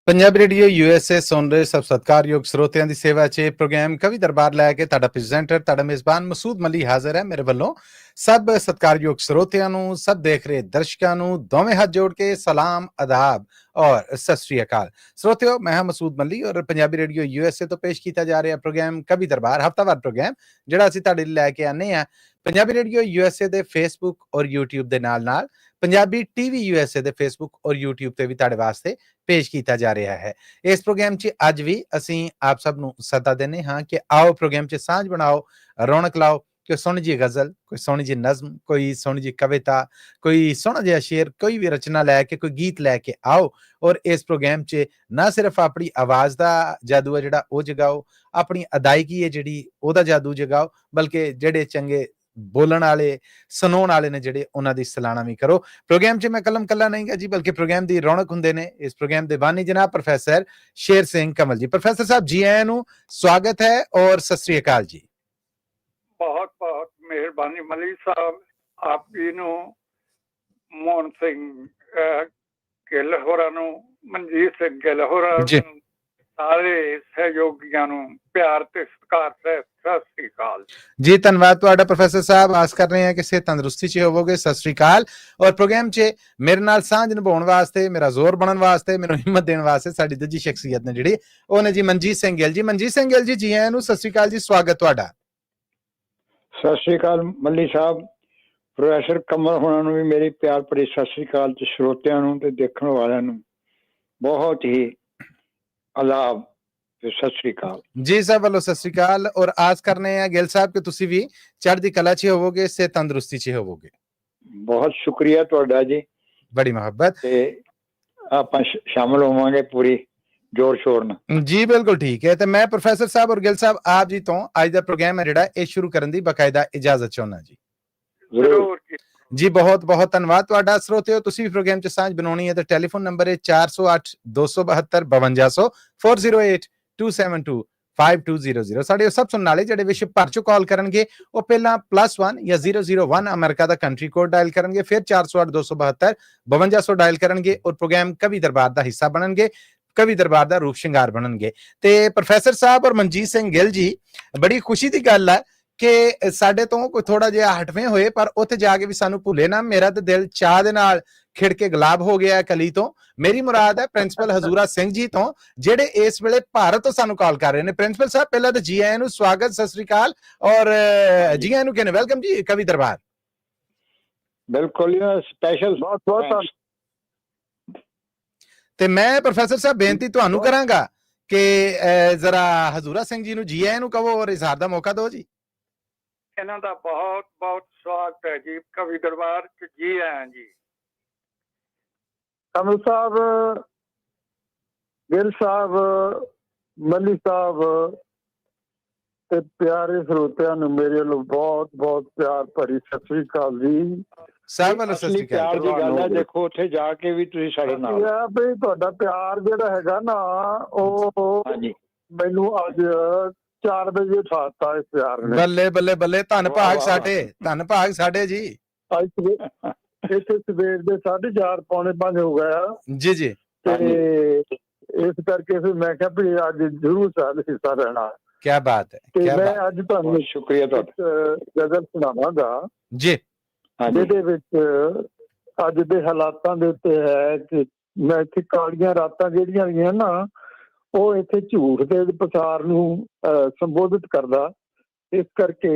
Punjabi radio USA ਸੁਣ ਰਹੇ ਸਭ ਸਤਿਕਾਰਯੋਗ ਸਰੋਤਿਆਂ ਦੀ ਸੇਵਾ 'ਚ ਪ੍ਰੋਗਰਾਮ ਕਵੀ ਦਰਬਾਰ ਲੈ ਕੇ ਤੁਹਾਡਾ ਪ੍ਰੈਜ਼ੈਂਟਰ ਤੁਹਾਡਾ ਮੇਜ਼ਬਾਨ ਮਸੂਦ ਮਲੀ ਹਾਜ਼ਰ ਹੈ। ਮੇਰੇ ਵੱਲੋਂ ਸਭ ਸਤਿਕਾਰਯੋਗ ਸਰੋਤਿਆਂ ਨੂੰ, ਸਭ ਦੇਖ ਰਹੇ ਦਰਸ਼ਕਾਂ ਨੂੰ ਦੋਵੇਂ ਹੱਥ ਜੋੜ ਕੇ ਸਲਾਮ, ਆਦਾਬ ਔਰ ਸਤਿ ਸ੍ਰੀ ਅਕਾਲ। ਸਰੋਤਿਓ, ਮੈਂ ਹਾਂ ਮਸੂਦ ਮਲੀ ਔਰ ਪੰਜਾਬੀ ਰੇਡੀਓ USA ਤੋਂ ਪੇਸ਼ ਕੀਤਾ ਜਾ ਰਿਹਾ ਪ੍ਰੋਗਰਾਮ ਕਵੀ ਦਰਬਾਰ, ਹਫ਼ਤਾਵਾਰ ਪ੍ਰੋਗਰਾਮ ਜਿਹੜਾ ਅਸੀਂ ਤੁਹਾਡੇ ਲਈ ਲੈ ਕੇ ਆਉਂਦੇ ਹਾਂ ਪੰਜਾਬੀ ਰੇਡੀਓ USA ਦੇ ਫੇਸਬੁੱਕ ਔਰ YouTube ਦੇ ਨਾਲ ਪੰਜਾਬੀ TV USA ਦੇ ਫੇਸਬੁੱਕ ਔਰ YouTube ਤੇ ਵੀ ਤੁਹਾਡੇ ਵਾਸਤੇ ਪੇਸ਼ ਕੀਤਾ ਜਾ ਰਿਹਾ ਹੈ। ਇਸ ਪ੍ਰੋਗਰਾਮ 'ਚ ਅੱਜ ਵੀ ਅਸੀਂ ਆਪ ਸਭ ਨੂੰ ਸੱਦਾ ਦਿੰਦੇ ਹਾਂ ਕਿ ਆਓ ਪ੍ਰੋਗਰਾਮ 'ਚ ਸਾਂਝ ਬਣਾਓ, ਰੌਣਕ ਲਾਓ, ਕੋਈ ਸੋਹਣੀ ਜਿਹੀ ਗਜ਼ਲ, ਕੋਈ ਸੋਹਣੀ ਜਿਹੀ ਨਜ਼ਮ, ਕੋਈ ਸੋਹਣੀ ਜਿਹੀ ਕਵਿਤਾ, ਕੋਈ ਸੋਹਣਾ ਜਿਹਾ ਸ਼ੇਰ, ਕੋਈ ਵੀ ਰਚਨਾ ਲੈ ਕੇ, ਕੋਈ ਗੀਤ ਲੈ ਕੇ ਆਓ ਔਰ ਇਸ ਪ੍ਰੋਗਰਾਮ 'ਚ ਨਾ ਸਿਰਫ ਆਪਣੀ ਆਵਾਜ਼ ਦਾ ਜਾਦੂ ਹੈ ਜਿਹੜਾ ਉਹ ਜਗਾਓ, ਆਪਣੀ ਅਦਾਇਗੀ ਹੈ ਜਿਹੜੀ ਉਹਦਾ ਜਾਦੂ ਜਗਾਓ, ਬਲਕਿ ਜਿਹੜੇ ਚੰਗੇ ਬੋਲਣ ਵਾਲੇ, ਸੁਣਾਉਣ ਵਾਲੇ ਨੇ ਜਿਹੜੇ ਉਹਨਾਂ ਦੀ ਸਲਾਨਾ ਵੀ ਕਰੋ। ਪ੍ਰੋਗਰਾਮ 'ਚ ਮੈਂ ਕਲਮ ਕੱਲਾ ਨਹੀਂ ਗਾ ਜੀ, ਬਲਕਿ ਪ੍ਰੋਗਰਾਮ ਦੀ ਰੌਣਕ ਹੁੰਦੇ ਨੇ ਇਸ ਪ੍ਰੋਗਰਾਮ ਦੇ ਬਾਨੀ ਜਨਾਬ ਪ੍ਰੋਫੈਸਰ ਸ਼ੇਰ ਸਿੰਘ ਕਮਲ ਜੀ। ਪ੍ਰੋਫੈਸਰ ਸਾਹਿਬ ਜੀ ਆਇਆਂ ਨੂੰ, ਸਵਾਗਤ ਹੈ ਔਰ ਸਤਿ ਸ੍ਰੀ ਅਕਾਲ ਜੀ। ਬਹੁਤ ਬਹੁਤ ਮਿਹਰਬਾਨੀ ਮਲੀ ਸਾਹਿਬ, ਆਪ ਜੀ ਨੂੰ, ਮੋਹਨ ਸਿੰਘ ਗਿੱਲ ਹੋਰਾਂ ਨੂੰ, ਮਨਜੀਤ ਸਿੰਘ ਗਿੱਲ ਹੋਰਾਂ ਨੂੰ, ਸਾਰੇ ਸਹਿਯੋਗੀਆਂ ਨੂੰ ਪਿਆਰ ਤੇ ਸਤਿਕਾਰ ਸਹਿਤ ਸਤਿ ਸ੍ਰੀ ਅਕਾਲ ਜੀ। ਧੰਨਵਾਦ ਤੁਹਾਡਾ ਪ੍ਰੋਫੈਸਰ ਸਾਹਿਬ। ਆਸ ਕਰ ਰਹੇ ਹਾਂ ਕਿ ਸਿਹਤ ਤੰਦਰੁਸਤੀ 'ਚ ਹੋਵੋਗੇ। ਸਤਿ ਸ੍ਰੀ ਅਕਾਲ। ਔਰ ਪ੍ਰੋਗਰਾਮ 'ਚ ਮੇਰੇ ਨਾਲ ਸਾਂਝ ਨਿਭਾਉਣ ਵਾਸਤੇ, ਮੇਰਾ ਜ਼ੋਰ ਬਣਨ ਵਾਸਤੇ, ਮੈਨੂੰ ਹਿੰਮਤ ਦੇਣ ਵਾਸਤੇ ਸਾਡੀ ਦੂਜੀ ਸ਼ਖਸੀਅਤ ਨੇ ਜਿਹੜੀ ਉਹ ਨੇ ਜੀ ਮਨਜੀਤ ਸਿੰਘ ਗਿੱਲ ਜੀ। ਮਨਜੀਤ ਸਿੰਘ ਗਿੱਲ ਜੀ, ਜੀ ਆਇਆਂ ਨੂੰ, ਸਤਿ ਸ੍ਰੀ ਅਕਾਲ ਜੀ, ਸਵਾਗਤ ਤੁਹਾਡਾ। ਸਤਿ ਸ੍ਰੀ ਅਕਾਲ ਮੱਲੀ ਸਾਹਿਬ। ਪ੍ਰੋਫੈਸਰ ਕਮਲ ਹੋਰਾਂ ਨੂੰ ਵੀ ਮੇਰੀ ਪਿਆਰ ਭਰੀ ਸਤਿ ਸ੍ਰੀ ਅਕਾਲ ਤੇ ਸਰੋਤਿਆਂ ਨੂੰ ਤੇ ਦੇਖਣ ਵਾਲਿਆਂ ਨੂੰ ਬਹੁਤ ਹੀ ਆਦਾਬ ਤੇ ਸਤਿ ਸ੍ਰੀ ਅਕਾਲ ਜੀ। ਸਭ ਵੱਲੋਂ ਸਤਿ ਸ੍ਰੀ ਅਕਾਲ ਔਰ ਆਸ ਕਰਨੇ ਆ ਗਿੱਲ ਸਾਹਿਬ ਕਿ ਤੁਸੀਂ ਵੀ ਚੜ੍ਹਦੀ ਕਲਾ 'ਚ ਹੋਵੋਗੇ, ਸਿਹਤ ਤੰਦਰੁਸਤੀ 'ਚ ਹੋਵੋਗੇ। ਬਹੁਤ ਸ਼ੁਕਰੀਆ ਤੁਹਾਡਾ ਜੀ, ਬੜੀ ਮੁਹੱਬਤ। ਤੇ ਆਪਾਂ ਸ਼ਾਮਲ ਹੋਵਾਂਗੇ ਪੂਰੀ ਜੋਰ ਸ਼ੋਰ ਨਾਲ ਜੀ। ਬਿਲਕੁਲ ਠੀਕ ਹੈ। ਤੇ ਮੈਂ ਪ੍ਰੋਫੈਸਰ ਸਾਹਿਬ ਔਰ ਗਿੱਲ ਸਾਹਿਬ ਆਪ ਜੀ ਤੋਂ ਅੱਜ ਦਾ ਪ੍ਰੋਗਰਾਮ ਹੈ ਜਿਹੜਾ ਇਹ ਸ਼ੁਰੂ ਕਰਨ ਦੀ ਬਕਾਇਦਾ ਇਜਾਜ਼ਤ ਚਾਹੁੰਦਾ ਜੀ। ਜ਼ਰੂਰ ਜੀ। ਬਹੁਤ ਬਹੁਤ ਧੰਨਵਾਦ ਤੁਹਾਡਾ। ਸਰੋਤਿਓ, ਤੁਸੀਂ ਵੀ ਪ੍ਰੋਗਰਾਮ 'ਚ ਸਾਂਝ ਬਣਾਉਣੀ ਹੈ ਤੇ ਟੈਲੀਫੋਨ ਨੰਬਰ ਹੈ 408 272 5200 408 272 5200 ਸਾਡੇ ਸਭ ਸੁਣਨ ਵਾਲੇ ਜਿਹੜੇ ਵਿਸ਼ਵ ਭਰ ਚੋਂ ਕਾਲ ਕਰਨਗੇ ਉਹ ਪਹਿਲਾਂ +1 ਜਾਂ 001 ਅਮਰੀਕਾ ਦਾ ਕੰਟਰੀ ਕੋਡ ਡਾਇਲ ਕਰਨਗੇ, ਫਿਰ 408 272 5200 ਡਾਇਲ ਕਰਨਗੇ ਔਰ ਪ੍ਰੋਗਰਾਮ ਕਵੀ ਦਰਬਾਰ ਦਾ ਹਿੱਸਾ ਬਣਨਗੇ, ਕਵੀ ਦਰਬਾਰ ਦਾ ਰੂਪ ਸ਼ਿੰਗਾਰ ਬਣਨਗੇ। ਤੇ ਪ੍ਰੋਫੈਸਰ ਸਾਹਿਬ ਔਰ ਮਨਜੀਤ ਸਿੰਘ ਗਿੱਲ ਜੀ, ਬੜੀ ਖੁਸ਼ੀ ਦੀ ਗੱਲ ਹੈ ਕਿ ਸਾਡੇ ਤੋਂ ਕੋਈ ਥੋੜਾ ਜਿਹਾ ਹਟਵੇਂ ਹੋਏ ਪਰ ਉੱਥੇ ਜਾ ਕੇ ਵੀ ਸਾਨੂੰ ਭੁੱਲੇ ਨਾ। ਮੇਰਾ ਤੇ ਦਿਲ ਚਾਹ ਦੇ ਨਾਲ ਖਿੜ ਕੇ ਗੁਲਾਬ ਹੋ ਗਿਆ ਕਲੀ ਤੋਂ। ਮੇਰੀ ਮੁਰਾਦ ਹੈ ਪ੍ਰਿੰਸੀਪਲ ਹਜ਼ੂਰਾ ਸਿੰਘ ਜੀ ਤੋਂ, ਜਿਹੜੇ ਇਸ ਵੇਲੇ ਭਾਰਤ ਤੋਂ ਸਾਨੂੰ ਕਾਲ ਕਰ ਰਹੇ ਨੇ। ਪ੍ਰਿੰਸੀਪਲ ਸਾਹਿਬ ਪਹਿਲਾਂ ਤਾਂ ਜੀ ਆਇਆਂ ਨੂੰ ਸਵਾਗਤ, ਸਤਿ ਸ੍ਰੀ ਅਕਾਲ ਔਰ ਜੀ ਆਇਆਂ ਨੂੰ ਕਹਿੰਦੇ ਵੈਲਕਮ ਜੀ ਕਵੀ ਦਰਬਾਰ। ਬਿਲਕੁਲ ਸਪੈਸ਼ਲ ਬਹੁਤ ਬਹੁਤ। ਤੇ ਮੈਂ ਪ੍ਰੋਫੈਸਰ ਸਾਹਿਬ ਬੇਨਤੀ ਤੁਹਾਨੂੰ ਕਰਾਂਗਾ ਕਿ ਜ਼ਰਾ ਹਜ਼ੂਰਾ ਸਿੰਘ ਜੀ ਨੂੰ ਜੀ ਆਇਆਂ ਨੂੰ ਕਹੋ ਔਰ ਇਜ਼ਹਾਰ ਦਾ ਮੌਕਾ ਦਿਓ ਜੀ। ਇਹਨਾਂ ਦਾ ਬਹੁਤ ਬਹੁਤ ਸਵਾਗਤ ਹੈ ਜੀ ਕਵੀ ਦਰਬਾਰ ਚ। ਜੀ ਆਇਆਂ ਜੀ। ਕਮਲ ਸਾਹਿਬ, ਗਿੱਲ ਸਾਹਿਬ, ਮੱਲੀ ਸਾਹਿਬ ਤੇ ਪਿਆਰੇ ਸਰੋਤਿਆਂ ਨੂੰ ਮੇਰੇ ਵੱਲੋਂ ਬਹੁਤ ਬਹੁਤ ਪਿਆਰ ਭਰੀ ਸਤਿ ਸ੍ਰੀ ਅਕਾਲ ਜੀ। ਸਾਹਿਬ ਵੱਲੋਂ ਸਤਿ ਸ੍ਰੀ ਪਿਆਰ ਅਕਾਲ। ਦੀ ਗੱਲ ਹੈ, ਦੇਖੋ ਉੱਥੇ ਜਾ ਕੇ ਵੀ ਤੁਸੀਂ ਸਾਡੇ ਨਾਲ। ਇਹ ਆ ਵੀ ਤੁਹਾਡਾ ਪਿਆਰ ਜਿਹੜਾ ਹੈਗਾ ਨਾ ਉਹ ਹਾਂਜੀ ਮੈਨੂੰ ਅੱਜ 4 ਵਜੇ ਉਠਾਤਾ ਇਸ ਪਿਆਰ ਨੇ। ਬੱਲੇ ਬੱਲੇ ਬੱਲੇ, ਧੰਨ ਭਾਗ ਸਾਡੇ, ਧੰਨ ਭਾਗ ਸਾਡੇ ਜੀ। ਅੱਜ ਇੱਥੇ ਸਵੇਰ ਦੇ 4:30 ਪੌਣੇ 5 ਹੋ ਗਿਆ ਜੀ ਜੀ। ਤੇ ਇਸ ਕਰਕੇ ਫਿਰ ਮੈਂ ਕਿਹਾ ਵੀ ਅੱਜ ਜ਼ਰੂਰ ਸਾਡਾ ਹਿੱਸਾ ਰਹਿਣਾ। ਕੀ ਬਾਤ ਹੈ, ਤੇ ਕੀ ਮੈਂ ਬਾਤ। ਅੱਜ ਤੁਹਾਨੂੰ ਸ਼ੁਕਰੀਆ ਤੁਹਾਡਾ। ਗਜ਼ਲ ਸੁਣਾਵਾਂਗਾ ਜੀ ਜਿਹਦੇ ਵਿੱਚ ਅੱਜ ਦੇ ਹਾਲਾਤਾਂ ਦੇ ਉੱਤੇ ਹੈ ਕਿ ਮੈਂ ਇੱਥੇ ਕਾਲੀਆਂ ਰਾਤਾਂ ਜਿਹੜੀਆਂ ਹੈਗੀਆਂ ਨਾ ਉਹ ਇੱਥੇ ਝੂਠ ਦੇ ਪ੍ਰਚਾਰ ਨੂੰ ਸੰਬੋਧਿਤ ਕਰਦਾ, ਇਸ ਕਰਕੇ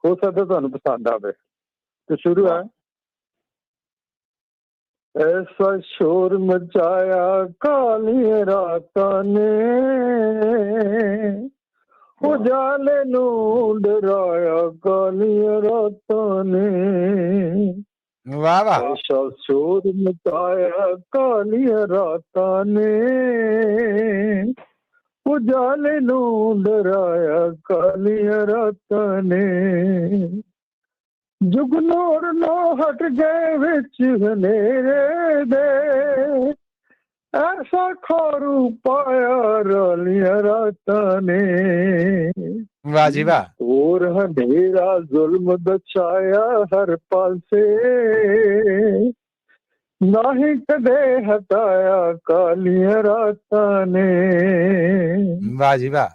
ਹੋ ਸਕਦਾ ਤੁਹਾਨੂੰ ਪਸੰਦ ਆਵੇ। ਤੇ ਸ਼ੁਰੂ ਹੈ। ਐਸਾ ਸ਼ੋਰ ਮਚਾਇਆ ਕਾਲੀਆਂ ਰਾਤਾਂ ਨੇ, ਉਜਾਲੇ ਨੂੰ ਡਰਾਇਆ ਕਾਲੀਆਂ ਰਾਤਾਂ ਨੇ। ਵਾਹ ਵਾਹ। ਐਸਾ ਸ਼ੋਰ ਮਚਾਇਆ ਕਾਲੀਆਂ ਰਾਤਾਂ ਨੇ, ਉਜਾਲੇ ਨੂੰ ਡਰਾਇਆ ਕਾਲੀਆਂ ਰਾਤਾਂ ਨੇ। ਜੁਗਨੂਰ ਨੂੰ ਹਟ ਗਏ ਵਿੱਚ ਹਨੇਰੇ ਦੇ, ਐਸਾ ਖੌਰੂ ਪਾਇਆ ਰਾਲੀਆਂ ਰਾਤਾਂ ਨੇ। ਵਾਹ ਜੀ ਵਾਹ। ਹੋਰ ਹਨੇਰਾ ਜ਼ੁਲਮ ਦਾ ਛਾਇਆ ਹਰ ਪਾਸੇ, ਨਹੀਂ ਕਦੇ ਹਟਾਇਆ ਕਾਲੀਆਂ ਰਾਤਾਂ ਨੇ। ਵਾਹ ਜੀ ਵਾਹ।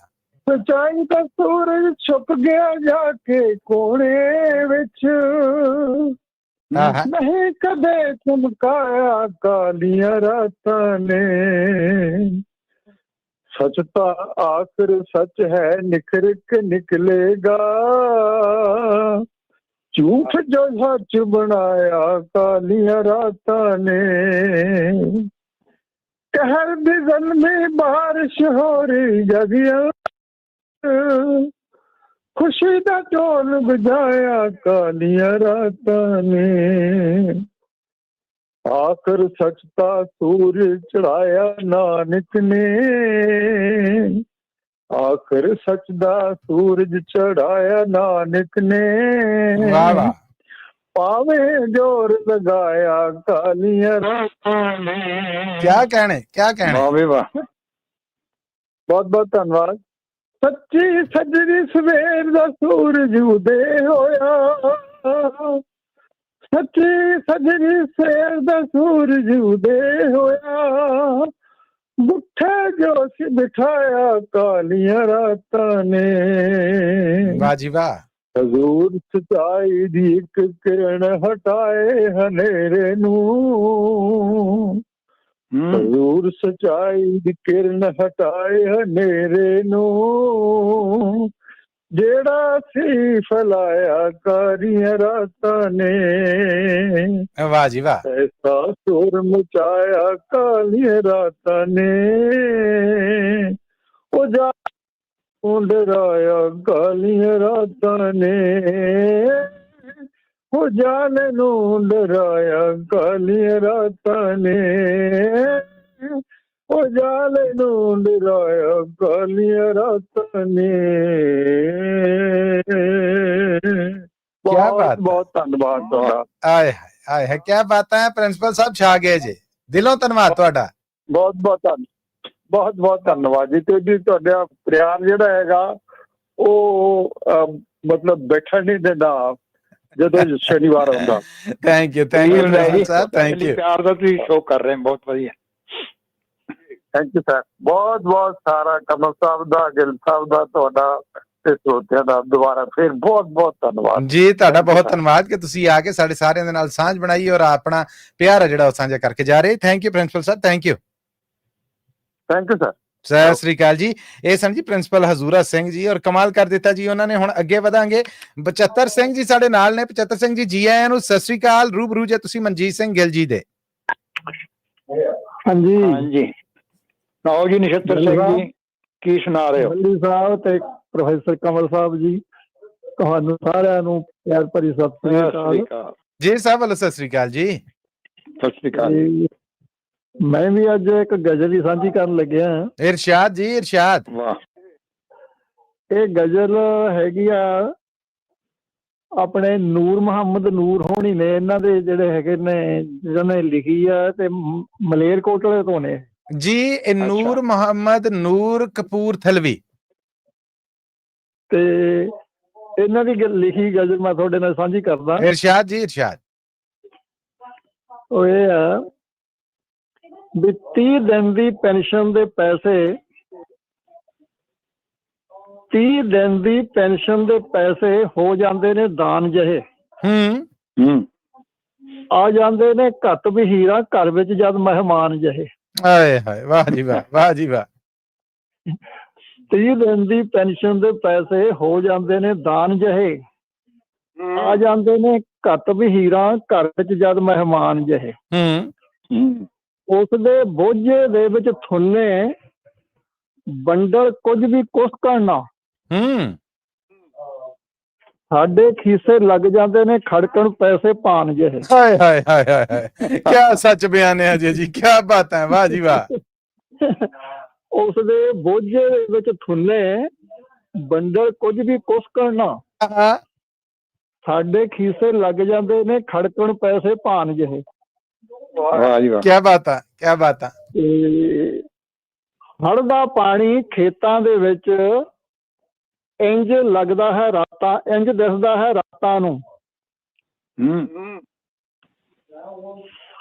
ਸੱਚਾਈ ਦਾ ਸੂਰਜ ਛੁਪ ਗਿਆ ਜਾ ਕੇ ਕੋਨੇ ਵਿੱਚ, ਨਹੀਂ ਕਦੇ ਚਮਕਾਇਆ ਕਾਲੀਆਂ ਰਾਤਾਂ ਨੇ। ਸੱਚ ਤਾਂ ਆਖਰ ਸੱਚ ਹੈ ਨਿਖਰ ਕੇ ਨਿਕਲੇਗਾ, ਝੂਠ ਜੋ ਸੱਚ ਬਣਾਇਆ ਕਾਲੀਆਂ ਰਾਤਾਂ ਨੇ। ਕਹਿਰ ਦੀ ਜ਼ਲਮੀ ਬਾਰਿਸ਼ ਹੋ ਰਹੀ ਜਗਿਆ, ਖੁਸ਼ੀ ਦਾ ਢੋਲ ਵਜਾਇਆ ਕਾਲੀਆਂ ਰਾਤਾਂ ਨੇ। ਆਖਰ ਸੱਚ ਦਾ ਸੂਰਜ ਚੜਾਇਆ ਨਾਨਕ ਨੇ, ਆਖਰ ਸੱਚ ਦਾ ਸੂਰਜ ਚੜਾਇਆ ਨਾਨਕ ਨੇ। ਵਾਹ ਵਾਹ। ਭਾਵੇਂ ਜ਼ੋਰ ਲਗਾਇਆ ਕਾਲੀਆਂ ਰਾਤਾਂ ਨੇ। ਕਿਆ ਕਹਿਣੇ, ਕਿਆ ਕਹਿਣੇ। ਵਾਹ ਵੀ ਵਾਹ। ਬਹੁਤ ਬਹੁਤ ਧੰਨਵਾਦ। ਸੱਚੀ ਸੱਜਰੀ ਸਵੇਰ ਦਾ ਸੂਰਜ ਉਦੇ ਹੋਇਆ, ਸੱਚੀ ਸੱਜਰੀ ਸਵੇਰ ਦਾ ਸੂਰਜ ਉਦੇ ਹੋਇਆ, ਬੁੱਠੇ ਜੋਸ਼ ਬਿਠਾਇਆ ਕਾਲੀਆਂ ਰਾਤਾਂ ਨੇ। ਵਾਹ ਜੀ ਵਾਹ। ਹਜ਼ੂਰ ਸਚਾਈ ਦੀ ਇੱਕ ਕਿਰਨ ਹਟਾਏ ਹਨੇਰੇ ਨੂੰ, ਹਜ਼ੂਰ ਸਚਾਈ ਦੀ ਕਿਰਨ ਹਟਾਏ ਹਨੇਰੇ ਨੂੰ, ਜਿਹੜਾ ਸੀ ਫੈਲਾਇਆ ਕਾਲੀਆਂ ਰਾਤਾਂ ਨੇ। ਵਾਹ ਜੀ ਵਾਹ। ਐਸਾ ਸ਼ੋਰ ਮਚਾਇਆ ਕਾਲੀਆਂ ਰਾਤਾਂ ਨੇ, ਉਹ ਜਾ ਡਰਾਇਆ ਕਾਲੀਆਂ ਰਾਤਾਂ ਨੇ। ਉਜਾਲੇ ਨੂੰ ਡਰਾਇਆ ਕਾਲੀਆਂ ਰਾਤਾਂ ਨੇ, ਉਜਾਲੇ ਨੂੰ ਡਰਾਇਆ ਕਾਲੀਆਂ ਰਾਤਾਂ ਨੇ। ਬਾਤ, ਬਹੁਤ ਧੰਨਵਾਦ ਤੁਹਾਡਾ। ਆਏ ਆਏ ਹੈ, ਕਿਆ ਬਾਤਾਂ ਹੈ। ਪ੍ਰਿੰਸੀਪਲ ਸਾਹਿਬ ਛਾ ਗਏ ਜੀ, ਦਿਲੋਂ ਧੰਨਵਾਦ ਤੁਹਾਡਾ। ਬਹੁਤ ਬਹੁਤ ਧੰਨਵਾਦ। ਬਹੁਤ ਬਹੁਤ ਧੰਨਵਾਦ ਜੀ। ਤੇ ਜੀ ਤੁਹਾਡਾ ਪਿਆਰ ਜਿਹੜਾ ਹੈਗਾ ਉਹ ਮਤਲਬ ਬੈਠਣ ਨਹੀਂ ਦਿੰਦਾ ਜਦੋਂ ਸ਼ਨੀਵਾਰ ਆਉਂਦਾ। Thank you principal Sahib, thank you. ਪਿਆਰ ਦਾ ਤੁਸੀਂ ਸ਼ੋਅ ਕਰ ਰਹੇ ਹੋ, ਬਹੁਤ ਵਧੀਆ। Thank you sir. ਬਹੁਤ ਬਹੁਤ ਸਾਰਾ ਕਮਲ ਸਾਹਿਬ ਦਾ, ਗਿੱਲ ਸਾਹਿਬ ਦਾ, ਤੁਹਾਡਾ ਤੇ ਸਰੋਤਿਆਂ ਦਾ ਦੁਬਾਰਾ ਫਿਰ ਬਹੁਤ ਬਹੁਤ ਧੰਨਵਾਦ ਜੀ। ਤੁਹਾਡਾ ਬਹੁਤ ਧੰਨਵਾਦ ਕਿ ਤੁਸੀਂ ਆ ਕੇ ਸਾਡੇ ਸਾਰਿਆਂ ਦੇ ਨਾਲ ਸਾਂਝ ਬਣਾਈ ਔਰ ਆਪਣਾ ਪਿਆਰ ਹੈ ਜਿਹੜਾ ਉਹ ਸਾਂਝਾ ਕਰਕੇ ਜਾ ਰਹੇ। Thank you principal Sahib, thank you. Thank you sir. Sat Sri ਅਕਾਲ ਜੀ। ਇਹ ਸਨ ਜੀ ਪ੍ਰਿੰਸੀਪਲ ਹਜ਼ੂਰਾ ਸਿੰਘ ਜੀ, ਔਰ ਕਮਾਲ ਕਰ ਦਿੱਤਾ ਜੀ ਉਹਨਾਂ ਨੇ। ਹੁਣ ਅੱਗੇ ਵਧਾਂਗੇ। 75 ਸਿੰਘ ਜੀ ਸਾਡੇ ਨਾਲ ਨੇ। 75 ਸਿੰਘ ਜੀ, ਜੀ ਆਇਆਂ ਨੂੰ, ਸਤਿ ਸ੍ਰੀ ਅਕਾਲ। ਰੂਬਰੂ ਜੇ ਤੁਸੀਂ ਮਨਜੀਤ ਸਿੰਘ ਗਿੱਲ ਜੀ ਦੇ। ਹਾਂਜੀ ਹਾਂਜੀ, ਆਓ ਜੀ ਨਛੱਤਰ ਸਿੰਘ ਜੀ, ਕੀ ਸੁਣਾ ਰਹੇ ਹੋ? ਮੱਲੀ ਸਾਹਿਬ ਤੇ ਪ੍ਰੋਫੈਸਰ ਕਮਲ ਸਾਹਿਬ ਜੀ, ਤੁਹਾਨੂੰ ਸਾਰਿਆਂ ਨੂੰ ਪਿਆਰ ਭਰੀ ਸਤਿ ਸ੍ਰੀ ਅਕਾਲ ਜੀ। ਸਾਹਿਬ ਵੱਲੋਂ ਸਤਿ ਸ੍ਰੀ ਅਕਾਲ ਜੀ। ਸਤਿ ਸ੍ਰੀ ਅਕਾਲ। ਮੈਂ ਵੀ ਅੱਜ ਇੱਕ ਗਜ਼ਲ ਹੀ ਸਾਂਝੀ ਕਰਨ ਲੱਗਿਆ। ਇਰਸ਼ਾਦ ਜੀ, ਇਰਸ਼ਾਦ। ਵਾਹ। ਇਹ ਗਜ਼ਲ ਹੈਗੀ ਆ ਆਪਣੇ ਨੂਰ ਮੁਹੰਮਦ ਨੂਰ ਹੋਣੀ ਨੇ, ਇਹਨਾਂ ਦੇ ਜਿਹੜੇ ਹੈਗੇ ਨੇ, ਜਿਹਨਾਂ ਨੇ ਲਿਖੀ ਆ, ਤੇ ਮਲੇਰਕੋਟਲੇ ਤੋਂ ਨੇ ਜੀ। ਇਹ ਨੂਰ ਮੁਹੰਮਦ ਨੂਰ ਕਪੂਰਥਲਵੀ। ਤੇ ਇਹਨਾਂ ਦੀ ਲਿਖੀ ਗਜ਼ਲ ਮੈਂ ਤੁਹਾਡੇ ਨਾਲ ਸਾਂਝੀ ਕਰਦਾ। ਇਰਸ਼ਾਦ ਜੀ, ਇਰਸ਼ਾਦ। ਉਹ ਇਹ ਆ ਵੀ 30 ਦਿਨ ਦੀ ਪੈਨਸ਼ਨ ਦੇ ਪੈਸੇ, 30 ਦਿਨ ਦੀ ਪੈਨਸ਼ਨ ਦੇ ਪੈਸੇ ਹੋ ਜਾਂਦੇ ਨੇ ਦਾਨ ਜਿਹੇ। ਆ ਜਾਂਦੇ ਨੇ ਘੱਟ ਵੀ ਹੀਰਾ ਘਰ ਵਿੱਚ ਜਦ ਮਹਿਮਾਨ ਜਿਹੇ। ਆਏ ਹਾਏ, ਵਾਹ ਜੀ ਵਾਹ, ਵਾਹ ਜੀ ਵਾਹ। 30 ਦਿਨ ਦੀ ਪੈਨਸ਼ਨ ਦੇ ਪੈਸੇ ਹੋ ਜਾਂਦੇ ਨੇ ਦਾਨ ਜਿਹੇ। ਆ ਜਾਂਦੇ ਨੇ ਘੱਟ ਵੀ ਹੀਰਾ ਘਰ ਵਿੱਚ ਜਦ ਮਹਿਮਾਨ ਜਿਹੇ। ਉਸ ਦੇ ਬੋਝੇ ਦੇ ਵਿੱਚ ਥੁੰਨੇ ਬੰਡਲ ਕੁਝ ਵੀ ਕੁਛ ਕਰਨਾ। ਸਾਡੇ ਖੀਸੇ ਲੱਗ ਜਾਂਦੇ ਨੇ ਖੜਕਣ ਪੈਸੇ ਪਾਣ ਜਿਹੇ। ਹਾਏ ਹਾਏ ਹਾਏ ਹਾਏ, ਕਿਆ ਸੱਚ ਬਿਆਨ ਹੈ ਜੀ, ਕਿਆ ਬਾਤ ਹੈ, ਵਾਹ ਜੀ ਵਾਹ। ਉਸ ਦੇ ਬੋਝੇ ਦੇ ਵਿੱਚ ਥੁੰਨੇ ਬੰਡਲ ਕੁਝ ਵੀ ਕੁਛ ਕਰਨਾ। ਸਾਡੇ ਖੀਸੇ ਲੱਗ ਜਾਂਦੇ ਨੇ ਖੜਕਣ ਪੈਸੇ ਪਾਣ ਜਿਹੇ। ਵਾਹ ਜੀ ਵਾਹ, ਕਿਆ ਬਾਤ ਹੈ, ਕਿਆ ਬਾਤ ਹੈ। ਹੜ੍ਹ ਦਾ ਪਾਣੀ ਖੇਤਾਂ ਦੇ ਵਿੱਚ ਇੰਜ ਲੱਗਦਾ ਹੈ ਰਾਤਾਂ, ਇੰਜ ਦਿਸਦਾ ਹੈ ਰਾਤਾਂ ਨੂੰ।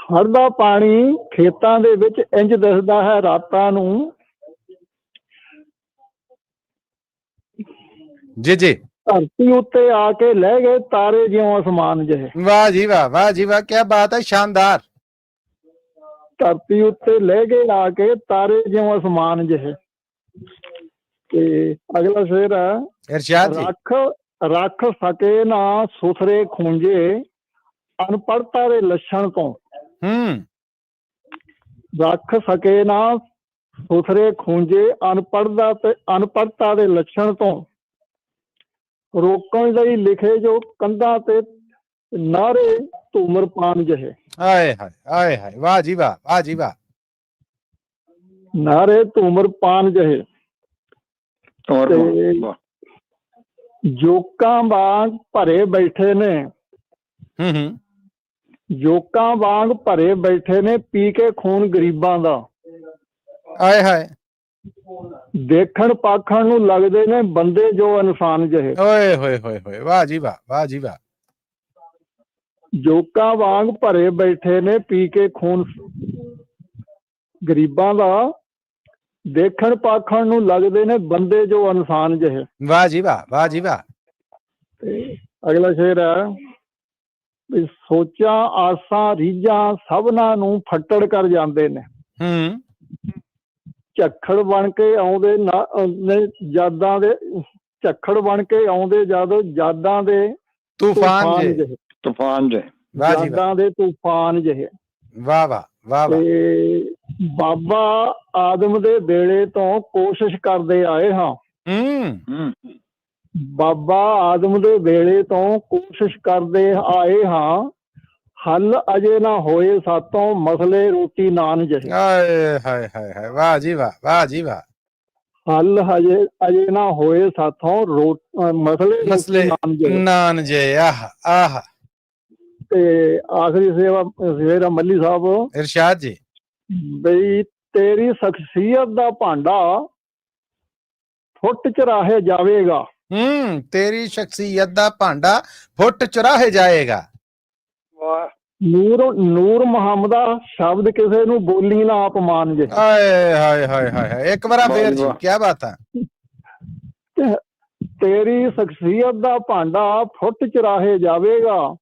ਹੜ੍ਹ ਦਾ ਪਾਣੀ ਖੇਤਾਂ ਦੇ ਵਿੱਚ ਇੰਜ ਦਿਸਦਾ ਹੈ ਰਾਤਾਂ ਨੂੰ। ਜੀ ਜੀ। ਧਰਤੀ ਉੱਤੇ ਆ ਕੇ ਲੈ ਗਏ ਤਾਰੇ ਜਿਉਂ ਅਸਮਾਨ ਜਿਹੇ। ਵਾਹ ਜੀ ਵਾਹ, ਵਾਹ ਜੀ ਵਾਹ, ਕਿਆ ਬਾਤ ਹੈ, ਸ਼ਾਨਦਾਰ। ਧਰਤੀ ਉੱਤੇ ਲੈ ਗਏ ਆ ਕੇ ਤਾਰੇ ਜਿਉਂ ਅਸਮਾਨ ਜਿਹੇ। ਤੇ ਅਗਲਾ ਸ਼ੇਰ ਹੈ ਇਰਸ਼ਾਦ ਜੀ। ਰੱਖ ਸਕੇ ਨਾ ਸੁਥਰੇ ਖੂੰਜੇ ਅਨਪੜ੍ਹਤਾ ਦੇ ਲੱਛਣ ਤੋਂ। ਰੱਖ ਸਕੇ ਨਾ ਸੁਥਰੇ ਖੂੰਜੇ ਅਨਪੜ੍ਹਤਾ ਦੇ ਲੱਛਣ ਤੋਂ। ਰੋਕਣ ਲਈ ਲਿਖੇ ਜੋ ਕੰਧਾਂ ਤੇ ਨਾਰੇ ਧੂਮਰਪਾਨ ਜਿਹੇ। ਆਏ ਹਾਏ, ਆਏ ਹਾਏ, ਵਾਹ ਜੀ ਵਾਹ, ਵਾਹ ਜੀ ਵਾਹ। ਨਾਰੇ ਧੂਮਰਪਾਨ ਜਿਹੇ। ਤੇ ਜੋਕਾਂ ਵਾਂਗ ਭਰੇ ਬੈਠੇ ਨੇ। ਜੋਕਾਂ ਵਾਂਗ ਭਰੇ ਬੈਠੇ ਨੇ ਪੀ ਕੇ ਖੂਨ ਗਰੀਬਾਂ ਦਾ। ਆਏ ਹਾਏ। ਦੇਖਣ ਪਾਖਣ ਨੂੰ ਲੱਗਦੇ ਨੇ ਬੰਦੇ ਜੋ ਇਨਸਾਨ ਜਿਹੇ। ਓਏ ਹੋਏ ਹੋਏ ਹੋਏ, ਵਾਹ ਜੀ ਵਾਹ, ਵਾਹ ਜੀ ਵਾਹ। ਜੋਕਾਂ ਵਾਂਗ ਭਰੇ ਬੈਠੇ ਨੇ ਪੀ ਕੇ ਖੂਨ ਗਰੀਬਾਂ ਦਾ। ਦੇਖਣ ਪਾਖਣ ਨੂੰ ਲੱਗਦੇ ਨੇ ਬੰਦੇ ਜੋ ਇਨਸਾਨ ਜਿਹੇ। ਵਾਹ ਜੀ ਵਾਹ, ਵਾਹ ਜੀ ਵਾਹ। ਤੇ ਅਗਲਾ ਸ਼ੇਰ ਹੈ ਵੀ ਸੋਚਾਂ ਆਸਾਂ ਰੀਝਾਂ ਸਭਨਾਂ ਨੂੰ ਫੱਟੜ ਕਰ ਜਾਂਦੇ ਨੇ। ਝੱਖੜ ਬਣ ਕੇ ਆਉਂਦੇ ਯਾਦਾਂ ਦੇ। ਝੱਖੜ ਬਣ ਕੇ ਆਉਂਦੇ ਜਦ ਯਾਦਾਂ ਦੇ ਤੂਫਾਨ ਜਿਹੇ। ਤੂਫਾਨ ਜਿਹੇ। ਯਾਦਾਂ ਦੇ ਤੂਫਾਨ ਜਿਹੇ। ਵਾਹ ਵਾਹ, ਵਾਹ ਵਾਹ। ਤੇ ਬਾਬਾ ਆਦਮ ਦੇ ਵੇਲੇ ਤੋਂ ਕੋਸ਼ਿਸ਼ ਕਰਦੇ ਆਏ ਹਾਂ। ਬਾਬਾ ਆਦਮ ਦੇ ਵੇਲੇ ਤੋਂ ਕੋਸ਼ਿਸ਼ ਕਰਦੇ ਆਏ ਹਾਂ। ਹੱਲ ਅਜੇ ਨਾ ਹੋਏ ਸਾਤੋਂ ਮਸਲੇ ਰੋਟੀ ਨਾਨ ਜਿਹੇ। ਹਾਏ ਹਾਏ ਹਾਏ, ਵਾਹ ਜੀ ਵਾਹ, ਵਾਹ ਜੀ ਵਾਹ। ਹੱਲ ਅਜੇ ਨਾ ਹੋਏ ਸਾਥੋਂ ਮਸਲੇ ਨਾਨ ਜਿਹੇ। ਆਹ ਆਹ। ਤੇ ਆਖਰੀ ਸੇਵਾ ਮੱਲੀ ਸਾਹਿਬ। ਇਰਸ਼ਾਦ ਜੀ। ਬਈ ਤੇਰੀ ਸ਼ਖਸੀਅਤ ਦਾ ਭਾਂਡਾ ਫੁੱਟ ਚਰਾਹੇ ਜਾਵੇਗਾ। ਤੇਰੀ ਸ਼ਖਸੀਅਤ ਦਾ ਭਾਂਡਾ ਫੁੱਟ ਚੁਰਾਹੇ ਜਾਏਗਾ। ਵਾਹ ਨੂਰ ਮੁਹੰਮਦਾ ਸ਼ਬਦ ਕਿਸੇ ਨੂੰ ਬੋਲੀ ਨਾ ਅਪਮਾਨ ਜੇ। ਹਾਏ ਹਾਏ ਹਾਏ ਹਾਏ, ਇੱਕ ਵਾਰ ਫੇਰ ਜੀ, ਕੀ ਬਾਤ ਹੈ। ਤੇਰੀ ਸ਼ਖਸੀਅਤ ਦਾ ਭਾਂਡਾ ਫੁੱਟ ਚਰਾਹੇ ਜਾਵੇਗਾ।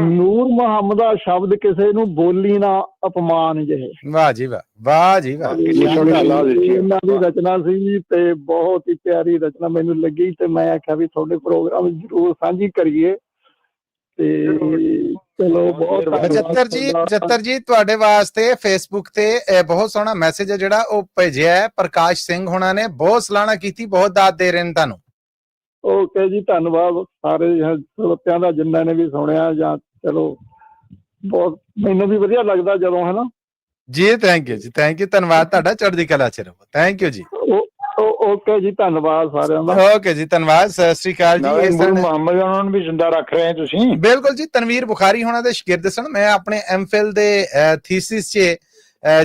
ਨੂਰ ਮੁਹੰਮਦਾ ਸ਼ਬਦ ਕਿਸੇ ਨੂੰ ਬੋਲੀ ਨਾ ਅਪਮਾਨ ਜੇ। ਵਾਹ ਜੀ ਵਾਹ, ਵਾਹ ਜੀ ਵਾਹ। ਇਹਨਾਂ ਦੀ ਰਚਨਾ ਸੀ ਤੇ ਬਹੁਤ ਹੀ ਪਿਆਰੀ ਰਚਨਾ ਮੈਨੂੰ ਲੱਗੀ ਤੇ ਮੈਂ ਆਖਿਆ ਵੀ ਤੁਹਾਡੇ ਪ੍ਰੋਗਰਾਮ ਜ਼ਰੂਰ ਸਾਂਝੀ ਕਰੀਏ। ਤੇ ਚਲੋ ਬਹੁਤ 75 ਜੀ ਤੁਹਾਡੇ ਵਾਸਤੇ ਫੇਸਬੁੱਕ ਤੇ ਬਹੁਤ ਸੋਹਣਾ ਮੈਸੇਜ ਹੈ ਜਿਹੜਾ ਉਹ ਭੇਜਿਆ ਹੈ ਪ੍ਰਕਾਸ਼ ਸਿੰਘ ਹੋਣਾ ਨੇ। ਬਹੁਤ ਸਲਾਹਣਾ ਕੀਤੀ, ਬਹੁਤ ਦਾਤ ਦੇ ਰਹੇ ਨੇ ਤੁਹਾਨੂੰ। ਓਕੇ ਜੀ, ਧੰਨਵਾਦ ਸਾਰੇ ਸਰੋਤਿਆਂ ਦਾ ਜਿਨ੍ਹਾਂ ਨੇ ਵੀ ਸੁਣਿਆ। ਜਾਂ ਚਲੋ ਬਹੁਤ ਮੈਨੂੰ ਵੀ ਵਧੀਆ ਲੱਗਦਾ ਜਦੋਂ, ਹੈ ਨਾ ਜੀ। ਥੈਂਕ ਯੂ ਜੀ, ਥੈਂਕ ਯੂ, ਧੰਨਵਾਦ ਤੁਹਾਡਾ, ਚੜ੍ਹਦੀ ਕਲਾ ਚ ਰਹੋ। ਥੈਂਕ ਯੂ ਜੀ। ਓਕੇ ਜੀ, ਧੰਨਵਾਦ ਸਾਰਿਆਂ ਦਾ। ਓਕੇ ਜੀ, ਧੰਨਵਾਦ, ਸਤਿ ਸ੍ਰੀ ਅਕਾਲ ਜੀ। ਗੁਰੂ ਮੁਹੰਮਦ ਉਹਨਾਂ ਨੂੰ ਵੀ ਜ਼ਿੰਦਾ ਰੱਖ ਰਹੇ ਤੁਸੀਂ। ਬਿਲਕੁਲ ਜੀ, ਤਨਵੀਰ ਬੁਖਾਰੀ ਹੋਣਾ ਦੇ ਸ਼ਾਗਿਰਦ ਸਨ। ਮੈਂ ਆਪਣੇ ਐਮਫਿਲ ਦੇ ਥੀਸਿਸ 'ਚ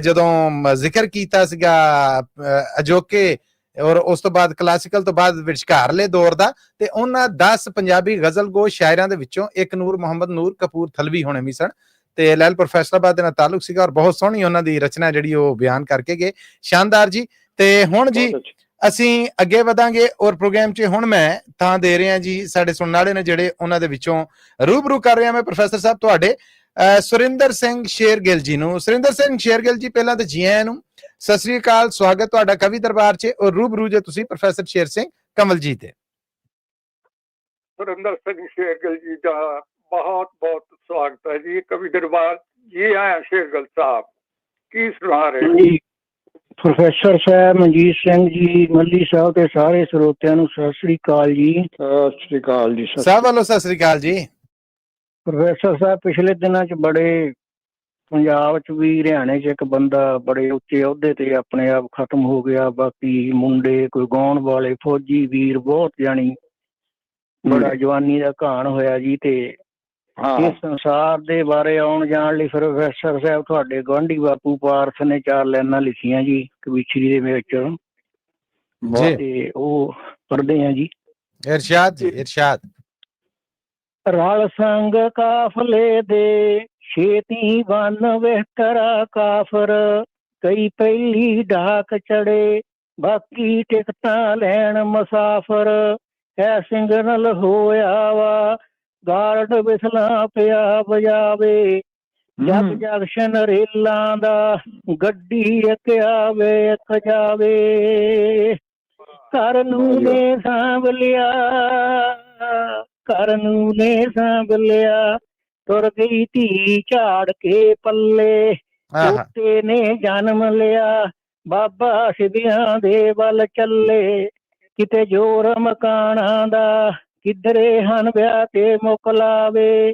ਜਦੋਂ ਜ਼ਿਕਰ ਕੀਤਾ ਸੀਗਾ ਅਜੋਕੇ ਔਰ ਉਸ ਤੋਂ ਬਾਅਦ ਕਲਾਸੀਕਲ ਤੋਂ ਬਾਅਦ ਵਿਚਕਾਰਲੇ ਦੌਰ ਦਾ, ਤੇ ਉਹਨਾਂ 10 ਪੰਜਾਬੀ ਗਜ਼ਲਗੋ ਸ਼ਾਇਰਾਂ ਦੇ ਵਿੱਚੋਂ ਇੱਕ ਨੂਰ ਮੁਹੰਮਦ ਨੂਰ ਕਪੂਰ ਥਲਵੀ ਹੋਣੇ ਵੀ ਸਨ ਤੇ ਲਹਿਲਪੁਰ ਫੈਸਲਾਬਾਦ ਦੇ ਨਾਲ ਤਾਲੁਕ ਸੀਗਾ ਔਰ ਬਹੁਤ ਸੋਹਣੀ ਉਹਨਾਂ ਦੀ ਰਚਨਾ ਜਿਹੜੀ ਉਹ ਬਿਆਨ ਕਰਕੇ ਗਏ। ਸ਼ਾਨਦਾਰ ਜੀ। ਤੇ ਹੁਣ ਜੀ ਅਸੀਂ ਅੱਗੇ ਵਧਾਂਗੇ ਔਰ ਪ੍ਰੋਗਰਾਮ 'ਚ ਹੁਣ ਮੈਂ ਥਾਂ ਦੇ ਰਿਹਾ ਜੀ ਸਾਡੇ ਸੁਣਨ ਵਾਲੇ ਨੇ ਜਿਹੜੇ, ਉਹਨਾਂ ਦੇ ਵਿੱਚੋਂ ਰੂਬਰੂ ਕਰ ਰਿਹਾ ਮੈਂ ਪ੍ਰੋਫੈਸਰ ਸਾਹਿਬ ਤੁਹਾਡੇ ਸੁਰਿੰਦਰ ਸਿੰਘ ਸ਼ੇਰਗਿੱਲ ਜੀ ਨੂੰ। ਸੁਰਿੰਦਰ ਸਿੰਘ ਸ਼ੇਰਗਿੱਲ ਜੀ, ਪਹਿਲਾਂ ਤਾਂ ਜੀ ਆਇਆਂ ਨੂੰ, ਸਤਿ ਸ੍ਰੀ ਅਕਾਲ, ਸਵਾਗਤ ਤੁਹਾਡਾ ਕਵੀ ਦਰਬਾਰ 'ਚ ਔਰ ਰੂਬਰੂ ਜੇ ਤੁਸੀਂ ਪ੍ਰੋਫੈਸਰ ਸ਼ੇਰ ਸਿੰਘ ਕੰਵਲ ਜੀ ਤੇ। ਸੁਰਿੰਦਰ ਸਿੰਘ ਸ਼ੇਰਗਿੱਲ ਜੀ ਦਾ ਬਹੁਤ ਬਹੁਤ ਸਵਾਗਤ ਹੈ ਜੀ ਕਵੀ ਦਰਬਾਰ। ਜੀ ਆਇਆ ਸ਼ੇਰਗਿੱਲ ਸਾਹਿਬ, ਕੀ ਸੁਣਾ ਰਹੇ ਜੀ? ਪ੍ਰੋਫੈਸਰ ਸਾਹਿਬ, ਮਨਜੀਤ ਸਿੰਘ ਜੀ, ਮੱਲੀ ਸਾਹਿਬ ਤੇ ਸਾਰੇ ਸਰੋਤਿਆਂ ਨੂੰ ਸਤਿ ਸ੍ਰੀ ਅਕਾਲ ਜੀ। ਸਤਿ ਸ੍ਰੀ ਅਕਾਲ ਜੀ। ਸਾਹਿਬ ਵੱਲੋਂ ਸਤਿ ਸ੍ਰੀ ਅਕਾਲ ਜੀ। ਪ੍ਰੋਫੈਸਰ ਸਾਹਿਬ, ਪਿਛਲੇ ਦਿਨਾਂ 'ਚ ਬੜੇ ਪੰਜਾਬ 'ਚ ਵੀ ਹਰਿਆਣੇ 'ਚ ਇੱਕ ਬੰਦਾ ਬੜੇ ਉੱਚੇ ਅਹੁਦੇ ਤੇ ਆਪਣੇ ਆਪ ਖਤਮ ਹੋ ਗਿਆ। ਬਾਕੀ ਮੁੰਡੇ ਕੋਈ ਗਾਉਣ ਵਾਲੇ, ਫੌਜੀ ਵੀਰ ਬਹੁਤ ਜਾਣੀ ਬੜਾ ਜਵਾਨੀ ਦਾ ਘਾਣ ਹੋਇਆ ਜੀ। ਤੇ ਇਸ ਸੰਸਾਰ ਦੇ ਬਾਰੇ ਆਉਣ ਜਾਣ ਲਈ ਪ੍ਰੋਫੈਸਰ ਸਾਹਿਬ ਤੁਹਾਡੇ ਗੁਆਂਢੀ ਬਾਪੂ ਪਾਰਥ ਨੇ 4 ਲਾਈਨਾਂ ਲਿਖੀਆਂ ਜੀ ਕਵਿਸ਼ਰੀ ਦੇ ਵਿੱਚ, ਤੇ ਉਹ ਪੜ੍ਹਦੇ ਆ ਜੀ। ਇਰਸ਼ਾਦ ਜੀ, ਇਰਸ਼ਾਦ। ਰਲ ਸੰਗ ਕਾਫਲੇ ਦੇ ਛੇਤੀ ਬਨ ਬਿਹਤਰਾ ਕਾਫਰ, ਕਈ ਪਹਿਲੀ ਢਾਕ ਚੜੇ ਬਾਕੀ ਟਿਕਟਾਂ ਲੈਣ ਮੁਸਾਫਰ, ਐ ਸਿੰਗਨਲ ਹੋਇਆ ਵਾ ਗਾਰਡ ਬਿਸਲਾ ਪਿਆ ਬਜਾਵੇ, ਜਗ ਜਗਸ਼ਨ ਰੇਲਾਂ ਦਾ ਗੱਡੀ ਇੱਕ ਆਵੇ ਇੱਕ ਜਾਵੇ, ਘਰ ਨੂੰ ਨੇ ਸਾਂਭ ਲਿਆ ਘਰ ਨੂੰ ਨੇ ਸਾਂਭ ਲਿਆ, ਤੁਰ ਗਈ ਧੀ ਝਾੜ ਕੇ ਪੱਲੇ, ਪੋਤੇ ਨੇ ਜਨਮ ਲਿਆ ਬਾਬਾ ਸਿਵਿਆਂ ਦੇ ਵੱਲ ਚੱਲੇ, ਕਿਤੇ ਜੋਰ ਮਕਾਨਾਂ ਦਾ ਕਿਧਰੇ ਹਨ ਵਿਆਹ ਕੇ ਮੁਕਲਾਵੇ,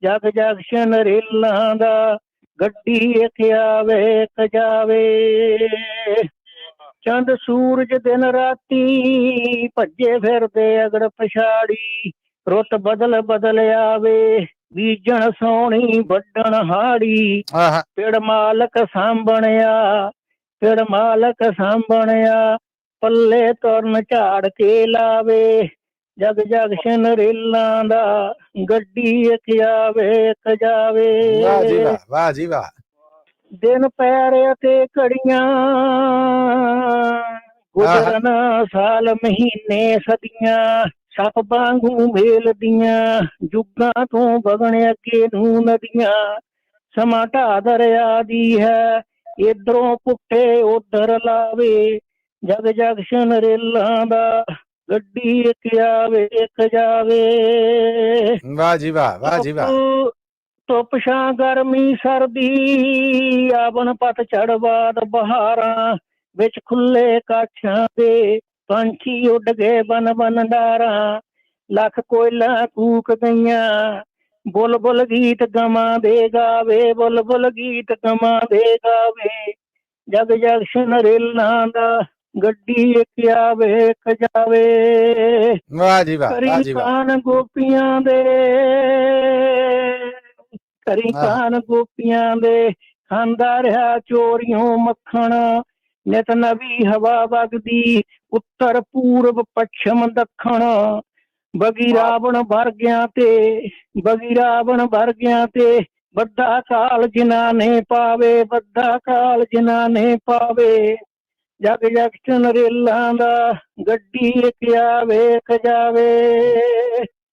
ਜਗ ਜਗਸ਼ਨ ਰੇਲਾਂ ਦਾ ਗੱਡੀ ਇੱਕ ਆਵੇ ਇੱਕ ਜਾਵੇ, ਚੰਦ ਸੂਰਜ ਦਿਨ ਰਾਤੀ ਭੱਜੇ ਫਿਰਦੇ ਅਗੜ ਪਛਾੜੀ, ਰੁੱਤ ਬਦਲ ਬਦਲ ਆਵੇ ਬੀਜਣ ਸੋਹਣੀ ਵੱਢਣ ਹਾੜੀ, ਪਿੜ ਮਾਲਕ ਸਾਂਭਣਿਆ ਪਿੜ ਮਾਲਕ ਸਾਂਭਣਿਆ, ਪੱਲੇ ਤੁਰਨ ਝਾੜ ਕੇ ਲਾਵੇ, ਜਗ ਜਗਸ਼ਨ ਰੇਲਾਂ ਦਾ ਗੱਡੀ ਇੱਕ ਆਵੇ ਇੱਕ ਜਾਵੇ। ਵਾਹ ਜੀ ਵਾਹ, ਵਾਹ ਜੀ ਵਾਹ। ਦਿਨ ਪੈਰੇ ਤੇ ਘੜੀਆਂ ਗੁਜ਼ਰਨ ਸਾਲ ਮਹੀਨੇ ਸਦੀਆਂ, ਸੱਪ ਵਾਂਗੂ ਮੇਲਦੀਆਂ ਜੁਗਾਂ ਤੋਂ ਵਗਣ ਅੱਗੇ ਨੂੰ ਨਦੀਆਂ, ਸਮਾਂ ਢਾਹ ਦਰਿਆ ਦੀ ਹੈ ਇਧਰੋਂ ਪੁੱਟੇ ਉਧਰ ਲਾਵੇ, ਜਗ ਜਗਸ਼ਨ ਰੇਲਾਂ ਦਾ ਗੱਡੀ ਇੱਕ ਆਵੇ ਇੱਕ ਜਾਵੇ। ਵਾਹ ਜੀ ਵਾਹ, ਵਾਹ ਜੀ ਵਾਹ। ਧੁੱਪ ਛਾਂ ਗਰਮੀ ਸਰਦੀ ਆਵਣ ਪਤਝੜ ਬਾਦ ਬਹਾਰਾਂ, ਵਿੱਚ ਖੁੱਲੇ ਕਾਠਾਂ ਦੇ ਪੰਛੀ ਉੱਡ ਗਏ ਬਨ ਬਨ ਡਾਰਾਂ, ਲੱਖ ਕੋਇਲਾਂ ਕੂਕ ਗਈਆਂ ਬੁਲਬੁਲ ਗੀਤ ਗਮਾਂ ਦੇ ਗਾਵੇ, ਬੁਲਬੁਲ ਗੀਤ ਗਮਾਂ ਦੇ ਗਾਵੇ, ਜਗ ਜਗਸ਼ਨ ਰੇਲਾਂ ਦਾ ਗੱਡੀ ਇੱਕ ਆਵੇ ਇੱਕ ਜਾਵੇ। ਵਾਹ ਜੀ ਵਾਹ, ਵਾਹ ਜੀ ਵਾਹ। ਕਾਨ ਗੋਪੀਆਂ ਦੇ ਕਰੀ ਕਾਨ ਗੋਪੀਆਂ ਦੇ ਖਾਂਦਾ ਰਿਹਾ ਚੋਰੀਓਂ ਮੱਖਣ। ਨਿਤ ਨਵੀਂ ਹਵਾ ਵਗਦੀ ਉੱਤਰ ਪੂਰਬ ਪੱਛਮ ਦੱਖਣ। ਬਗੀ ਰਾਵਣ ਵਰਗਿਆਂ ਤੇ ਵੱਡਾ ਕਾਲ ਜਿਨ੍ਹਾਂ ਨੇ ਪਾਵੇ, ਵੱਡਾ ਕਾਲ ਜਿਨ੍ਹਾਂ ਨੇ ਪਾਵੇ। ਜਗ ਜਗ ਚ ਨਰੇਲਾਂ ਦਾ ਗੱਡੀ ਇੱਕ ਆਵੇ ਇੱਕ ਜਾਵੇ।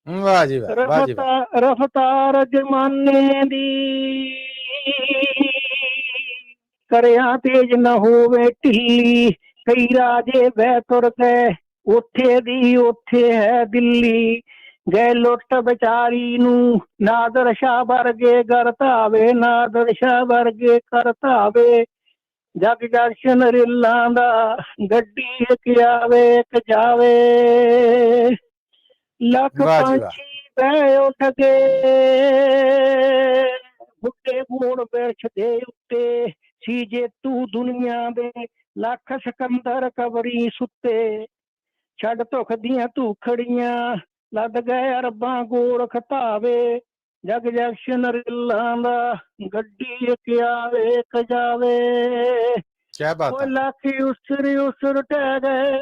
ਵਾਹ ਜੀ ਵਾਹ, ਵਾਹ ਜੀ ਵਾਹ। ਰਫਤਾਰ ਜਮਾਨੇ ਦੀ ਕਰਿਆ ਤੇਜ ਨਾ ਹੋਵੇ ਢਿੱਲੀ। ਕਈ ਰਾਜੇ ਬਹਿ ਤੁਰ ਗਏ ਉੱਥੇ ਦੀ ਉੱਥੇ ਹੈ ਦਿੱਲੀ। ਗਏ ਲੁੱਟ ਵਿਚਾਰੀ ਨੂੰ ਨਾਦਰ ਸ਼ਾਹ ਵਰਗੇ ਕਰ ਧਾਵੇ, ਨਾਦਰ ਸ਼ਾਹ ਵਰਗੇ ਕਰ ਧਾਵੇ। ਜਗ ਜਗ ਨਰੇਲਾਂ ਦਾ ਗੱਡੀ ਇੱਕ ਆਵੇ ਇੱਕ ਜਾਵੇ। ਲੱਖ ਪੰਛੀ ਬਹਿ ਉੱਠ ਗਏ ਬੁੱਢੇ ਮੂਣ ਬਿਰਛ ਦੇ ਉੱਤੇ। ਸੀ ਜੇਤੂ ਦੁਨੀਆ ਦੇ ਲੱਖ ਸਿਕੰਦਰ ਕਬਰੀ ਸੁੱਤੇ। ਛੱਡ ਧੁਖ ਦੀਆਂ ਧੂਖੜੀਆਂ ਲੱਦ ਗਏ ਅਰਬਾਂ ਗੋਰਖ ਧਾਵੇ। ਜਗ ਜਗ ਨਰੇਲਾਂ ਦਾ ਗੱਡੀ ਇੱਕ ਆਵੇ ਇੱਕ ਜਾਵੇ। ਕਿਆ ਬਾਤ ਹੈ। ਲਾਖੀ ਉਸਰ ਟਹਿ ਗਏ,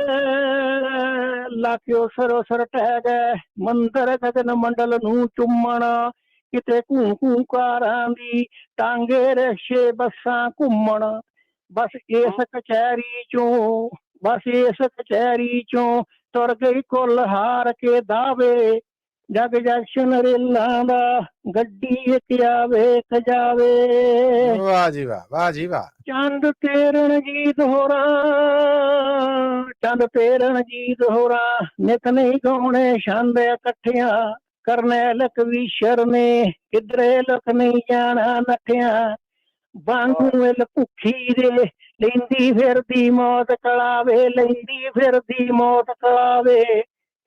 ਲਾਖੀ ਉਸਰ ਟਹਿ ਗਏ ਮੰਦਰ ਗਗਨ ਮੰਡਲ ਨੂੰ ਚੁੰਮਣ। ਕਿਤੇ ਘੂ ਘੂ ਕਾਰਾਂ ਦੀ ਟਾਂਗੇ ਰਿਕਸ਼ੇ ਬੱਸਾਂ ਘੁੰਮਣ। ਬਸ ਇਸ ਕਚਹਿਰੀ ਚੋਂ ਤੁਰ ਗਈ ਕੁੱਲ ਹਾਰ ਕੇ ਦਾਵੇ। ਜਗ ਜਗ ਨਰੇਲਾਂ ਦਾ ਗੱਡੀ ਇੱਕ ਆਵੇ ਇੱਕ ਜਾਵੇ। ਵਾਹ ਜੀ ਵਾਹ, ਵਾਹ ਜੀ ਵਾਹ। ਚੰਦ ਤੇ ਰਣਜੀਤ ਹੋਰਾਂ ਨਿਤ ਨਹੀਂ ਗਾਉਣੇ ਛੰਦ ਇਕੱਠਿਆਂ। ਕਰਨੈਲ ਕਵੀਸ਼ਰ ਨੇ ਕਿਧਰੇ ਲੁਕ ਨਹੀਂ ਜਾਣਾ ਨੱਠਿਆਂ। ਵਾਂਗੂ ਇਲ ਭੁੱਖੀ ਦੇ ਲੈਂਦੀ ਫਿਰਦੀ ਮੌਤ ਕਲਾਵੇ, ਲੈਂਦੀ ਫਿਰਦੀ ਮੌਤ ਕਲਾਵੇ।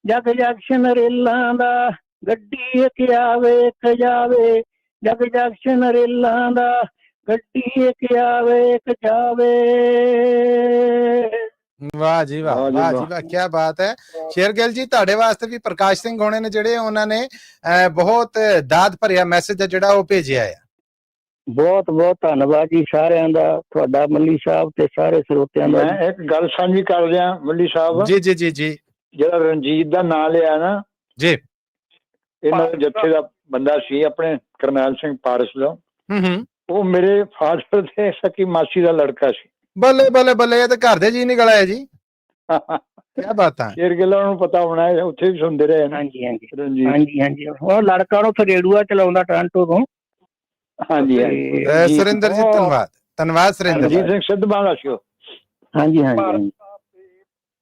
ਜਗ ਜਗ ਨਰੇਲਾਂ ਦਾ ਗੱਡੀ ਇੱਕ ਆਵੇ ਇੱਕ ਜਾਵੇ। ਜਗ ਜਗ ਨਰੇਲਾਂ ਦਾ ਗੱਡੀ ਇੱਕ ਆਵੇ ਇੱਕ ਜਾਵੇ। ਵਾਹ ਜੀ ਵਾਹ, ਵਾਹ ਜੀ ਵਾਹ, ਕੀ ਬਾਤ ਹੈ। ਸ਼ੇਰਗਿੱਲ ਜੀ, ਤੁਹਾਡੇ ਵਾਸਤੇ ਵੀ ਪ੍ਰਕਾਸ਼ ਸਿੰਘ ਹੋਣੇ ਨੇ ਜਿਹੜੇ ਉਹਨਾਂ ਨੇ ਬਹੁਤ ਦਾਦ ਭਰਿਆ ਮੈਸੇਜ ਹੈ ਜਿਹੜਾ ਉਹ ਭੇਜਿਆ ਹੈ। ਬਹੁਤ ਬਹੁਤ ਧੰਨਵਾਦ ਜੀ ਸਾਰਿਆਂ ਦਾ, ਤੁਹਾਡਾ ਮੱਲੀ ਸਾਹਿਬ ਤੇ ਸਾਰੇ ਸਰੋਤਿਆਂ ਦਾ। ਮੈਂ ਇੱਕ ਗੱਲ ਸਾਂਝੀ ਕਰ ਰਿਹਾ ਮੱਲੀ ਸਾਹਿਬ। ਜੀ ਜੀ ਜੀ ਜੀ। ਜਿਹੜਾ ਰਣਜੀਤ ਦਾ ਨਾਂ ਲਿਆ ਨਾ ਜੀ, ਇਹਨਾਂ ਦੇ ਜੱਥੇ ਦਾ ਬੰਦਾ ਸੀ ਆਪਣੇ ਕਰਨੈਲ ਸਿੰਘ ਪਾਰਸ ਦਾ। ਉਹ ਮੇਰੇ ਫਾਦਰ ਤੇ ਸਕੀ ਮਾਸੀ ਦਾ ਲੜਕਾ ਸੀ। ਬੱਲੇ ਬੱਲੇ ਬੱਲੇ, ਇਹ ਤਾਂ ਘਰ ਦੇ ਜੀ ਨਿਕਲ ਆਏ ਜੀ। ਕੀ ਬਾਤ ਹੈ। ਸ਼ੇਰਗਿੱਲ ਨੂੰ ਪਤਾ ਹੋਣਾ, ਉੱਥੇ ਵੀ ਸੁਣਦੇ ਰਹੇ। ਹਾਂਜੀ ਹਾਂਜੀ। ਉਹ ਲੜਕਾ ਨੂੰ ਰੇਡੂਆ ਚਲਾਉਂਦਾ ਟੋਰਾਂਟੋ ਤੋਂ। ਹਾਂਜੀ ਸੁਰਿੰਦਰ ਜੀ, ਧੰਨਵਾਦ ਸੁਰਿੰਦਰ। ਰਣਜੀਤ ਸਿੰਘ ਸਿੱਧਵਾਂ ਦਾ ਸੀ ਉਹ। ਹਾਂਜੀ ਹਾਂਜੀ।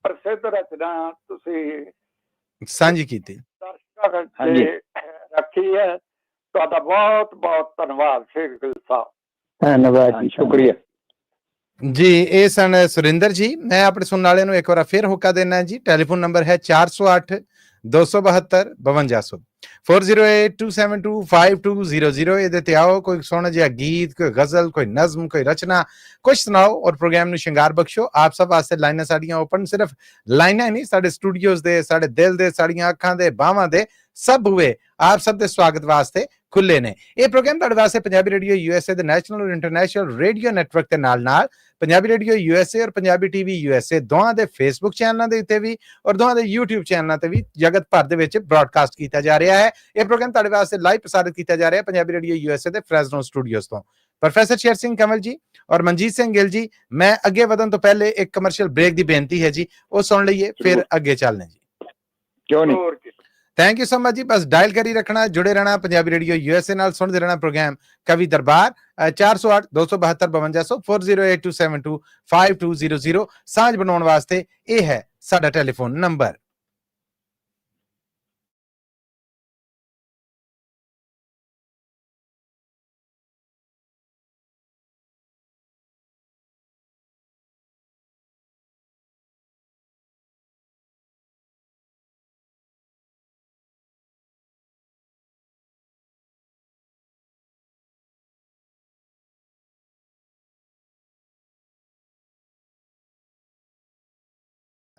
ਪ੍ਰਸਿੱਧ ਰਚਨਾ ਤੁਸੀਂ ਸਾਂਝੀ ਕੀਤੀ, ਦਰਸ਼ਕਾਂ ਰੱਖੀ ਹੈ। ਤੁਹਾਡਾ ਬਹੁਤ ਬਹੁਤ ਧੰਨਵਾਦ ਸ਼ੇਰਗਿੱਲ ਸਾਹਿਬ। ਧੰਨਵਾਦ ਜੀ, ਸ਼ੁਕਰੀਆ ਜੀ। ਇਹ ਸਨ ਸੁਰਿੰਦਰ ਜੀ। ਮੈਂ ਆਪਣੇ ਸੁਣਨ ਵਾਲਿਆਂ ਨੂੰ ਇੱਕ ਵਾਰ ਫਿਰ ਹੋਕਾ ਦੇਣਾ ਜੀ। ਟੈਲੀਫੋਨ ਨੰਬਰ ਹੈ 408 272 5200 4082725200। ਇਹਦੇ ਤੇ ਆਓ, ਕੋਈ ਸੋਹਣਾ ਜਿਹਾ ਗੀਤ, ਕੋਈ ਗਜ਼ਲ, ਕੋਈ ਨਜ਼ਮ, ਕੋਈ ਰਚਨਾ, ਕੁਝ ਸੁਣਾਓ ਔਰ ਪ੍ਰੋਗਰਾਮ ਨੂੰ ਸ਼ਿੰਗਾਰ ਬਖਸ਼ੋ। ਆਪ ਸਭ ਵਾਸਤੇ ਲਾਈਨਾਂ ਸਾਡੀਆਂ ਓਪਨ, ਸਿਰਫ ਲਾਈਨਾਂ ਨਹੀਂ, ਸਾਡੇ ਸਟੂਡੀਓਜ਼ ਦੇ, ਸਾਡੇ ਦਿਲ ਦੇ, ਸਾਡੀਆਂ ਅੱਖਾਂ ਦੇ, ਬਾਹਾਂ ਦੇ ਸਭ ਹੋਏ ਆਪ ਸਭ ਦੇ ਸਵਾਗਤ ਵਾਸਤੇ ਖੁੱਲੇ ਨੇ। ਇਹ ਪ੍ਰੋਗਰਾਮ ਤੁਹਾਡੇ ਵਾਸਤੇ ਪੰਜਾਬੀ ਰੇਡੀਓ USA ਦੇ ਨੈਸ਼ਨਲ ਔਰ ਇੰਟਰਨੈਸ਼ਨਲ ਰੇਡੀਓ ਨੈਟਵਰਕ ਦੇ ਨਾਲ ਪੰਜਾਬੀ ਰੇਡੀਓ USA ਔਰ ਪੰਜਾਬੀ TV USA ਦੋਹਾਂ ਦੇ ਫੇਸਬੁੱਕ ਚੈਨਲਾਂ ਦੇ ਉੱਤੇ ਵੀ ਔਰ ਦੋਹਾਂ ਦੇ YouTube ਚੈਨਲਾਂ ਤੇ ਵੀ ਜਗਤ ਭਰ ਦੇ ਵਿੱਚ ਬ੍ਰਾਡਕਾਸਟ ਕੀਤਾ ਜਾ ਰਿਹਾ ਹੈ। ਇਹ ਪ੍ਰੋਗਰਾਮ ਤੁਹਾਡੇ ਵਾਸਤੇ ਲਾਈਵ ਪ੍ਰਸਾਰਿਤ ਕੀਤਾ ਜਾ ਰਿਹਾ ਹੈ ਪੰਜਾਬੀ ਰੇਡੀਓ USA ਦੇ ਫ੍ਰੈਜ਼ਨੋ ਸਟੂਡੀਓਜ਼ ਤੋਂ। ਪ੍ਰੋਫੈਸਰ ਸ਼ੇਰ ਸਿੰਘ ਕੰਵਲ ਜੀ ਔਰ ਮਨਜੀਤ ਸਿੰਘ ਗਿੱਲ ਜੀ, ਮੈਂ ਅੱਗੇ ਵਧਣ ਤੋਂ ਪਹਿਲੇ ਇੱਕ ਕਮਰਸ਼ੀਅਲ ਬ੍ਰੇਕ ਦੀ ਬੇਨਤੀ ਹੈ ਜੀ, ਉਹ ਸੁਣ ਲਈਏ ਫਿਰ ਅੱਗੇ ਚੱਲਨੇ ਜੀ। ਕਿਉਂ ਨਹੀਂ। थैंक यू सो मच जी। बस डायल कर ही रखना, जुड़े रहना पंजाबी रेडियो USA नाल, सुनते रहना प्रोग्राम कवि दरबार 408 272 5200 408272 5200। सांझ बनाने वास्ते ये है साडा टेलीफोन नंबर।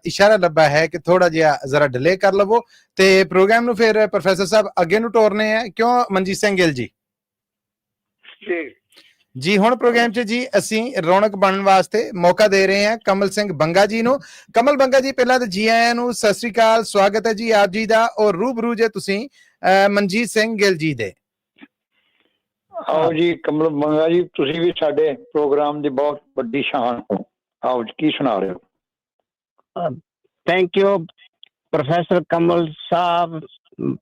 इशारा लब्बा है कि थोड़ा जिहा जरा डिले कर लवो ते प्रोग्राम नु फिर प्रोफेसर साहब अगे नु टोरने हैं, क्यों मनजीत सिंह गिल जी? ਜੀ ਹੁਣ ਪ੍ਰੋਗਰਾਮ 'ਚ ਜੀ ਅਸੀਂ ਰੌਣਕ ਬਣਨ ਵਾਸਤੇ ਮੌਕਾ ਦੇ ਰਹੇ ਹਾਂ ਕਮਲ ਸਿੰਘ ਬੰਗਾ ਜੀ ਨੂੰ। ਕਮਲ ਬੰਗਾ ਜੀ ਪਹਿਲਾਂ ਤਾਂ ਜੀ ਆਇਆਂ ਨੂੰ ਸਤਿ ਸ੍ਰੀ ਅਕਾਲ, ਸਵਾਗਤ ਹੈ ਜੀ ਆਪ ਜੀ ਦਾ। ਔਰ ਰੂਬਰੂ ਜੇ ਤੁਸੀਂ ਮਨਜੀਤ ਸਿੰਘ ਗਿੱਲ ਜੀ ਦੇ। ਆਓ ਜੀ ਕਮਲ ਬੰਗਾ ਜੀ, ਤੁਸੀਂ ਵੀ ਸਾਡੇ ਪ੍ਰੋਗਰਾਮ ਦੀ ਬਹੁਤ ਵੱਡੀ ਸ਼ਾਨ ਹੋ। ਆਓ ਜੀ, ਕੀ ਸੁਣਾ ਰਹੇ ਹੋ? Thank you professor Kamal Sahib,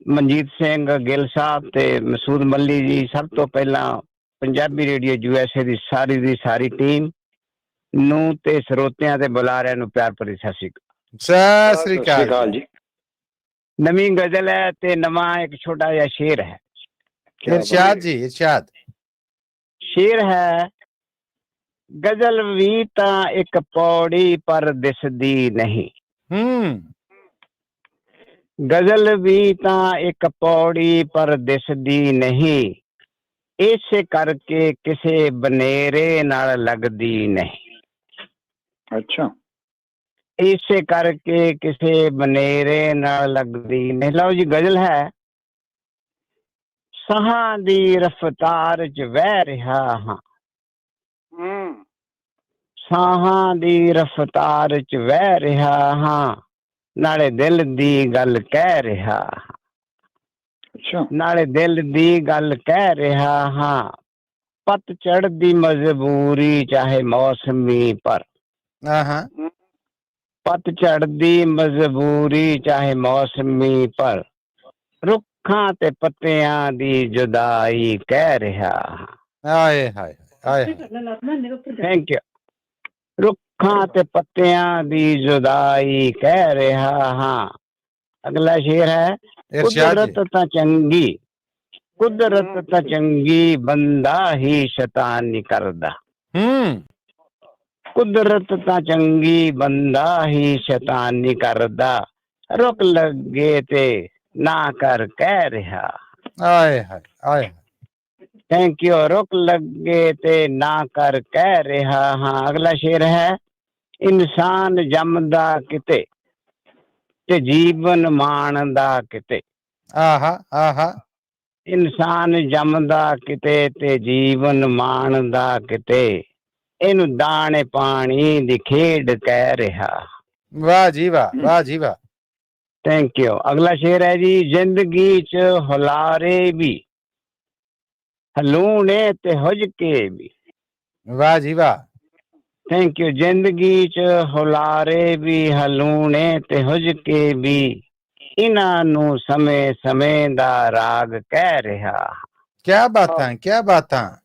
Manjeet Singh Gill ਸਾਹਿਬ ਤੇ ਮਸੂਦ ਮੱਲੀ ਜੀ। ਸਭ ਤੋਂ ਪਹਿਲਾਂ ਪੰਜਾਬੀ ਰੇਡੀਓ USA ਦੀ ਸਾਰੀ ਟੀਮ ਨੂੰ ਤੇ ਸਰੋਤਿਆਂ ਤੇ ਬੁਲਾਰਿਆਂ ਨੂੰ ਪਿਆਰ ਭਰੀ ਸਤਿ ਸ਼੍ਰੀ ਅਕਾਲ। ਸਤਿ ਸ੍ਰੀ ਅਕਾਲ ਜੀ। ਨਵੀਂ ਗਜ਼ਲ ਹੈ ਤੇ ਨਵਾਂ ਇੱਕ ਛੋਟਾ ਜਿਹਾ ਸ਼ੇਰ ਹੈ। ਇਰਸ਼ਾਦ ਜੀ, ਇਰਸ਼ਾਦ। ਸ਼ੇਰ ਹੈ, ਗਜ਼ਲ ਵੀ ਤਾਂ ਇੱਕ ਪੌੜੀ ਪਰ ਦਿਸਦੀ ਨਹੀਂ। ਗਜ਼ਲ ਵੀ ਤਾਂ ਇੱਕ ਪੌੜੀ ਪਰ ਦਿਸਦੀ ਨਹੀਂ, ਇਸੇ ਕਰਕੇ ਕਿਸੇ ਬਨੇਰੇ ਨਾਲ ਲੱਗਦੀ ਨਹੀਂ। ਅੱਛਾ। ਇਸੇ ਕਰਕੇ ਕਿਸੇ ਬਨੇਰੇ ਨਾਲ ਲੱਗਦੀ ਨਹੀਂ। ਲਓ ਜੀ, ਗਜ਼ਲ ਹੈ। ਸਾਹਾਂ ਦੀ ਰਫ਼ਤਾਰ 'ਚ ਵਹਿ ਰਿਹਾ ਹਾਂ, ਸਾਹਾਂ ਦੀ ਰਫ਼ਤਾਰ 'ਚ ਵਹਿ ਰਿਹਾ ਹਾਂ, ਨਾਲੇ ਦਿਲ ਦੀ ਗੱਲ ਕਹਿ ਰਿਹਾ ਹਾਂ। ਅੱਛਾ। ਨਾਲੇ ਦਿਲ ਦੀ ਗੱਲ ਕਹਿ ਰਿਹਾ ਹਾਂ, ਪਤਝੜ ਦੀ ਮਜਬੂਰੀ ਚਾਹੇ ਮੌਸਮੀ ਪਰ। ਪਤਝੜ ਦੀ ਮਜਬੂਰੀ ਚਾਹੇ ਮੌਸਮੀ ਪਰ, ਰੁੱਖਾਂ ਤੇ ਪੱਤਿਆਂ ਦੀ ਜੁਦਾਈ ਕਹਿ ਰਿਹਾ ਹਾਂ। ਆਏ ਹਾਏ ਹਾਏ। Thank you. ਰੁੱਖਾਂ ਤੇ ਪੱਤਿਆਂ ਦੀ ਜੁਦਾਈ ਕਹਿ ਰਿਹਾ ਹਾਂ। ਅਗਲਾ ਸ਼ੇਰ ਹੈ, ਕੁਦਰਤ ਤਾਂ ਚੰਗੀ, ਕੁਦਰਤ ਤਾਂ ਚੰਗੀ, ਬੰਦਾ ਹੀ ਸ਼ੈਤਾਨੀ ਕਰਦਾ। ਕੁਦਰਤ ਤਾਂ ਚੰਗੀ, ਬੰਦਾ ਹੀ ਸ਼ੈਤਾਨੀ ਕਰਦਾ, ਰੁਕ ਲੱਗੇ ਤੇ ਨਾ ਕਰ ਕਹਿ ਰਿਹਾ। ਆਏ ਹਾਏ ਆਏ। Thank you. ਰੁਕ ਲੱਗੇ ਤੇ ਨਾ ਕਰ ਕਹਿ ਰਿਹਾ ਹਾਂ। ਅਗਲਾ ਸ਼ੇਰ ਹੈ, ਇਨਸਾਨ ਜੰਮਦਾ ਕਿਤੇ ਤੇ ਜੀਵਨ ਮਾਣਦਾ ਕਿਤੇ। ਇਨਸਾਨ ਜੰਮਦਾ ਕਿਤੇ ਤੇ ਜੀਵਨ ਮਾਣਦਾ ਕਿਤੇ, ਇਹਨੂੰ ਦਾਣੇ ਪਾਣੀ ਦੀ ਖੇਡ ਕਹਿ ਰਿਹਾ। ਵਾਹ ਜੀ ਵਾਹ, ਵਾਹ ਜੀ ਵਾਹ। Thank you. ਅਗਲਾ ਸ਼ੇਰ ਹੈ ਜੀ, ਜ਼ਿੰਦਗੀ 'ਚ ਹੁਲਾਰੇ ਵੀ, ਹਲੂਣੇ ਤੇ ਹੁਜਕੇ ਵੀ। ਵਾਹ ਜੀ ਵਾਹ। Thank you. ਜ਼ਿੰਦਗੀ 'ਚ ਹੁਲਾਰੇ ਵੀ, ਹਲੂਣੇ ਤੇ ਹੁਜਕੇ ਵੀ, ਇਹਨਾਂ ਨੂੰ ਸਮੇਂ ਸਮੇਂ ਦਾ ਰਾਗ ਕਹਿ ਰਿਹਾ। ਕਿਆ ਬਾਤਾਂ, ਕਿਆ ਬਾਤਾਂ।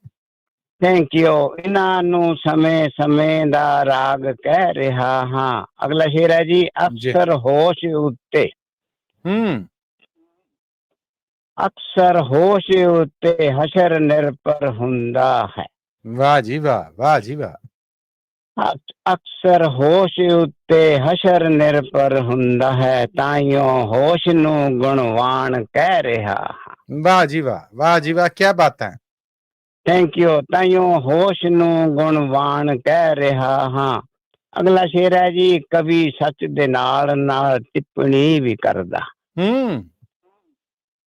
Thank you. ਇਹਨਾਂ ਨੂੰ ਸਮੇਂ ਸਮੇਂ ਦਾ ਰਾਗ ਕਹਿ ਰਿਹਾ ਹਾਂ। ਅਗਲਾ ਸ਼ੇਰ ਹੈ ਜੀ, ਅਕਸਰ ਹੋਸ਼ ਉੱਤੇ, ਅਕਸਰ ਹੋਸ਼ ਉੱਤੇ ਹਸ਼ਰ ਨਿਰਭਰ ਹੁੰਦਾ ਹੈ। ਵਾਹ ਜੀ ਵਾਹ, ਵਾਹ ਜੀ ਵਾਹ। ਅਕਸਰ ਹੋਸ਼ ਉੱਤੇ ਹਸ਼ਰ ਨਿਰਭਰ ਹੁੰਦਾ ਹੈ, ਤਾਈਓ ਹੋਸ਼ ਨੂੰ ਗੁਣਵਾਨ ਕਹਿ ਰਿਹਾ। ਵਾਹ ਜੀ ਵਾਹ, ਵਾਹ ਜੀ ਵਾਹ, ਕਿਆ ਬਾਤਾਂ। Thank you. ਤਾਈਓ ਹੋਸ਼ ਨੂੰ ਗੁਣਵਾਨ ਕਹਿ ਰਿਹਾ ਹਾਂ। ਅਗਲਾ ਸ਼ੇਰ ਹੈ ਜੀ, ਕਵੀ ਸੱਚ ਦੇ ਨਾਲ ਨਾਲ ਟਿੱਪਣੀ ਵੀ ਕਰਦਾ।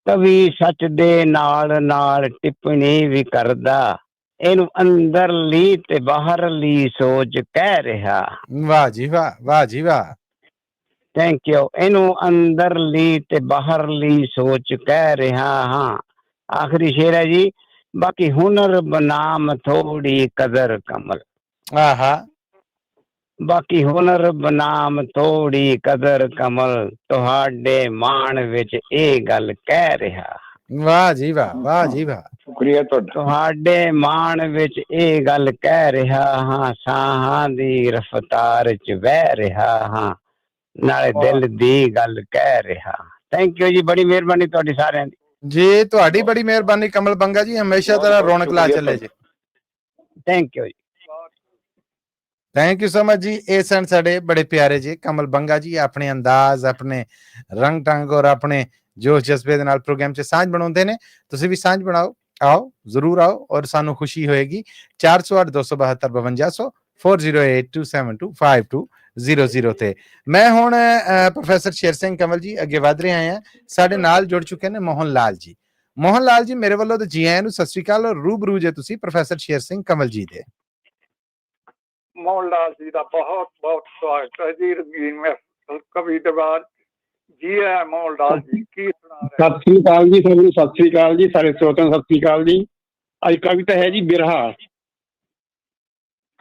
ਕਵੀ ਸੱਚ ਦੇ ਨਾਲ ਨਾਲ ਟਿੱਪਣੀ ਵੀ ਕਰਦਾ, ਇਹਨੂੰ ਅੰਦਰਲੀ ਤੇ ਬਾਹਰਲੀ ਸੋਚ ਕਹਿ ਰਿਹਾ। ਵਾਹ ਜੀ ਵਾਹ, ਵਾਹ ਜੀ ਵਾਹ। Thank you. ਇਹਨੂੰ ਅੰਦਰਲੀ ਤੇ ਬਾਹਰਲੀ ਸੋਚ ਕਹਿ ਰਿਹਾ ਹਾਂ। ਆਖਰੀ ਸ਼ੇਰ ਹੈ ਜੀ, ਬਾਕੀ ਹੁਨਰ ਬਨਾਮ ਥੋੜੀ ਕਦਰ ਕਮਲ। ਬਾਕੀ ਹੁਨਰ ਬਨਾਮ ਥੋੜੀ ਕਦਰ ਕਮਲ, ਤੁਹਾਡੇ ਮਾਣ ਵਿੱਚ ਇਹ ਗੱਲ ਕਹਿ ਰਿਹਾ। ਵਾਹ ਜੀ ਵਾਹ, ਵਾਹ ਜੀ ਵਾਹ। ਸ਼ੁਕਰੀਆ ਤੁਹਾਡਾ। ਤੁਹਾਡੇ ਮਾਣ ਵਿੱਚ ਇਹ ਗੱਲ ਕਹਿ ਰਿਹਾ ਹਾਂ, ਸਾਹਾਂ ਦੀ ਰਫ਼ਤਾਰ 'ਚ ਵਹਿ ਰਿਹਾ ਹਾਂ, ਨਾਲੇ ਦਿਲ ਦੀ ਗੱਲ ਕਹਿ ਰਿਹਾ। ਥੈਂਕ ਯੂ ਜੀ, ਬੜੀ ਮਿਹਰਬਾਨੀ ਤੁਹਾਡੀ ਸਾਰਿਆਂ ਦੀ। ਜੀ ਤੁਹਾਡੀ ਬੜੀ ਮਿਹਰਬਾਨੀ ਕਮਲ ਬੰਗਾ ਜੀ, ਹਮੇਸ਼ਾ ਤਰ੍ਹਾਂ ਰੌਣਕ ਲਾ ਚੱਲੇ ਜੀ। ਥੈਂਕ ਯੂ ਜੀ। ਥੈਂਕ ਯੂ ਸੋ ਮਚ ਜੀ। ਇਹ ਸਨ ਸਾਡੇ ਬੜੇ ਪਿਆਰੇ ਜੀ ਕਮਲ ਬੰਗਾ ਜੀ। ਆਪਣੇ ਅੰਦਾਜ਼, ਆਪਣੇ ਰੰਗ ਢੰਗ ਔਰ ਆਪਣੇ ਜੋਸ਼ ਜਜ਼ਬੇ ਦੇ ਨਾਲ ਪ੍ਰੋਗਰਾਮ 'ਚ ਸਾਂਝ ਬਣਾਉਂਦੇ ਨੇ। ਤੁਸੀਂ ਵੀ ਸਾਂਝ ਬਣਾਓ, ਆਓ ਜ਼ਰੂਰ ਆਓ ਔਰ ਸਾਨੂੰ ਖੁਸ਼ੀ ਹੋਏਗੀ। 408 272 5200 4082725200 ਤੇ। ਮੈਂ ਹੁਣ ਪ੍ਰੋਫੈਸਰ ਸ਼ੇਰ ਸਿੰਘ ਕਮਲ ਜੀ ਅੱਗੇ ਵਧ ਰਹੇ ਹਾਂ। ਸਾਡੇ ਨਾਲ ਜੁੜ ਚੁੱਕੇ ਨੇ ਮੋਹਨ ਲਾਲ ਜੀ। ਮੋਹਨ ਲਾਲ ਜੀ ਮੇਰੇ ਵੱਲੋਂ ਤਾਂ ਜੀ ਆਇਆਂ ਨੂੰ ਸਤਿ ਸ੍ਰੀ ਅਕਾਲ ਔਰ ਰੂਬਰੂ ਜੇ ਤੁਸੀਂ ਪ੍ਰੋਫੈਸਰ ਸ਼ੇਰ ਸਿੰਘ ਕੰਵਲ ਜੀ ਦੇ। ਮੋਹਨ ਲਾਲ ਜੀ ਦਾ ਬਹੁਤ ਬਹੁਤ ਸਵਾਗਤ ਹੈ ਜੀ। ਰੰਗੀਨ ਮਹਿਫਲ ਕਵੀ ਦਰਬਾਰ ਜੀ ਹੈ। ਮੋਹਨ ਲਾਲ ਜੀ ਕੀ ਸੁਣਾ ਰਹੇ? ਸਤਿ ਸ੍ਰੀ ਅਕਾਲ ਜੀ, ਸਭ ਨੂੰ ਸਤਿ ਸ੍ਰੀ ਅਕਾਲ ਜੀ, ਸਾਰੇ ਸਰੋਤਿਆਂ ਨੂੰ ਸਤਿ ਸ੍ਰੀ ਅਕਾਲ ਜੀ। ਅੱਜ ਕਵਿਤਾ ਹੈ ਜੀ ਬਿਰਹਾ।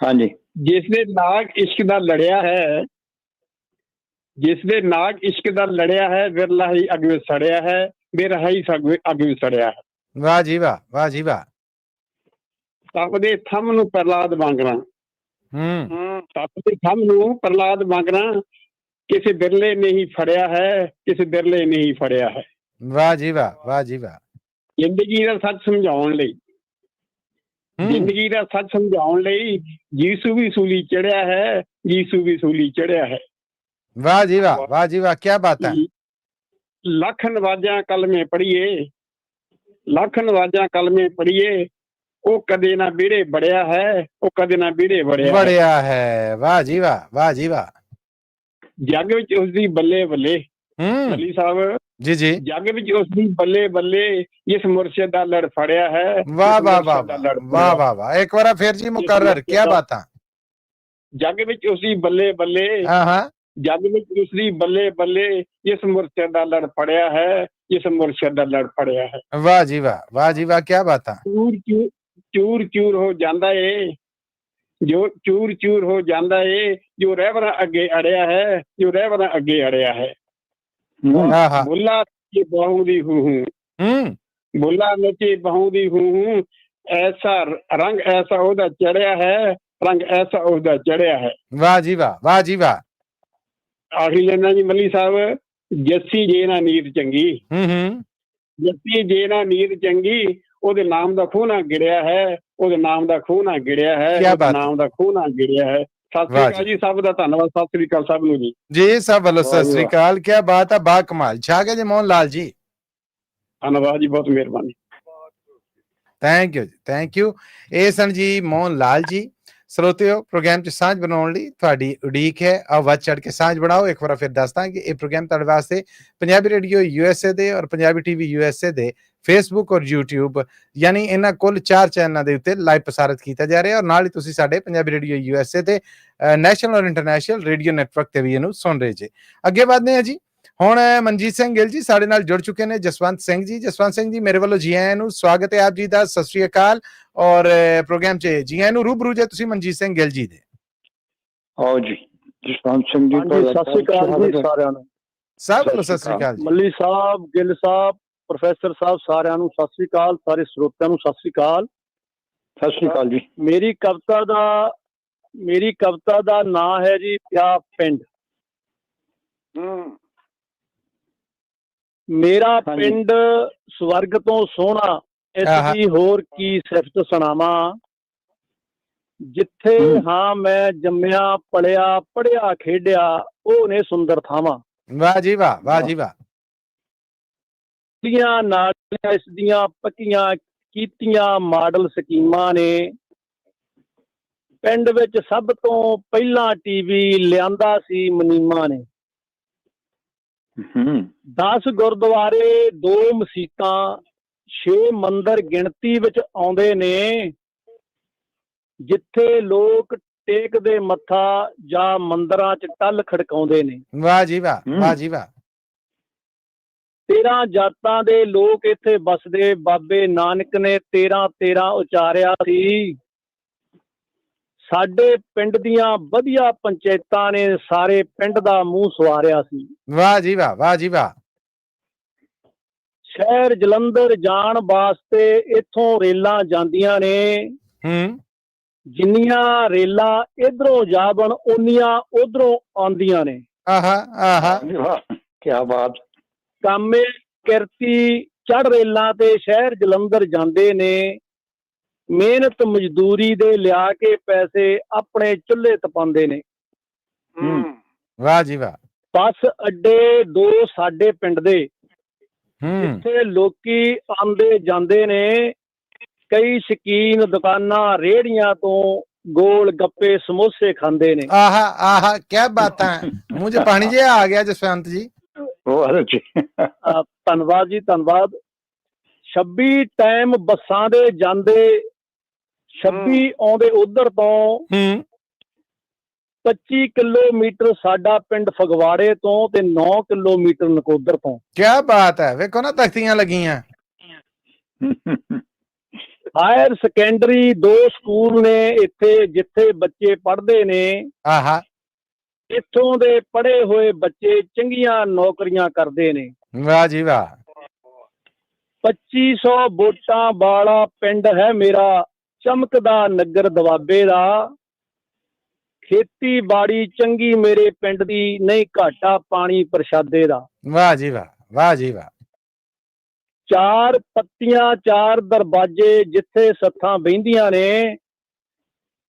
ਹਾਂਜੀ। ਜਿਸ ਦੇ ਨਾਗ ਇਸ਼ਕ ਦਾ ਲੜਿਆ ਹੈ, ਜਿਸ ਦੇ ਨਾਗ ਇਸ਼ਕ ਦਾ ਲੜਿਆ ਹੈ, ਵਿਰਲਾ ਹੀ ਅੱਗ ਵਿੱਚ ਸੜਿਆ ਹੈ, ਬਿਰਹਾ ਹੀ ਅੱਗ ਵਿੱਚ ਸੜਿਆ ਹੈ। ਵਾਹ ਜੀ ਵਾਹ, ਵਾਹ ਜੀ ਵਾਹ। ਤਪਦੇ ਥੰਮ ਨੂੰ ਪ੍ਰਹਲਾਦ ਵਾਂਗਣਾ, ਤਪਦੇ ਥੰਮ ਨੂੰ ਪ੍ਰਹਲਾਦ ਵਾਂਗਣਾ, ਕਿਸੇ ਬਿਰਲੇ ਨੇ ਹੀ ਫੜਿਆ ਹੈ, ਕਿਸੇ ਬਿਰਲੇ ਨੇ ਹੀ ਫੜਿਆ ਹੈ। ਵਾਹ ਜੀ ਵਾਹ, ਵਾਹ ਜੀ ਵਾਹ। ਜ਼ਿੰਦਗੀ ਦਾ ਸੱਚ ਸਮਝਾਉਣ ਲਈ, ਜ਼ਿੰਦਗੀ ਦਾ ਸੱਚ ਸਮਝਾਉਣ ਲਈ ਯੀਸੂ ਵੀ ਸੂਲੀ ਚੜਿਆ ਹੈ, ਯੀਸੂ ਵੀ ਸੂਲੀ ਚੜਿਆ ਹੈ। ਵਾਹ ਜੀ ਵਾਹ, ਵਾਹ ਜੀ ਵਾਹ, ਕੀ ਬਾਤ ਹੈ। ਲੱਖ ਨਵਾਜ਼ਾਂ ਕਲਮੇ ਪੜ੍ਹੀਏ, ਲੱਖ ਨਵਾਜ਼ਾਂ ਕਲਮੇ ਪੜ੍ਹੀਏ, ਉਹ ਕਦੇ ਨਾ ਵਿਹੜੇ ਬੜਿਆ ਹੈ, ਉਹ ਕਦੇ ਨਾ ਵਿਹੜੇ ਬੜਿਆ ਹੈ। ਵਾਹ ਜੀ ਵਾਹ, ਵਾਹ ਜੀ ਵਾਹ। ਜੱਗ ਵਿੱਚ ਉਸਦੀ ਬੱਲੇ ਬੱਲੇ, ਅਲੀ ਸਾਹਿਬ ਜੀ ਜੀ, ਜੱਗ ਵਿੱਚ ਉਸਦੀ ਬੱਲੇ ਬੱਲੇ, ਇਸ ਮੁਰਸ਼ਿਦ ਦਾ ਲੜ ਫੜਿਆ ਹੈ। ਵਾਹ ਵਾਹ ਵਾਹ ਵਾਹ ਵਾਹ ਵਾਹ। ਇੱਕ ਵਾਰ ਫਿਰ ਜੀ ਮੁਕਰਰ, ਕੀ ਬਾਤਾਂ। ਜੱਗ ਵਿੱਚ ਉਸਦੀ ਬੱਲੇ ਬੱਲੇ, ਜੱਗ ਵਿੱਚ ਉਸਦੀ ਬੱਲੇ ਬੱਲੇ, ਇਸ ਮੁਰਸ਼ਿਦ ਦਾ ਲੜ ਫੜਿਆ ਹੈ, ਇਸ ਮੁਰਸ਼ਿਦ ਦਾ ਲੜ ਫੜਿਆ ਹੈ। ਵਾਹ ਜੀ ਵਾਹ, ਵਾਹ ਜੀ ਵਾਹ, ਕੀ ਬਾਤਾਂ। ਚੂਰ ਚੂਰ ਹੋ ਜਾਂਦਾ ਏ, ਜੋ ਚੂਰ ਚੂਰ ਹੋ ਜਾਂਦਾ ਏ, ਜੋ ਰਹਿਬਰਾਂ ਅੱਗੇ ਅੜਿਆ ਹੈ, ਜੋ ਰਹਿਬਰਾਂ ਅੱਗੇ ਅੜਿਆ ਹੈ। ਬੁੱਲਾ ਨੱਚੇ ਬਹੂ ਦੀ ਹੂੰ ਹੂੰ, ਬੁੱਲਾ ਨੱਚੇ ਬਹੂ ਦੀ ਹੂੰ ਹੂੰ, ਐਸਾ ਰੰਗ ਐਸਾ ਉਹਦਾ ਚੜਿਆ ਹੈ, ਰੰਗ ਐਸਾ ਉਹਦਾ ਚੜਿਆ ਹੈ। ਵਾਹ ਜੀ ਵਾਹ, ਵਾਹ ਜੀ ਵਾਹ। ਆਖਰੀ ਲੈਣਾ ਜੀ ਮੱਲੀ ਸਾਹਿਬ, ਜੱਸੀ ਜੇ ਨਾ ਨੀਤ ਚੰਗੀ, ਜੱਸੀ ਜੇ ਨਾ ਨੀਤ ਚੰਗੀ, ਉਹਦੇ ਨਾਮ ਦਾ ਖੂਹ ਨਾ ਗਿੜਿਆ ਹੈ, ਉਹਦੇ ਨਾਮ ਦਾ ਖੂਹ ਨਾ ਗਿੜਿਆ ਹੈ, ਉਹਦੇ ਨਾਮ ਦਾ ਖੂਹ ਨਾ ਗਿੜਿਆ ਹੈ। ਸਤਿ ਸ੍ਰੀ ਅਕਾਲ ਜੀ, ਸਭ ਦਾ ਧੰਨਵਾਦ। ਸਤਿ ਸ੍ਰੀ ਅਕਾਲ ਸਭ ਨੂੰ ਜੀ। ਜੀ ਸਭ ਵੱਲੋਂ ਸਤਿ ਸ੍ਰੀ ਅਕਾਲ। ਕੀ ਬਾਤ ਹੈ, ਬਾ ਕਮਾਲ ਛਾ ਗਿਆ ਜੀ ਮੋਹਨ ਲਾਲ ਜੀ। ਧੰਨਵਾਦ ਜੀ, ਬਹੁਤ ਮਿਹਰਬਾਨੀ। ਥੈਂਕ ਯੂ ਜੀ, ਥੈਂਕ ਯੂ। ਇਹ ਸਨ ਜੀ ਮੋਹਨ ਲਾਲ ਜੀ। ਸਰੋਤਿਓ, ਪ੍ਰੋਗਰਾਮ 'ਚ ਸਾਂਝ ਬਣਾਉਣ ਲਈ ਤੁਹਾਡੀ ਉਡੀਕ ਹੈ। ਆਓ ਵੱਧ ਚੜ੍ਹ ਕੇ ਸਾਂਝ ਬਣਾਓ। ਇੱਕ ਵਾਰ ਫਿਰ ਦੱਸਦਾ ਕਿ ਇਹ ਪ੍ਰੋਗਰਾਮ ਤੁਹਾਡੇ ਵਾਸਤੇ ਪੰਜਾਬੀ ਰੇਡੀਓ USA ਦੇ ਔਰ ਪੰਜਾਬੀ TV USA ਦੇ ਫੇਸਬੁੱਕ ਔਰ YouTube ਯਾਨੀ ਇਹਨਾਂ ਕੁੱਲ 4 ਚੈਨਲਾਂ ਦੇ ਉੱਤੇ ਲਾਈਵ ਪ੍ਰਸਾਰਿਤ ਕੀਤਾ ਜਾ ਰਿਹਾ ਔਰ ਨਾਲ ਹੀ ਤੁਸੀਂ ਸਾਡੇ ਪੰਜਾਬੀ ਰੇਡੀਓ USA ਤੇ ਨੈਸ਼ਨਲ ਔਰ ਇੰਟਰਨੈਸ਼ਨਲ ਰੇਡੀਓ ਨੈਟਵਰਕ ਤੇ ਵੀ ਇਹਨੂੰ ਸੁਣ ਰਹੇ ਜੇ। ਅੱਗੇ ਵਧਦੇ ਹਾਂ ਜੀ। ਹੁਣ ਮਨਜੀਤ ਸਿੰਘ ਗਿੱਲ ਜੀ ਸਾਡੇ ਨਾਲ ਜੁੜ ਚੁੱਕੇ ਨੇ। ਜਸਵੰਤ ਸਿੰਘ ਜੀ, ਜਸਵੰਤ ਸਿੰਘ ਜੀ ਮੇਰੇ ਵੱਲੋਂ ਜੀ ਆਇਆਂ ਨੂੰ, ਸਵਾਗਤ ਹੈ ਆਪ ਜੀ ਦਾ। ਸਤਿ ਸ੍ਰੀ ਅਕਾਲ। ਔਰ ਪ੍ਰੋਗਰਾਮ 'ਚ ਜੀ ਆਇਆਂ ਨੂੰ ਰੂਬਰੂ ਜੇ ਤੁਸੀਂ ਮਨਜੀਤ ਸਿੰਘ ਗਿੱਲ ਜੀ ਦੇ। ਆਓ ਜੀ ਜਸਵੰਤ ਸਿੰਘ ਜੀ, ਸਤਿ ਸ੍ਰੀ ਅਕਾਲ ਜੀ ਸਾਰਿਆਂ ਨੂੰ। ਸਭ ਵੱਲੋਂ ਸਤਿ ਸ੍ਰੀ ਅਕਾਲ ਜੀ। ਮੱਲੀ ਸਾਹਿਬ, ਗਿੱਲ ਸਾਹਿਬ, ਪ੍ਰੋਫੈਸਰ ਸਾਹਿਬ, ਸਾਰਿਆਂ ਨੂੰ ਸਤਿ ਸ੍ਰੀ ਅਕਾਲ। ਸਾਰੇ ਸਰੋਤਿਆਂ ਨੂੰ ਸਤਿ ਸ੍ਰੀ ਅਕਾਲ। ਸਤਿ ਸ੍ਰੀ ਅਕਾਲ ਜੀ। ਮੇਰੀ ਕਵਿਤਾ ਦਾ ਨਾਂ ਹੈ ਜੀ ਪਿਆ ਪਿੰਡ। ਮੇਰਾ ਪਿੰਡ ਸਵਰਗ ਤੋਂ ਸੋਹਣਾ, ਇਸ ਦੀ ਹੋਰ ਕੀ ਸਿਫਤ ਸੁਣਾਵਾਂ। ਜਿੱਥੇ ਹਾਂ ਮੈਂ ਜੰਮਿਆ ਪਲਿਆ, ਪੜ੍ਹਿਆ ਖੇਡਿਆ, ਉਹ ਨੇ ਸੁੰਦਰ ਥਾਵਾਂ। ਵਾਹ ਜੀ ਵਾਹ, ਵਾਹ ਜੀ ਵਾਹ। ਨਾਲੀਆਂ ਇਸ ਦੀਆਂ ਪੱਕੀਆਂ ਕੀਤੀਆਂ ਮਾਡਲ ਸਕੀਮਾਂ ਨੇ। ਪਿੰਡ ਵਿੱਚ ਸਭ ਤੋਂ ਪਹਿਲਾਂ TV ਲਿਆਂਦਾ ਸੀ ਮੁਨੀਮਾਂ ਨੇ। 10 ਗੁਰਦੁਆਰੇ, 2 ਮਸੀਤਾਂ, 6 ਮੰਦਿਰ ਗਿਣਤੀ ਵਿੱਚ ਆਉਂਦੇ ਨੇ। ਜਿੱਥੇ ਲੋਕ ਟੇਕਦੇ ਮੱਥਾ ਜਾਂ ਮੰਦਿਰਾਂ 'ਚ ਟੱਲ ਖੜਕਾਉਂਦੇ ਨੇ। ਵਾਹ ਜੀ ਵਾਹ, ਵਾਹ ਜੀ ਵਾਹ। 13 ਜਾਤਾਂ ਦੇ ਲੋਕ ਇੱਥੇ ਵੱਸਦੇ, ਬਾਬੇ ਨਾਨਕ ਨੇ 13 ਉਚਾਰਿਆ ਸੀ। ਸਾਡੇ ਪਿੰਡ ਦੀਆਂ ਵਧੀਆ ਪੰਚਾਇਤਾਂ ਨੇ ਸਾਰੇ ਪਿੰਡ ਦਾ ਮੂੰਹ ਸਵਾਰਿਆ ਸੀ। ਵਾਹ ਜੀ ਵਾਹ, ਵਾਹ ਜੀ ਵਾਹ। ਸ਼ਹਿਰ ਜਲੰਧਰ ਜਾਣ ਵਾਸਤੇ ਇੱਥੋਂ ਰੇਲਾਂ ਜਾਂਦੀਆਂ ਨੇ। ਜਿੰਨੀਆਂ ਰੇਲਾਂ ਇਧਰੋਂ ਜਾਵਣ, ਉਨੀਆਂ ਉਧਰੋਂ ਆਉਂਦੀਆਂ ਨੇ। ਕੀ ਬਾਤ। ਕਾਮੇ ਕਿਰਤੀ ਚੜ ਰੇਲਾਂ ਤੇ ਸ਼ਹਿਰ ਜਲੰਧਰ ਜਾਂਦੇ ਨੇ। ਮਿਹਨਤ ਮਜ਼ਦੂਰੀ ਦੇ ਲਿਆ ਕੇ ਪੈਸੇ ਆਪਣੇ ਚੁੱਲ੍ਹੇ ਤਪਾਉਂਦੇ ਨੇ। ਵਾਹ ਜੀ ਵਾਹ। ਬੱਸ ਅੱਡੇ 2 ਸਾਡੇ ਪਿੰਡ ਦੇ, ਜਿੱਥੇ ਲੋਕੀ ਆਉਂਦੇ ਜਾਂਦੇ ਨੇ। ਕਈ ਸ਼ਕੀਨ ਦੁਕਾਨਾਂ ਰੇਹੜੀਆਂ ਤੋਂ ਗੋਲ ਗੱਪੇ ਸਮੋਸੇ ਖਾਂਦੇ ਨੇ। ਕੀ ਬਾਤਾਂ। ਮੂੰਹ 'ਚ ਪਾਣੀ ਜਿਹਾ ਆ ਗਿਆ ਜਸਵੰਤ ਜੀ। ਧੰਨਵਾਦ ਜੀ, ਧੰਨਵਾਦ। 26 ਟਾਈਮ ਬੱਸਾਂ ਦੇ ਜਾਂਦੇ, 26 ਆਉਂਦੇ ਉਧਰ ਤੋਂ। 25 ਕਿਲੋਮੀਟਰ ਸਾਡਾ ਪਿੰਡ ਫਗਵਾੜੇ ਤੋਂ ਤੇ 9 ਕਿਲੋਮੀਟਰ ਨਕੋਦਰ ਤੋਂ। ਕੀ ਬਾਤ ਹੈ, ਵੇਖੋ ਨਾ ਤਖਤੀਆਂ ਲੱਗੀਆਂ। ਹਾਇਰ ਸੈਕੰਡਰੀ 2 ਸਕੂਲ ਨੇ ਇੱਥੇ ਜਿੱਥੇ ਬੱਚੇ ਪੜ੍ਹਦੇ ਨੇ। ਆਹਾ, ਇੱਥੋਂ ਦੇ ਪੜ੍ਹੇ ਹੋਏ ਬੱਚੇ ਚੰਗੀਆਂ ਨੌਕਰੀਆਂ ਕਰਦੇ ਨੇ। ਵਾਹ ਜੀ ਵਾਹ। 2500 ਵੋਟਾਂ ਵਾਲਾ ਪਿੰਡ ਹੈ ਮੇਰਾ, ਚਮਕਦਾ ਨਗਰ ਦੁਆਬੇ ਦਾ। ਖੇਤੀਬਾੜੀ ਚੰਗੀ ਮੇਰੇ ਪਿੰਡ ਦੀ, ਨਹੀਂ ਘਾਟਾ ਪਾਣੀ ਪ੍ਰਸ਼ਾਦੇ ਦਾ। ਵਾਹ ਜੀ ਵਾਹ, ਵਾਹ ਜੀ ਵਾਹ। 4 ਪੱਤੀਆਂ 4 ਦਰਵਾਜ਼ੇ, ਜਿੱਥੇ ਸੱਥਾਂ ਬਹਿੰਦੀਆਂ ਨੇ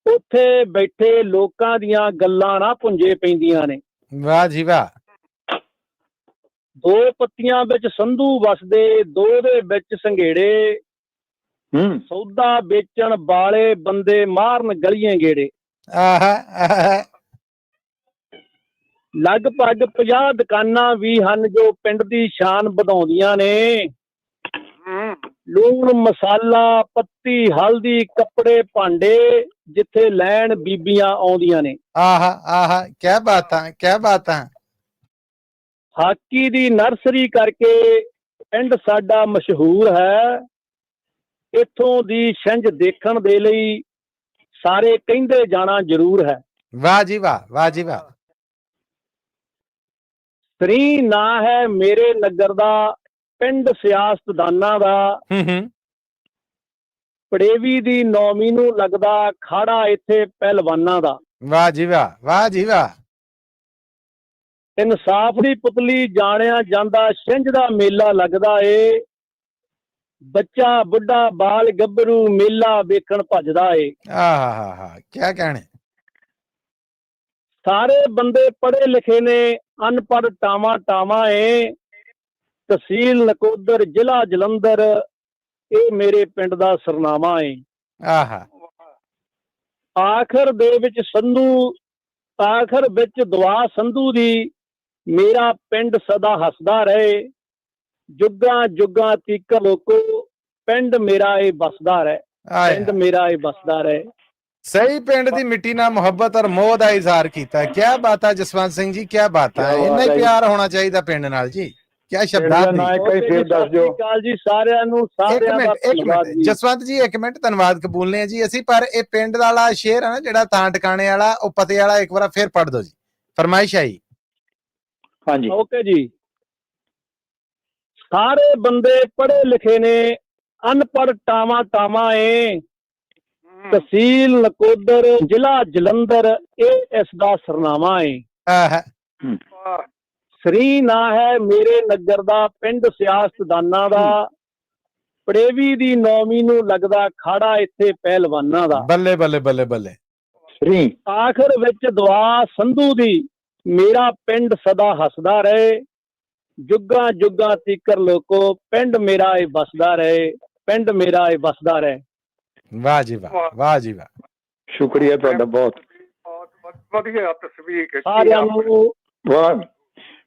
ਉੱਥੇ ਬੈਠੇ ਲੋਕਾਂ ਦੀਆਂ ਗੱਲਾਂ ਨਾ ਪੁੰਜੇ ਪੈਂਦੀਆਂ ਨੇ। ਵਾਹ ਜੀ ਵਾਹ। 2 ਪੱਤੀਆਂ ਵਿੱਚ ਸੰਧੂ ਵਸਦੇ, 2 ਦੇ ਵਿੱਚ ਸੰਘੇੜੇ। ਸੌਦਾ ਵੇਚਣ ਵਾਲੇ ਬੰਦੇ ਮਾਰਨ ਗਲੀਆਂ ਗੇੜੇ। ਆਹਾ, ਲਗਭਗ 50 ਦੁਕਾਨਾਂ ਵੀ ਹਨ ਜੋ ਪਿੰਡ ਦੀ ਸ਼ਾਨ ਵਧਾਉਂਦੀਆਂ ਨੇ। ਲੂਣ ਮਸਾਲਾ ਪੱਤੀ ਹਲਦੀ ਕੱਪੜੇ ਭਾਂਡੇ, ਜਿੱਥੇ ਲੈਣ ਬੀਬੀਆਂ ਆਉਂਦੀਆਂ ਨੇ। ਆਹਾ, ਕੀ ਬਾਤਾਂ, ਕੀ ਬਾਤਾਂ। ਹਾਕੀ ਦੀ ਨਰਸਰੀ ਕਰਕੇ ਪਿੰਡ ਸਾਡਾ ਮਸ਼ਹੂਰ ਹੈ। ਇੱਥੋਂ ਦੀ ਛਿੰਝ ਦੇਖਣ ਦੇ ਲਈ ਸਾਰੇ ਕਹਿੰਦੇ ਜਾਣਾ ਜ਼ਰੂਰ ਹੈ। ਵਾਹ ਜੀ ਵਾਹ, ਵਾਹ ਜੀ ਵਾਹ। ਸ੍ਰੀ ਨਾਂ ਹੈ ਮੇਰੇ ਨਗਰ ਦਾ, ਪਿੰਡ ਸਿਆਸਤਦਾਨਾਂ ਦਾ। ਪੜੇਵੀ ਦੀ ਨੌਮੀ ਨੂੰ ਲੱਗਦਾ ਖਾੜਾ ਇੱਥੇ ਪਹਿਲਵਾਨਾਂ ਦਾ। ਵਾਹ ਜੀ ਵਾਹ, ਵਾਹ ਜੀ ਵਾਹ। ਇਨਸਾਫ ਦੀ ਪੁਤਲੀ ਜਾਣਿਆ ਜਾਂਦਾ, ਛਿੰਝ ਦਾ ਮੇਲਾ ਲੱਗਦਾ ਏ। ਬੱਚਾ ਬੁੱਢਾ ਬਾਲ ਗੱਭਰੂ ਮੇਲਾ ਵੇਖਣ ਭੱਜਦਾ ਏ। ਆਹਾ, ਕੀ ਕਹਿਣੇ। ਸਾਰੇ ਬੰਦੇ ਪੜ੍ਹੇ ਲਿਖੇ ਨੇ, ਅਨਪੜ੍ਹ ਟਾਵਾਂ ਟਾਵਾਂ ਏ। ਤਹਿਸੀਲ ਨਕੋਦਰ, ਜ਼ਿਲ੍ਹਾ ਜਲੰਧਰ, ਇਹ ਮੇਰੇ ਪਿੰਡ ਦਾ ਸਰਨਾਮਾ ਏ। ਆਹਾ, ਆਖਰ ਵਿੱਚ ਦੁਆ ਸੰਧੂ ਦੀ, ਮੇਰਾ ਪਿੰਡ ਸਦਾ ਹੱਸਦਾ ਰਹੇ। ਜੁਗਾਂ ਜੁਗਾਂ ਤੀਕਰ ਲੋਕੋ, ਪਿੰਡ ਮੇਰਾ ਇਹ ਵਸਦਾ ਰਹੇ। ਪਿੰਡ ਮੇਰਾ ਇਹ ਵਸਦਾ ਰਹੇ। ਸਹੀ ਪਿੰਡ ਦੀ ਮਿੱਟੀ ਨਾਲ ਮੁਹੱਬਤ ਔਰ ਮੋਹ ਦਾ ਇਜ਼ਹਾਰ ਕੀਤਾ। ਕੀ ਬਾਤ ਹੈ ਜਸਵੰਤ ਸਿੰਘ ਜੀ, ਕੀ ਬਾਤ ਹੈ। ਇੰਨਾ ਹੀ ਪਿਆਰ ਹੋਣਾ ਚਾਹੀਦਾ ਪਿੰਡ ਨਾਲ ਜੀ। ਕੀ ਸ਼ਬਦਾਂ ਦੀ। ਜੀ ਸਾਰਿਆਂ ਨੂੰ, ਸਾਰਿਆਂ ਦਾ ਧੰਨਵਾਦ ਜੀ। ਜਸਵੰਤ ਜੀ 1 ਮਿੰਟ, ਧੰਨਵਾਦ ਕਬੂਲਨੇ ਜੀ ਅਸੀਂ। ਪਰ ਇਹ ਪਿੰਡ ਵਾਲਾ ਸ਼ੇਰ ਹੈ ਨਾ ਜਿਹੜਾ ਤਾਂ ਟਿਕਾਣੇ ਵਾਲਾ, ਉਹ ਪਤੇ ਵਾਲਾ, ਇੱਕ ਵਾਰ ਫੇਰ ਪੜ੍ਹ ਦਿਓ ਜੀ, ਫਰਮਾਇਸ਼ ਆਈ। ਹਾਂਜੀ, ਓਕੇ ਜੀ। ਸਾਰੇ ਬੰਦੇ ਪੜ੍ਹੇ ਲਿਖੇ ਨੇ, ਅਨਪੜ੍ਹ ਟਾਵਾਂ ਟਾਵਾਂ ਏ। ਤਹਿਸੀਲ ਨਕੋਦਰ, ਜ਼ਿਲ੍ਹਾ ਜਲੰਧਰ, ਇਹ ਇਸ ਦਾ ਸਰਨਾਮਾ ਏ। ਸ੍ਰੀ ਨਾਂ ਹੈ ਮੇਰੇ ਨਗਰ ਦਾ, ਪਿੰਡ ਸਿਆਸਤਦਾਨਾਂ ਦਾ। ਪੜੇਵੀ ਦੀ ਨੌਮੀ ਨੂੰ ਲੱਗਦਾ ਖਾੜਾ ਇੱਥੇ ਪਹਿਲਵਾਨਾਂ ਦਾ। ਬੱਲੇ ਬੱਲੇ ਬੱਲੇ ਬੱਲੇ। ਆਖਰ ਵਿੱਚ ਦੁਆ ਸੰਧੂ ਦੀ, ਮੇਰਾ ਪਿੰਡ ਸਦਾ ਹੱਸਦਾ ਰਹੇ। ਜੁਗਾਂ ਜੁਗਾਂ ਤੀਕਰ ਲੋਕੋ, ਪਿੰਡ ਮੇਰਾ ਇਹ ਵਸਦਾ ਰਹੇ। ਪਿੰਡ ਮੇਰਾ ਇਹ ਵਸਦਾ ਰਹੇ। ਵਾਹ ਜੀ ਵਾਹ, ਵਾਹ ਜੀ ਵਾਹ। ਸ਼ੁਕਰੀਆ ਤੁਹਾਡਾ ਬਹੁਤ ਵਧੀਆ ਤਸਵੀਰ। ਸਾਰਿਆਂ ਨੂੰ ਵਾਹ,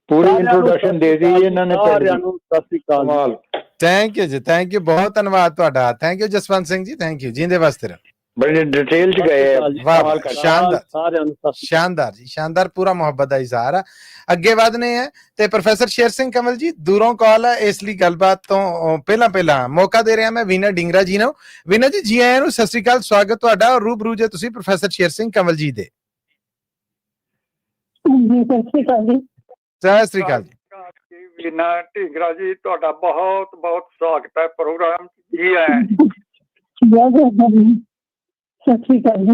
ਪੂਰੀ ਇੰਟਰੋਡਕਸ਼ਨ ਦੇ ਦੀ ਇਹਨਾਂ ਨੇ। ਸਾਰਿਆਂ ਨੂੰ ਸਤਿ ਸ੍ਰੀ ਅਕਾਲ। ਥੈਂਕ ਯੂ ਜੀ, ਥੈਂਕ ਯੂ, ਬਹੁਤ ਧੰਨਵਾਦ ਤੁਹਾਡਾ। Thank you Jaswant Singh ji, thank you. ਜਿੰਦੇ ਵਾਸਤੇ ਰਹੋ। ਬੜੀ ਡਿਟੇਲ ਚ ਗਏ। ਵਾਹ, ਸ਼ਾਨਦਾਰ, ਸਾਰਿਆਂ ਨੂੰ ਸ਼ਾਨਦਾਰ ਜੀ, ਸ਼ਾਨਦਾਰ। ਪੂਰਾ ਮੁਹੱਬਤ ਦਾ ਇਜ਼ਹਾਰ ਆ। ਅੱਗੇ ਵਧਨੇ ਆ ਤੇ ਪ੍ਰੋਫੈਸਰ ਸ਼ੇਰ ਸਿੰਘ ਕੰਵਲ ਜੀ ਦੂਰੋਂ ਕਾਲ ਹੈ, ਇਸ ਲਈ ਗੱਲਬਾਤ ਤੋਂ ਪਹਿਲਾਂ ਮੌਕਾ ਦੇ ਰਿਹਾ ਮੈਂ ਵੀਨਾ ਡਿੰਗਰਾ ਜੀ ਨੂੰ। ਵੀਨਾ ਜੀ ਆਇਆਂ ਨੂੰ, ਸਤਿ ਸ੍ਰੀ ਅਕਾਲ, ਸਵਾਗਤ ਤੁਹਾਡਾ। ਔਰ ਰੂਬਰੂ ਜੇ ਤੁਸੀਂ ਪ੍ਰੋਫੈਸਰ ਸ਼ੇਰ ਸਿੰਘ ਕੰਵਲ ਜੀ ਦੇ। ਸਤਿ ਸ੍ਰੀ ਅਕਾਲ ਜੀ। ਵੀਨਾ ਢਿੰਗਰਾ ਜੀ, ਤੁਹਾਡਾ ਬਹੁਤ ਬਹੁਤ ਸਵਾਗਤ ਹੈ ਪ੍ਰੋਗਰਾਮ ਜੀ। ਆਇਆਂ। सत श्रीकाल जी।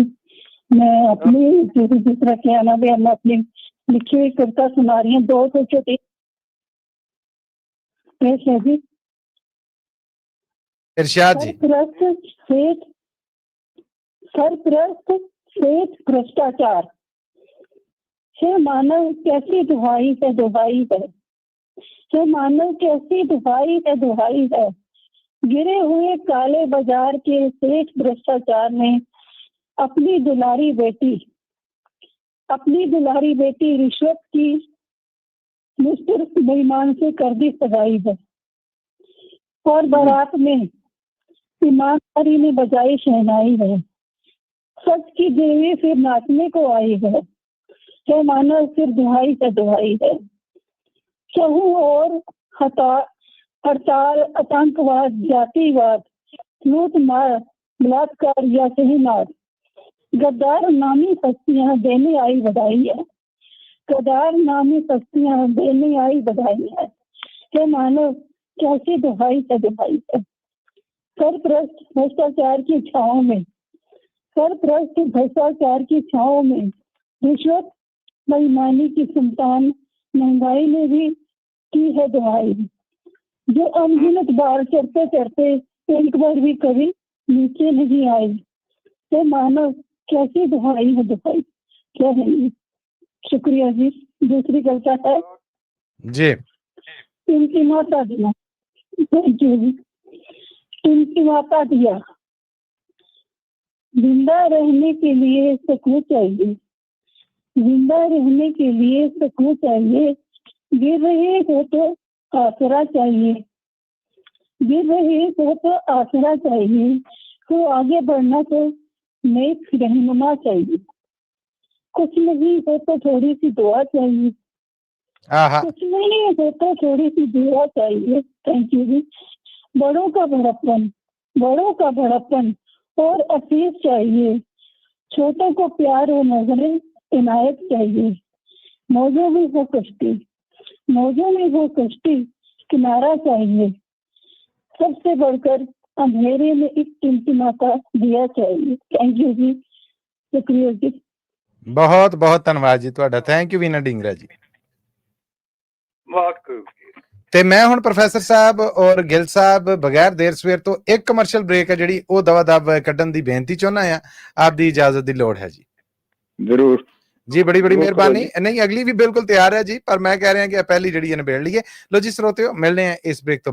मैं अपनी जिस तरह के आना भी मैं अपनी लिखी हुई कविता सुना रही हूँ। 2 तो छोटी है जी। इरशाद जी। सरप्रस्त सेठ भ्रष्टाचार है मानव कैसी दुहाई है, दुहाई है मानव कैसी दुहाई है। गिरे हुए काले बाजार के सेठ भ्रष्टाचार ने अपनी दुलारी बेटी रिश्वत की मुस्तर बेईमान से कर दी सगाई है। और बारात में ईमानदारी ने बजाई शहनाई है। सच की देवी फिर नाचने को आई है मानव फिर दुहाई है दुहाई है। चहु और हड़ताल, आतंकवाद, जातिवाद, लूट मार, बलात्कार या सही नार, गद्दार नामी हस्तियां देने आई बधाई है। गद्दार नामी हस्तियां देने आई बधाई है मानव कैसी दुहाई है दुहाई है। सरप्रस्त भ्रष्टाचार की छाओं में, सरप्रस्त भ्रष्टाचार की छाओं में, रिश्वत बेईमानी की संतान महंगाई ने भी की है दुहाई। जो अनगिनत बार चढ़ते चढ़ते एक बार भी कभी नीचे नहीं आई तो मानव कैसी दुहाई है दुहाई। क्या है ये? शुक्रिया जी। दूसरी कविता है जी। टिमटिमाता दिया। थैंक यू जी। टिमटिमाता दिया। जिंदा रहने के लिए सुकून चाहिए, जिंदा रहने के लिए सुकून चाहिए। गिर रहे हो तो आसरा चाहिए, गिर रहे हो तो आसरा चाहिए। तो आगे बढ़ना तो नेक रहनुमा चाहिए। कुछ नहीं हो तो थोड़ी सी दुआ चाहिए, कुछ नहीं हो तो थोड़ी सी दुआ चाहिए। थैंक यू जी। बड़ों का बड़प्पन, बड़ों का बड़प्पन और अफीस चाहिए। छोटों को प्यार और नजरें इनायत चाहिए। मौजों में हो कश्ती, मौजों में हो कश्ती, किनारा चाहिए। सबसे बढ़कर अंधेरे में एक टिमटिमाता दिया चाहिए। थैंक यू जी। शुक्रिया जी। बहुत बहुत धन्यवाद जी ਤੁਹਾਡਾ। ਥੈਂਕ ਯੂ ਵੀਨਾ ਢਿੰਗਰਾ ਜੀ। ਤੇ ਮੈਂ ਹੁਣ ਪ੍ਰੋਫੈਸਰ ਸਾਹਿਬ ਔਰ ਗਿੱਲ ਸਾਹਿਬ ਬਗੈਰ ਦੇਰ ਸਵੇਰ ਤੋਂ ਇੱਕ ਕਮਰਸ਼ੀਅਲ ਬ੍ਰੇਕ ਹੈ ਜਿਹੜੀ ਉਹ ਦਵਾ ਦਵ ਕੱਢਣ ਦੀ ਬੇਨਤੀ ਚਾਹੁੰਦਾ ਆ। ਆਪਦੀ ਇਜਾਜ਼ਤ ਦੀ ਲੋੜ ਹੈ ਜੀ। ਜ਼ਰੂਰ ਜੀ, ਬੜੀ ਬੜੀ ਮਿਹਰਬਾਨੀ। ਨਹੀਂ, ਅਗਲੀ ਵੀ ਬਿਲਕੁਲ ਤਿਆਰ ਹੈ ਜੀ, ਪਰ ਮੈਂ ਕਹਿ ਰਿਹਾ ਕਿ ਪਹਿਲੀ ਜਿਹੜੀ ਨਿਬੇੜ ਲਈਏ। ਲੋ ਜੀ ਸਰੋਤਿਓ, ਮਿਲਦੇ ਆ ਇਸ ਬ੍ਰੇਕ ਤੋਂ।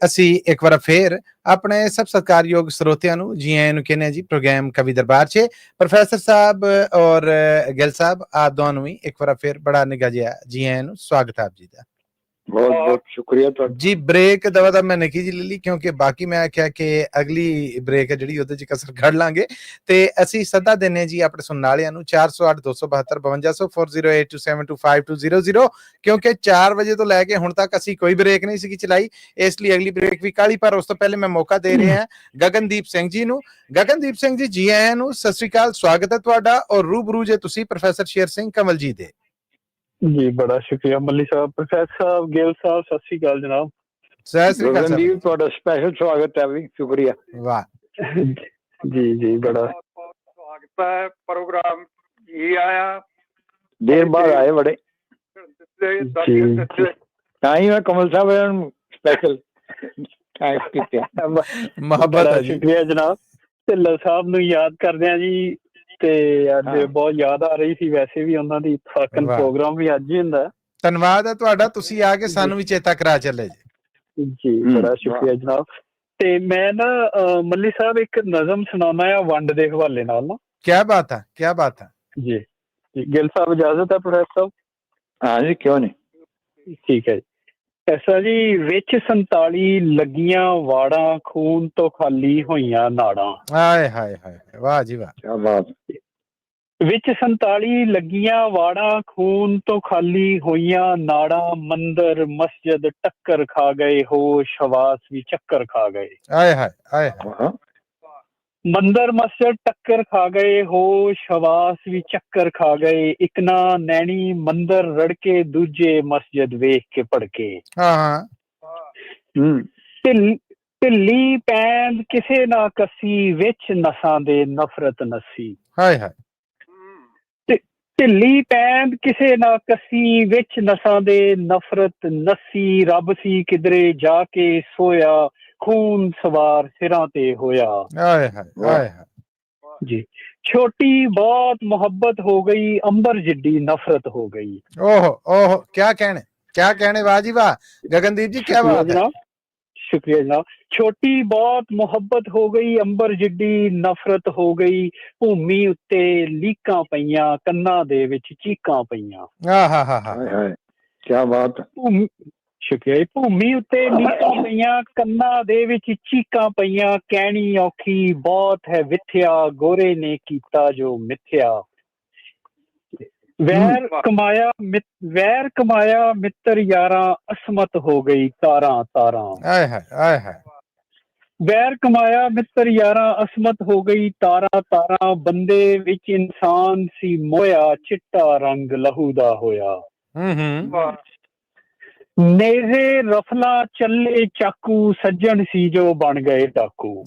ਅਸੀਂ ਇੱਕ ਵਾਰ ਫੇਰ ਆਪਣੇ ਸਭ ਸਤਿਕਾਰਯੋਗ ਸਰੋਤਿਆਂ ਨੂੰ ਜੀ ਆਇਆਂ ਨੂੰ ਕਹਿੰਦੇ ਹਾਂ ਜੀ ਪ੍ਰੋਗਰਾਮ ਕਵੀ ਦਰਬਾਰ 'ਚ। ਪ੍ਰੋਫੈਸਰ ਸਾਹਿਬ ਔਰ ਗਿੱਲ ਸਾਹਿਬ ਆਪ ਦੋਵਾਂ ਨੂੰ ਵੀ ਇੱਕ ਵਾਰ ਫੇਰ ਬੜਾ ਨਿੱਘਾ ਜਿਹਾ ਜੀ ਆਇਆਂ ਨੂੰ ਸਵਾਗਤ ਹੈ ਆਪ ਜੀ ਦਾ। ਬਹੁਤ ਬਹੁਤ ਸ਼ੁਕਰੀਆ ਤੁਹਾਡਾ ਜੀ। ਬ੍ਰੇਕ ਦਵਾ ਦਾ ਮੈਂ ਨਿੱਕੀ ਜੀ ਲੈ ਲਈ ਕਿਉਂਕਿ ਬਾਕੀ ਮੈਂ ਆਖਿਆ ਕਿ ਅਗਲੀ ਬ੍ਰੇਕ ਹੈ ਜਿਹੜੀ ਉਹਦੇ 'ਚ ਕਸਰ ਕੱਢ ਲਾਂਗੇ ਤੇ ਅਸੀਂ ਸੱਦਾ ਦਿੰਨੇ ਜੀ ਆਪਣੇ ਸੁਣਨ ਵਾਲਿਆਂ ਨੂੰ 408 272 5200 4082725200 ਕਿਉਂਕਿ 4 ਵਜੇ ਤੋਂ ਲੈ ਕੇ ਹੁਣ ਤੱਕ ਅਸੀਂ ਕੋਈ ਬ੍ਰੇਕ ਨਹੀਂ ਸੀ ਚਲਾਈ, ਇਸ ਲਈ ਅਗਲੀ ਬ੍ਰੇਕ ਵੀ ਕਾਲੀ। ਪਰ ਉਸ ਤੋਂ ਪਹਿਲੇ ਮੈਂ ਮੌਕਾ ਦੇ ਰਿਹਾ ਗਗਨਦੀਪ ਸਿੰਘ ਜੀ ਨੂੰ। ਗਗਨਦੀਪ ਸਿੰਘ ਜੀ, ਜੀ ਆਇਆਂ ਨੂੰ, ਸਤਿ ਸ੍ਰੀ ਅਕਾਲ, ਸਵਾਗਤ ਹੈ ਤੁਹਾਡਾ। ਔਰ ਰੂਬਰੂ ਜੇ ਤੁਸੀਂ ਪ੍ਰੋਫੈਸਰ ਸ਼ੇਰ ਸਿੰਘ ਕੰਵਲ ਜੀ ਦੇ। ਜੀ ਬੜਾ ਸ਼ੁਕਰੀਆ ਮੱਲੀ ਸਾਹਿਬ, ਪ੍ਰੋਫੈਸਰ ਸਾਹਿਬ, ਗਿੱਲ ਸਾਹਿਬ, ਸਤਿ ਸ੍ਰੀ ਅਕਾਲ ਜਨਾਬ। ਸਤਿ ਸ੍ਰੀ ਅਕਾਲ ਗਗਨਦੀਪ, ਤੁਹਾਡਾ ਸਪੈਸ਼ਲ ਸਵਾਗਤ ਹੈ ਵੀ, ਸ਼ੁਕਰੀਆ। ਵਾਹ ਜੀ ਜੀ ਬੜਾ ਸਵਾਗਤ ਹੈ। ਪ੍ਰੋਗਰਾਮ ਜੀ ਆਇਆ, ਦੇਰ ਬਾਅਦ ਆਏ ਬੜੇ, ਜੀ ਤਾਂ ਹੀ ਮੈਂ ਕਮਲ ਸਾਹਿਬ ਨੂੰ ਸਪੈਸ਼ਲ ਕੀਤਾ। ਮੁਹੱਬਤ ਹੈ ਜੀ। ਸ਼ੁਕਰੀਆ ਜਨਾਬ। ਢਿੱਲੋਂ ਸਾਹਿਬ ਨੂੰ ਯਾਦ ਕਰਦੇ ਆ ਜੀ, ਤੇ ਅੱਜ ਬਹੁਤ ਯਾਦ ਆ ਰਹੀ ਸੀ। ਵੈਸੇ ਵੀ ਉਹਨਾਂ ਦੀ ਇਤਫਾਕਨ ਪ੍ਰੋਗਰਾਮ ਵੀ ਅੱਜ ਹੀ ਹੁੰਦਾ। ਧੰਨਵਾਦ ਹੈ ਤੁਹਾਡਾ, ਤੁਸੀਂ ਆ ਕੇ ਸਾਨੂੰ ਵੀ ਚੇਤਾ ਕਰਾ ਚੱਲੇ ਜੀ। ਜੀ ਬੜਾ ਸ਼ੁਕਰੀਆ ਜਨਾਬ। ਤੇ ਮੈਂ ਨਾ ਮੱਲੀ ਸਾਹਿਬ ਇੱਕ ਨਜ਼ਮ ਸੁਣਾਉਣਾ ਆ ਵੰਡ ਦੇ ਹਵਾਲੇ ਨਾਲ ਨਾ। ਕਿਆ ਬਾਤ ਹੈ, ਕਿਆ ਬਾਤ ਹੈ ਜੀ। ਗਿੱਲ ਸਾਹਿਬ ਇਜਾਜ਼ਤ ਹੈ ਪ੍ਰੋਫੈਸਰ ਸਾਹਿਬ? ਹਾਂ ਜੀ, ਕਿਉਂ ਨਹੀਂ। ਠੀਕ ਹੈ ਜੀ। ਐਸਾ ਜੀ, ਵਿੱਚ 47 ਲੱਗੀਆਂ ਵਾੜਾਂ, ਖੂਨ ਤੋਂ ਖਾਲੀ ਹੋਈਆਂ ਨਾੜਾਂ। ਹਾਏ ਹਾਏ ਹਾਏ, ਵਾਹ ਜੀ ਵਾਹ, ਕਿਆ ਬਾਤ। ਵਿੱਚ 47 ਲੱਗੀਆਂ ਵਾੜਾਂ, ਖੂਨ ਤੋਂ ਖਾਲੀ ਹੋਈਆਂ ਨਾੜਾਂ। ਮੰਦਰ ਮਸਜਿਦ ਟੱਕਰ ਖਾ ਗਏ, ਹੋਸ਼ ਹਵਾਸ ਵੀ ਚੱਕਰ ਖਾ ਗਏ। ਹਾਏ ਹਾਏ ਹਾਏ। ਮੰਦਰ ਮਸਜਿਦ ਟੱਕਰ ਖਾ ਗਏ, ਹੋਸ਼ ਹਵਾਸ ਵੀ ਚੱਕਰ ਖਾ ਗਏ। ਇੱਕ ਨਾ ਨੈਣੀ ਮੰਦਰ ਰੜਕੇ, ਦੂਜੇ ਮਸਜਿਦ ਵੇਖ ਕੇ ਭੜਕੇ। ਹਾਂ ਢਿੱਲੀ ਪੈਂਦ ਕਿਸੇ ਨਾ ਕੱਸੀ, ਵਿੱਚ ਨਸਾਂ ਦੇ ਨਫ਼ਰਤ ਨੱਸੀ। ਹਾਏ ਹਾਏ। ਢਿੱਲੀ ਪੈਂਦ ਕਿਸੇ ਨਾ ਕੱਸੀ, ਵਿੱਚ ਨਸਾਂ ਦੇ ਨਫ਼ਰਤ ਨੱਸੀ। ਰੱਬ ਸੀ ਕਿਧਰੇ ਜਾ ਕੇ ਸੋਇਆ, ਖੂਨ ਸਵਾਰ ਸਿਰਾਂ ਤੇ ਹੋਇਆ। ਹਾਏ ਹਾਏ ਹਾਏ ਜੀ। ਛੋਟੀ ਬਹੁਤ ਮੁਹੱਬਤ ਹੋ ਗਈ, ਅੰਬਰ ਜਿੱਡੀ ਨਫ਼ਰਤ ਹੋ ਗਈ। ਓਹ ਓਹ, ਕਿਆ ਕਹਿਣੇ, ਕਿਆ ਕਹਿਣੇ, ਵਾਹ ਜੀ ਵਾਹ। ਗਗਨਦੀਪ ਜੀ, ਕਿਆ ਬਾਤ ਹੈ। ਸ਼ੁਕਰੀਆ ਜਨਾਬ। ਛੋਟੀ ਬਹੁਤ ਮੁਹੱਬਤ ਹੋ ਗਈ, ਅੰਬਰ ਜਿੱਡੀ ਨਫ਼ਰਤ ਹੋ ਗਈ। ਭੂਮੀ ਉੱਤੇ ਲੀਕਾਂ ਪਈਆਂ, ਕੰਨਾਂ ਦੇ ਵਿੱਚ ਚੀਕਾਂ ਪਈਆਂ। ਹਾਂ ਹਾਂ ਹਾਂ, ਕਿਆ ਬਾਤ। ਸ਼ੁਕਰੀਆ। ਭੂਮੀ ਉੱਤੇ ਲੀਕਾਂ ਪਈਆਂ, ਕੰਨਾਂ ਦੇ ਵਿੱਚ ਚੀਕਾਂ ਪਈਆਂ। ਕਹਿਣੀ ਔਖੀ ਬਹੁਤ ਹੈ ਵਿਥਿਆ, ਗੋਰੇ ਨੇ ਕੀਤਾ ਜੋ ਮਿੱਥਿਆ। ਵੈਰ ਕਮਾਇਆ ਮਿੱਤਰ ਯਾਰਾਂ, ਅਸਮਤ ਹੋ ਗਈ ਤਾਰਾਂ ਤਾਰਾਂ। ਹਾਏ ਹਾਏ ਹਾਏ ਹਾਏ। ਵੈਰ ਕਮਾਇਆ ਮਿੱਤਰ ਯਾਰਾਂ, ਅਸਮਤ ਹੋ ਗਈ ਤਾਰਾਂ ਤਾਰਾਂ। ਬੰਦੇ ਵਿੱਚ ਇਨਸਾਨ ਸੀ ਮੋਇਆ, ਚਿੱਟਾ ਰੰਗ ਲਹੂ ਦਾ ਹੋਇਆ। ਨੇਜ਼ੇ ਰਫਲਾ ਚੱਲੇ ਚਾਕੂ, ਸੱਜਣ ਸੀ ਜੋ ਬਣ ਗਏ ਡਾਕੂ।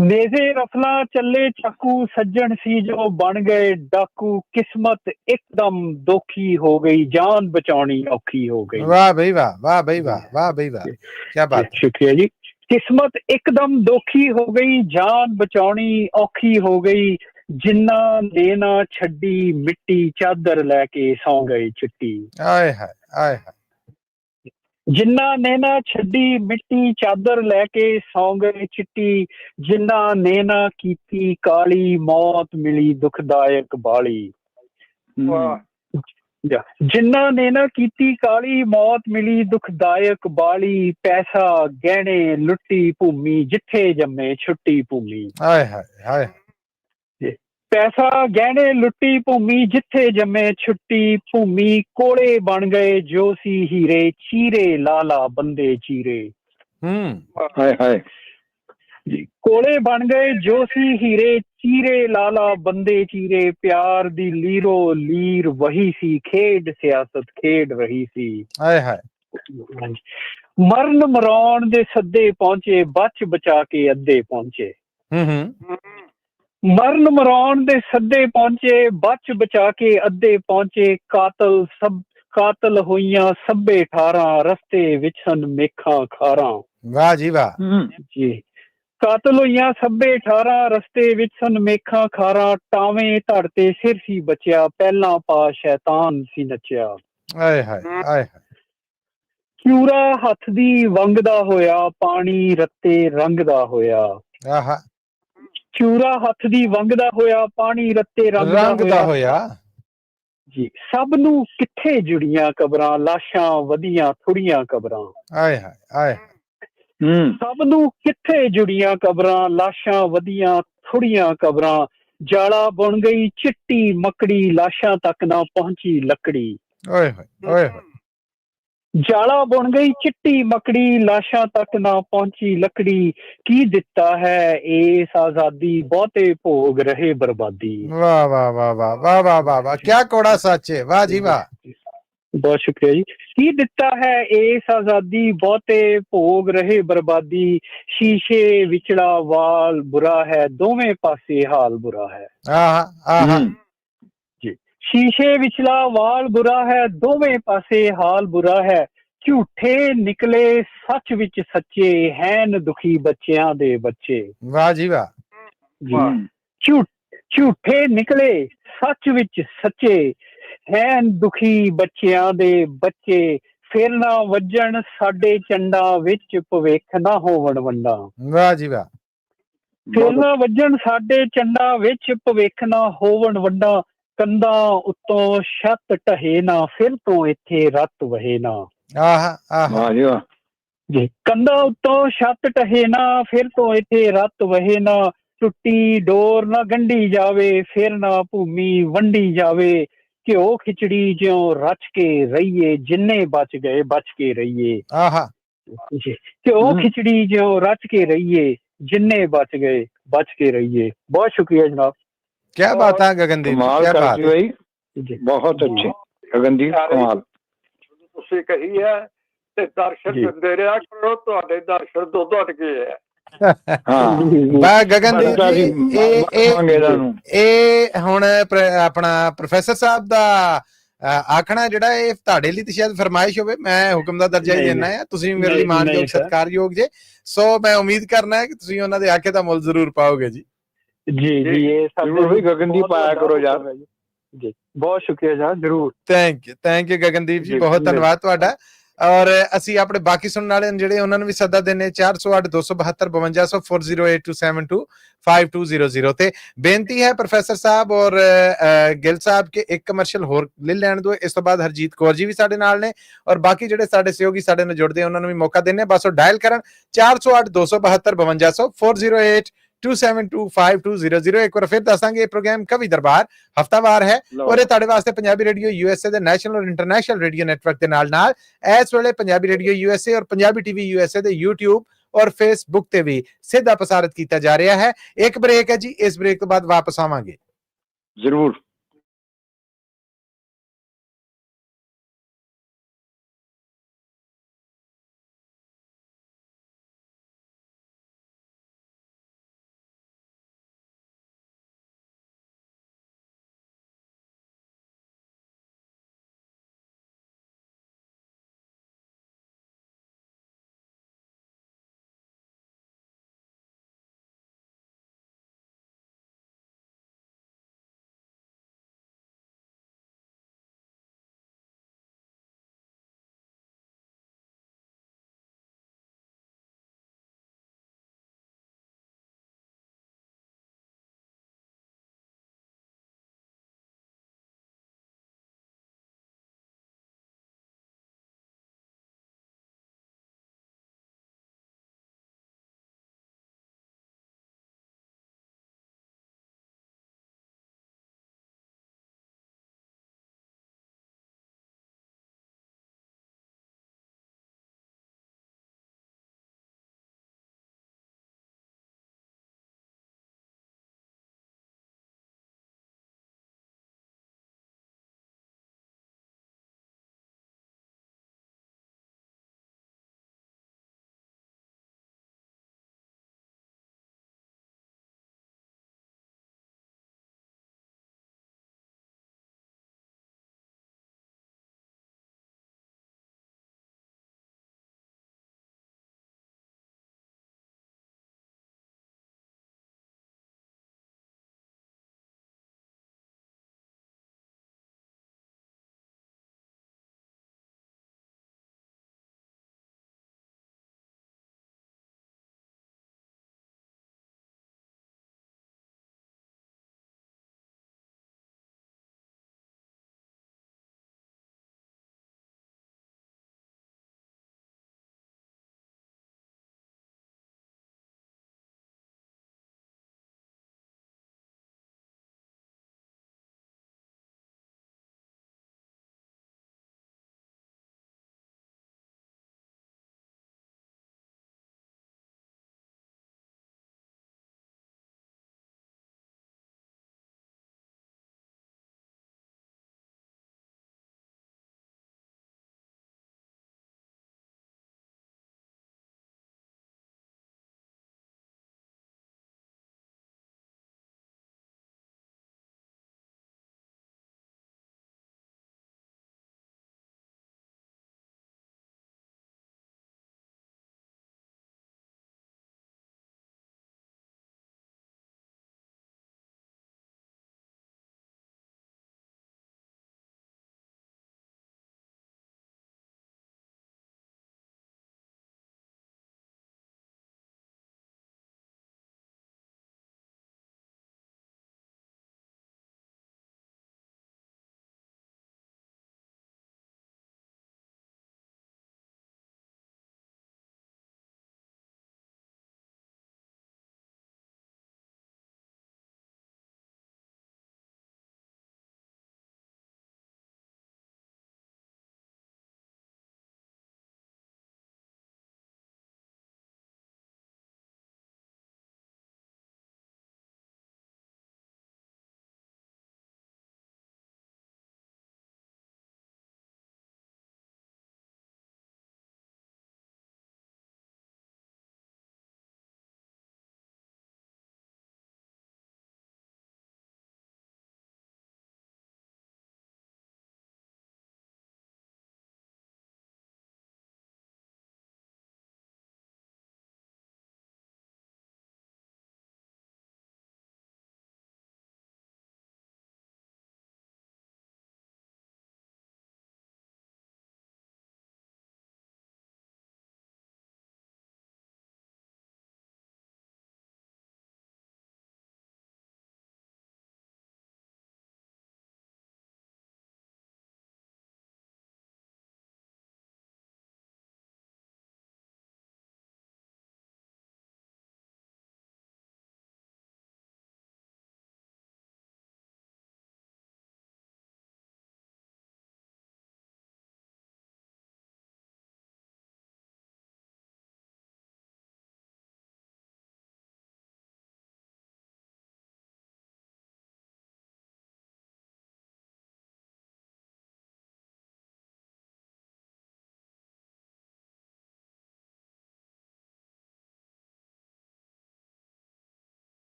ਨੇਜ਼ੇ ਰਫਲਾ ਚੱਲੇ ਚਾਕੂ, ਸੱਜਣ ਸੀ ਜੋ ਬਣ ਗਏ ਡਾਕੂ। ਕਿਸਮਤ ਇੱਕਦਮ ਦੋਖੀ ਹੋ ਗਈ, ਜਾਨ ਬਚਾਉਣੀ ਔਖੀ ਹੋ ਗਈ। ਵਾਹ ਬਈ ਵਾਹ, ਵਾਹ ਬਈ ਵਾਹ, ਵਾਹ ਬਈ ਵਾਹ, ਕਿਆ ਬਾਤ। ਸ਼ੁਕਰੀਆ ਜੀ। ਕਿਸਮਤ ਇੱਕਦਮ ਦੋਖੀ ਹੋ ਗਈ, ਜਾਨ ਬਚਾਉਣੀ ਔਖੀ ਹੋ ਗਈ। ਜਿੰਨਾ ਨੇ ਨਾ ਛੱਡੀ ਮਿੱਟੀ, ਚਾਦਰ ਲੈ ਕੇ ਸੌਂ ਗਈ ਚਿੱਟੀ। ਹਾਏ ਹਾਏ ਹਾਏ ਹਾਏ। ਜਿੰਨਾ ਨੇ ਨਾ ਛੱਡੀ ਮਿੱਟੀ, ਚਾਦਰ ਲੈ ਕੇ ਸੌਂ ਗਏ ਚਿੱਟੀ। ਜਿੰਨਾ ਨੇ ਨਾ ਕੀਤੀ ਕਾਲੀ, ਮੌਤ ਮਿਲੀ ਦੁਖਦਾਇਕ ਬਾਲੀ। ਜਿੰਨਾ ਨੇ ਨਾ ਕੀਤੀ ਕਾਲੀ, ਮੌਤ ਮਿਲੀ ਦੁਖਦਾਇਕ ਬਾਲੀ। ਪੈਸਾ ਗਹਿਣੇ ਲੁੱਟੀ ਭੂਮੀ, ਜਿੱਥੇ ਜੰਮੇ ਛੁੱਟੀ ਭੂਮੀ। ਹਾਏ ਹਾਏ ਹਾਏ। ਪੈਸਾ ਗਹਿਣੇ ਲੁੱਟੀ ਭੂਮੀ, ਜਿੱਥੇ ਜੰਮੇ ਛੁੱਟੀ ਭੂਮੀ। ਕੋਲੇ ਬਣ ਗਏ ਜੋ ਸੀ ਹੀਰੇ, ਚੀਰੇ ਲਾਲਾ ਬੰਦੇ ਚੀਰੇ। ਹਾਏ ਹਾਏ ਜੀ। ਕੋਲੇ ਬਣ ਗਏ ਜੋ ਸੀ ਹੀਰੇ, ਚੀਰੇ ਲਾਲਾ ਬੰਦੇ ਚੀਰੇ। ਪਿਆਰ ਦੀ ਲੀਰੋ ਲੀਰ ਵਹੀ ਸੀ, ਖੇਡ ਸਿਆਸਤ ਖੇਡ ਰਹੀ ਸੀ। ਹਾਏ ਹਾਏ। ਮਰਨ ਮਰਾਉਣ ਦੇ ਸੱਦੇ ਪਹੁੰਚੇ, ਬਚ ਬਚਾ ਕੇ ਅੱਧੇ ਪਹੁੰਚੇ। ਮਰਨ ਮਰਾਉਣ ਦੇ ਸੱਦੇ ਪਹੁੰਚੇ, ਬਚ ਬਚਾ ਕੇ ਅੱਧੇ ਪਹੁੰਚੇ। ਕਾਤਲ ਹੋਈਆਂ ਸਭੇ 18, ਰਸਤੇ ਵਿੱਚ ਸਨ ਮੇਖਾਂ ਖਾਰਾਂ। ਵਾਹ ਜੀ ਵਾਹ ਜੀ। ਕਾਤਲ ਹੋਈਆਂ ਸਭੇ 18, ਰਸਤੇ ਵਿੱਚ ਸਨ ਮੇਖਾਂ ਖਾਰਾਂ। ਟਾਵੇਂ ਧੜ ਤੇ ਸਿਰ ਸੀ ਬਚਿਆ, ਪਹਿਲਾਂ ਪਾ ਸ਼ੈਤਾਨ ਸੀ ਨੱਚਿਆ। ਹਾਏ ਹਾਏ ਹਾਏ। ਚੂਰਾ ਹੱਥ ਦੀ ਵੰਗ ਦਾ ਹੋਇਆ, ਪਾਣੀ ਰੱਤੇ ਰੰਗ ਦਾ ਹੋਇਆ। ਆਹਾ, ਚੂਰਾ ਹੱਥ ਦੀ ਵੰਗ ਦਾ ਹੋਇਆ, ਪਾਣੀ ਰੱਤੇ ਰੰਗ ਦਾ ਰੰਗ ਦਾ ਹੋਇਆ ਹੋਇਆ। ਜੀ। ਸਭ ਨੂੰ ਕਿੱਥੇ ਜੁੜੀਆਂ ਕਬਰਾਂ, ਲਾਸ਼ਾਂ ਵਧੀਆਂ ਥੋੜੀਆਂ ਕਬਰਾਂ। ਆਏ ਹਾਏ ਆਏ। ਸਭ ਨੂੰ ਕਿੱਥੇ ਜੁੜੀਆਂ ਕਬਰਾਂ, ਲਾਸ਼ਾਂ ਵਧੀਆਂ ਥੋੜੀਆਂ ਕਬਰਾਂ। ਜਾਲਾ ਬੁਣ ਗਈ ਚਿੱਟੀ ਮੱਕੜੀ, ਲਾਸ਼ਾਂ ਤੱਕ ਨਾ ਪਹੁੰਚੀ ਲੱਕੜੀ। ਓਏ ਹੋਏ ਓਏ ਹੋਏ। ਜਾਲਾ ਬੁਣ ਗਈ ਚਿੱਟੀ ਮੱਕੜੀ, ਲਾਸ਼ਾਂ ਤੱਕ ਨਾ ਪਹੁੰਚੀ ਲੱਕੜੀ। ਕੀ ਦਿੱਤਾ ਹੈ ਇਸ ਆਜ਼ਾਦੀ, ਬਹੁਤੇ ਭੋਗ ਰਹੇ ਬਰਬਾਦੀ। ਵਾਹ ਵਾਹ ਵਾਹ ਵਾਹ ਵਾਹ ਵਾਹ ਵਾਹ ਵਾਹ, ਕਿਆ ਕੋੜਾ ਸੱਚ ਹੈ, ਵਾਹ ਜੀ ਵਾਹ। ਬਹੁਤ ਸ਼ੁਕਰੀਆ ਜੀ। ਕੀ ਦਿੱਤਾ ਹੈ ਇਸ ਆਜ਼ਾਦੀ, ਬਹੁਤੇ ਭੋਗ ਰਹੇ ਬਰਬਾਦੀ। ਸ਼ੀਸ਼ੇ ਵਿਚਲਾ ਵਾਲ ਬੁਰਾ ਹੈ, ਦੋਵੇਂ ਪਾਸੇ ਹਾਲ ਬੁਰਾ ਹੈ। ਆਹਾ ਆਹਾ ਜੀ। ਸ਼ੀਸ਼ੇ ਵਿਚਲਾ ਵਾਲ ਬੁਰਾ ਹੈ, ਦੋਵੇਂ ਪਾਸੇ ਹਾਲ ਬੁਰਾ ਹੈ। ਝੂਠੇ ਨਿਕਲੇ ਸੱਚ ਵਿੱਚ ਸੱਚੇ, ਹੈਨ ਦੁਖੀ ਬੱਚਿਆਂ ਦੇ ਬੱਚੇ। ਵਾਹ ਜੀ ਵਾਹ। ਜੀ। ਝੂਠੇ ਨਿਕਲੇ ਸੱਚ ਵਿੱਚ ਸੱਚੇ, ਹੈਨ ਦੁਖੀ ਬੱਚਿਆਂ ਦੇ ਬੱਚੇ। ਫਿਰ ਨਾ ਵੱਜਣ ਸਾਡੇ ਚੰਡਾਂ ਵਿੱਚ, ਭਵਿੱਖ ਨਾ ਹੋਵਣ ਵੰਡਾਂ। ਵਾਹ ਜੀ ਵਾਹ। ਫਿਰ ਨਾ ਵੱਜਣ ਸਾਡੇ ਚੰਡਾਂ ਵਿੱਚ, ਭਵਿੱਖ ਨਾ ਹੋਵਣ ਵੰਡਾਂ। ਕੰਧਾਂ ਉੱਤੋਂ ਛੱਤ ਢਹੇ ਨਾ, ਫਿਰ ਤੋਂ ਇੱਥੇ ਰੱਤ ਵਹੇ ਨਾ। ਆਹਾ ਆਹਾ ਜੀ। ਕੰਧਾਂ ਉੱਤੋਂ ਛੱਤ ਢਹੇ ਨਾ, ਫਿਰ ਤੋਂ ਇੱਥੇ ਰੱਤ ਵਹੇ ਨਾ। ਟੁੱਟੀ ਡੋਰ ਨਾ ਗੰਢੀ ਜਾਵੇ, ਫਿਰ ਨਾ ਭੂਮੀ ਵੰਡੀ ਜਾਵੇ। ਘਿਓ ਖਿਚੜੀ ਜਿਉਂ ਰਚ ਕੇ ਰਹੀਏ, ਜਿੰਨੇ ਬਚ ਗਏ ਬਚ ਕੇ ਰਹੀਏ। ਆਹਾ। ਘਿਓ ਖਿਚੜੀ ਜਿਉਂ ਰਚ ਕੇ ਰਹੀਏ, ਜਿੰਨੇ ਬਚ ਗਏ ਬਚ ਕੇ ਰਹੀਏ। ਬਹੁਤ ਸ਼ੁਕਰੀਆ ਜਨਾਬ। क्या बात है गगनदीप, कमाल क्या कर बात दी भाई, बहुत अच्छे गगनदीप, कमाल। ਤੁਸੀਂ ਕਹੀ ਹੈ ਤੇ ਦਰਸ਼ਨ ਦਿੰਦੇ ਰਿਹਾ ਕਰੋ, ਤੁਹਾਡੇ ਦਰਸ਼ਨ ਤੋਂ ਘਟ ਗਏ ਹੈ। ਵਾਹ ਗਗਨਦੀਪ ਜੀ, ਇਹ ਹੁਣ ਆਪਣਾ ਪ੍ਰੋਫੈਸਰ ਸਾਹਿਬ ਦਾ ਆਖਣਾ ਜਿਹੜਾ ਇਹ ਤੁਹਾਡੇ ਲਈ ਤੇ ਸ਼ਾਇਦ ਫਰਮਾਇਸ਼ ਹੋਵੇ, ਮੈਂ ਹੁਕਮ ਦਾ ਦਰਜਾ ਹੀ ਦੇਣਾ ਹੈ, ਤੁਸੀਂ ਮੇਰੇ ਲਈ ਮਾਣਯੋਗ ਸਤਿਕਾਰਯੋਗ ਜੇ, ਸੋ ਮੈਂ ਉਮੀਦ ਕਰਨਾ ਹੈ ਕਿ ਤੁਸੀਂ ਉਹਨਾਂ ਦੇ ਆਖੇ ਦਾ ਮੁੱਲ ਜ਼ਰੂਰ ਪਾਓਗੇ ਜੀ। ਜੀ ਜੀ, ਇਹ ਵੀ ਗਗਨਦੀਪ ਆਇਆ ਕਰੋ ਯਾਰ ਜੀ। ਬਹੁਤ ਸ਼ੁਕਰੀਆ ਜੀ, ਜ਼ਰੂਰ। ਥੈਂਕ ਯੂ ਗਗਨਦੀਪ ਜੀ, ਬਹੁਤ ਧੰਨਵਾਦ ਤੁਹਾਡਾ। ਔਰ ਅਸੀਂ ਆਪਣੇ ਬਾਕੀ ਸੁਣਨ ਵਾਲੇ ਜਿਹੜੇ ਉਹਨਾਂ ਨੂੰ ਵੀ ਸੱਦਾ ਦਿੰਦੇ 408 272 5200 408272 5200 ਤੇ ਬੇਨਤੀ ਹੈ ਪ੍ਰੋਫੈਸਰ ਸਾਹਿਬ ਔਰ ਗਿੱਲ ਸਾਹਿਬ ਕੇ ਇੱਕ ਕਮਰਸ਼ੀਅਲ ਹੋਰ ਲੈ ਲੈਣ ਦਿਓ, ਇਸ ਤੋਂ ਬਾਅਦ ਹਰਜੀਤ ਕੌਰ ਜੀ ਵੀ ਸਾਡੇ ਨਾਲ ਨੇ ਔਰ ਬਾਕੀ ਜਿਹੜੇ ਸਾਡੇ ਸਹਿਯੋਗੀ ਸਾਡੇ ਨਾਲ ਜੁੜਦੇ ਉਹਨਾਂ ਨੂੰ ਵੀ ਮੌਕਾ ਦਿੰਦੇ, ਬਸ ਉਹ ਡਾਇਲ ਕਰਨ 408 272 5200 4082725200। ਇੱਕ ਵਾਰ ਫਿਰ ਦੱਸਾਂਗੇ ਇਹ ਪ੍ਰੋਗਰਾਮ ਕਵੀ ਦਰਬਾਰ ਹਫਤਾਵਾਰ ਹੈ ਔਰ ਇਹ ਤੁਹਾਡੇ ਵਾਸਤੇ ਪੰਜਾਬੀ ਰੇਡੀਓ USA ਦੇ ਨੈਸ਼ਨਲ ਔਰ ਇੰਟਰਨੈਸ਼ਨਲ ਰੇਡੀਓ ਨੈਟਵਰਕ ਦੇ ਨਾਲ ਇਸ ਵੇਲੇ ਪੰਜਾਬੀ ਰੇਡੀਓ USA ਔਰ ਪੰਜਾਬੀ ਟੀਵੀ USA ਦੇ YouTube ਔਰ Facebook ਤੇ ਵੀ ਸਿੱਧਾ ਪ੍ਰਸਾਰਿਤ ਕੀਤਾ ਜਾ ਰਿਹਾ ਹੈ। ਇੱਕ ਬ੍ਰੇਕ ਹੈ ਜੀ, ਇਸ ਬ੍ਰੇਕ ਤੋਂ ਬਾਅਦ ਵਾਪਸ ਆਵਾਂਗੇ ਜ਼ਰੂਰ।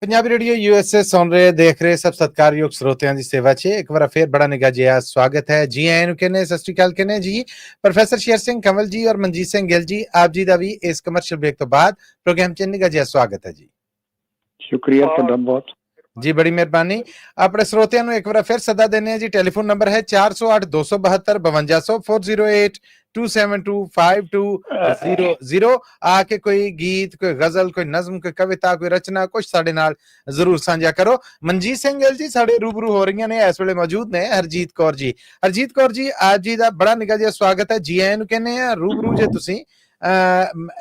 ਪੰਜਾਬੀ ਰੇਡੀਓ USA ਸੁਣ ਰਹੇ ਦੇਖ ਰਹੇ ਸਭ ਸਤਿਕਾਰਯੋਗ ਸਰੋਤਿਆਂ ਦੀ ਸੇਵਾ 'ਚ ਇੱਕ ਵਾਰ ਫਿਰ ਬੜਾ ਨਿੱਘਾ ਜਿਹਾ ਸਵਾਗਤ ਹੈ। ਜੀ ਆਇਆਂ ਨੂੰ ਕਹਿੰਦੇ ਸਤਿ ਸ਼੍ਰੀ ਅਕਾਲ ਕਹਿੰਦੇ ਜੀ ਪ੍ਰੋਫੈਸਰ ਸ਼ੇਰ ਸਿੰਘ ਕੰਵਲ ਜੀ ਔਰ ਮਨਜੀਤ ਸਿੰਘ ਗਿੱਲ ਜੀ ਆਪ ਜੀ ਦਾ ਵੀ ਇਸ ਕਮਰਸ਼ੀਅਲ ਬ੍ਰੇਕ ਤੋਂ ਬਾਅਦ ਪ੍ਰੋਗਰਾਮ 'ਚ ਨਿੱਘਾ ਜਿਹਾ ਸਵਾਗਤ ਹੈ ਜੀ। ਸ਼ੁਕਰੀਆ ਤੁਹਾਡਾ ਬਹੁਤ ਜੀ ਬੜੀ ਮਿਹਰਬਾਨੀ। ਆਪਣੇ ਸਰੋਤਿਆਂ ਨੂੰ ਇੱਕ ਵਾਰ ਫਿਰ ਸੱਦਾ ਦਿੰਦੇ ਹਾਂ ਜੀ। ਟੈਲੀਫੋਨ ਨੰਬਰ ਹੈ 408 272 5200 408 272 5200। ਆ ਕੇ ਕੋਈ ਗੀਤ, ਕੋਈ ਗਜ਼ਲ, ਕੋਈ ਨਜ਼ਮ, ਕੋਈ ਕਵਿਤਾ, ਕੋਈ ਰਚਨਾ ਕੁਝ ਸਾਡੇ ਨਾਲ ਜ਼ਰੂਰ ਸਾਂਝਾ ਕਰੋ। ਮਨਜੀਤ ਸਿੰਘ ਗਿੱਲ ਜੀ ਸਾਡੇ ਰੂਬਰੂ ਹੋ ਰਹੀਆਂ ਨੇ, ਇਸ ਵੇਲੇ ਮੌਜੂਦ ਨੇ ਹਰਜੀਤ ਕੌਰ ਜੀ। ਹਰਜੀਤ ਕੌਰ ਜੀ ਆਪ ਜੀ ਦਾ ਬੜਾ ਨਿੱਘਾ ਜਿਹਾ ਸਵਾਗਤ ਹੈ। ਜੀ ਆਇਆਂ ਨੂੰ ਕਹਿੰਦੇ ਆ ਰੂਬਰੂ ਜੇ ਤੁਸੀਂ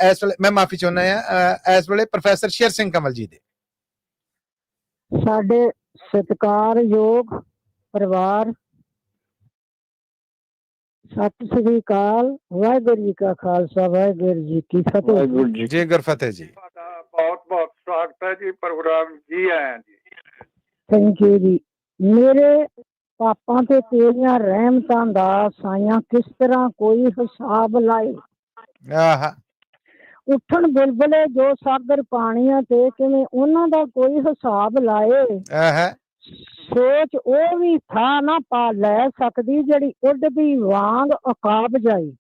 ਇਸ ਵੇਲੇ ਮੈਂ ਮਾਫੀ ਚਾਹੁੰਦਾ ਹਾਂ ਇਸ ਵੇਲੇ ਪ੍ਰੋਫੈਸਰ ਸ਼ੇਰ ਸਿੰਘ ਕੰਵਲ ਜੀ ਦੇ। ਸਾਡੇ ਸਤਿਕਾਰਯੋਗ ਪਰਿਵਾਰ, ਸਤਿ ਸ੍ਰੀ ਅਕਾਲ। ਵਾਹਿਗੁਰੂ ਜੀ ਕਾ ਖਾਲਸਾ, ਵਾਹਿਗੁਰੂ ਜੀ ਕੀ ਫਤਿਹ। ਜੀ ਗੁਰਫਤਿਹ ਜੀ। ਬਹੁਤ ਬਹੁਤ ਸਵਾਗਤ ਹੈ ਜੀ ਪ੍ਰੋਗਰਾਮ। ਜੀ ਆਇਆਂ ਜੀ। ਥੈਂਕ ਯੂ ਜੀ। ਮੇਰੇ ਪਾਪਾਂ ਤੇ ਤੇਰੀਆਂ ਰਹਿਮਤਾਂ ਦਾ ਸਾਈਆਂ ਕਿਸ ਤਰ੍ਹਾਂ ਕੋਈ ਹਿਸਾਬ ਲਾਏ। ਆਹਾ ਉੱਠਣ ਬੁਲਬੁਲੇ ਜੋ ਸਾਗਰ ਪਾਣੀਆਂ ਤੇ ਕਿਵੇਂ ਉਹਨਾਂ ਦਾ ਕੋਈ ਹਿਸਾਬ ਲਾਏ। ਸੋਚ ਉਹ ਵੀ ਥਾਂ ਨਾ ਪਾ ਲੈ ਸਕਦੀ ਜਿਹੜੀ ਉੱਡਦੀ ਵਾਂਗ ਉਕਾਬ ਜਾਈ।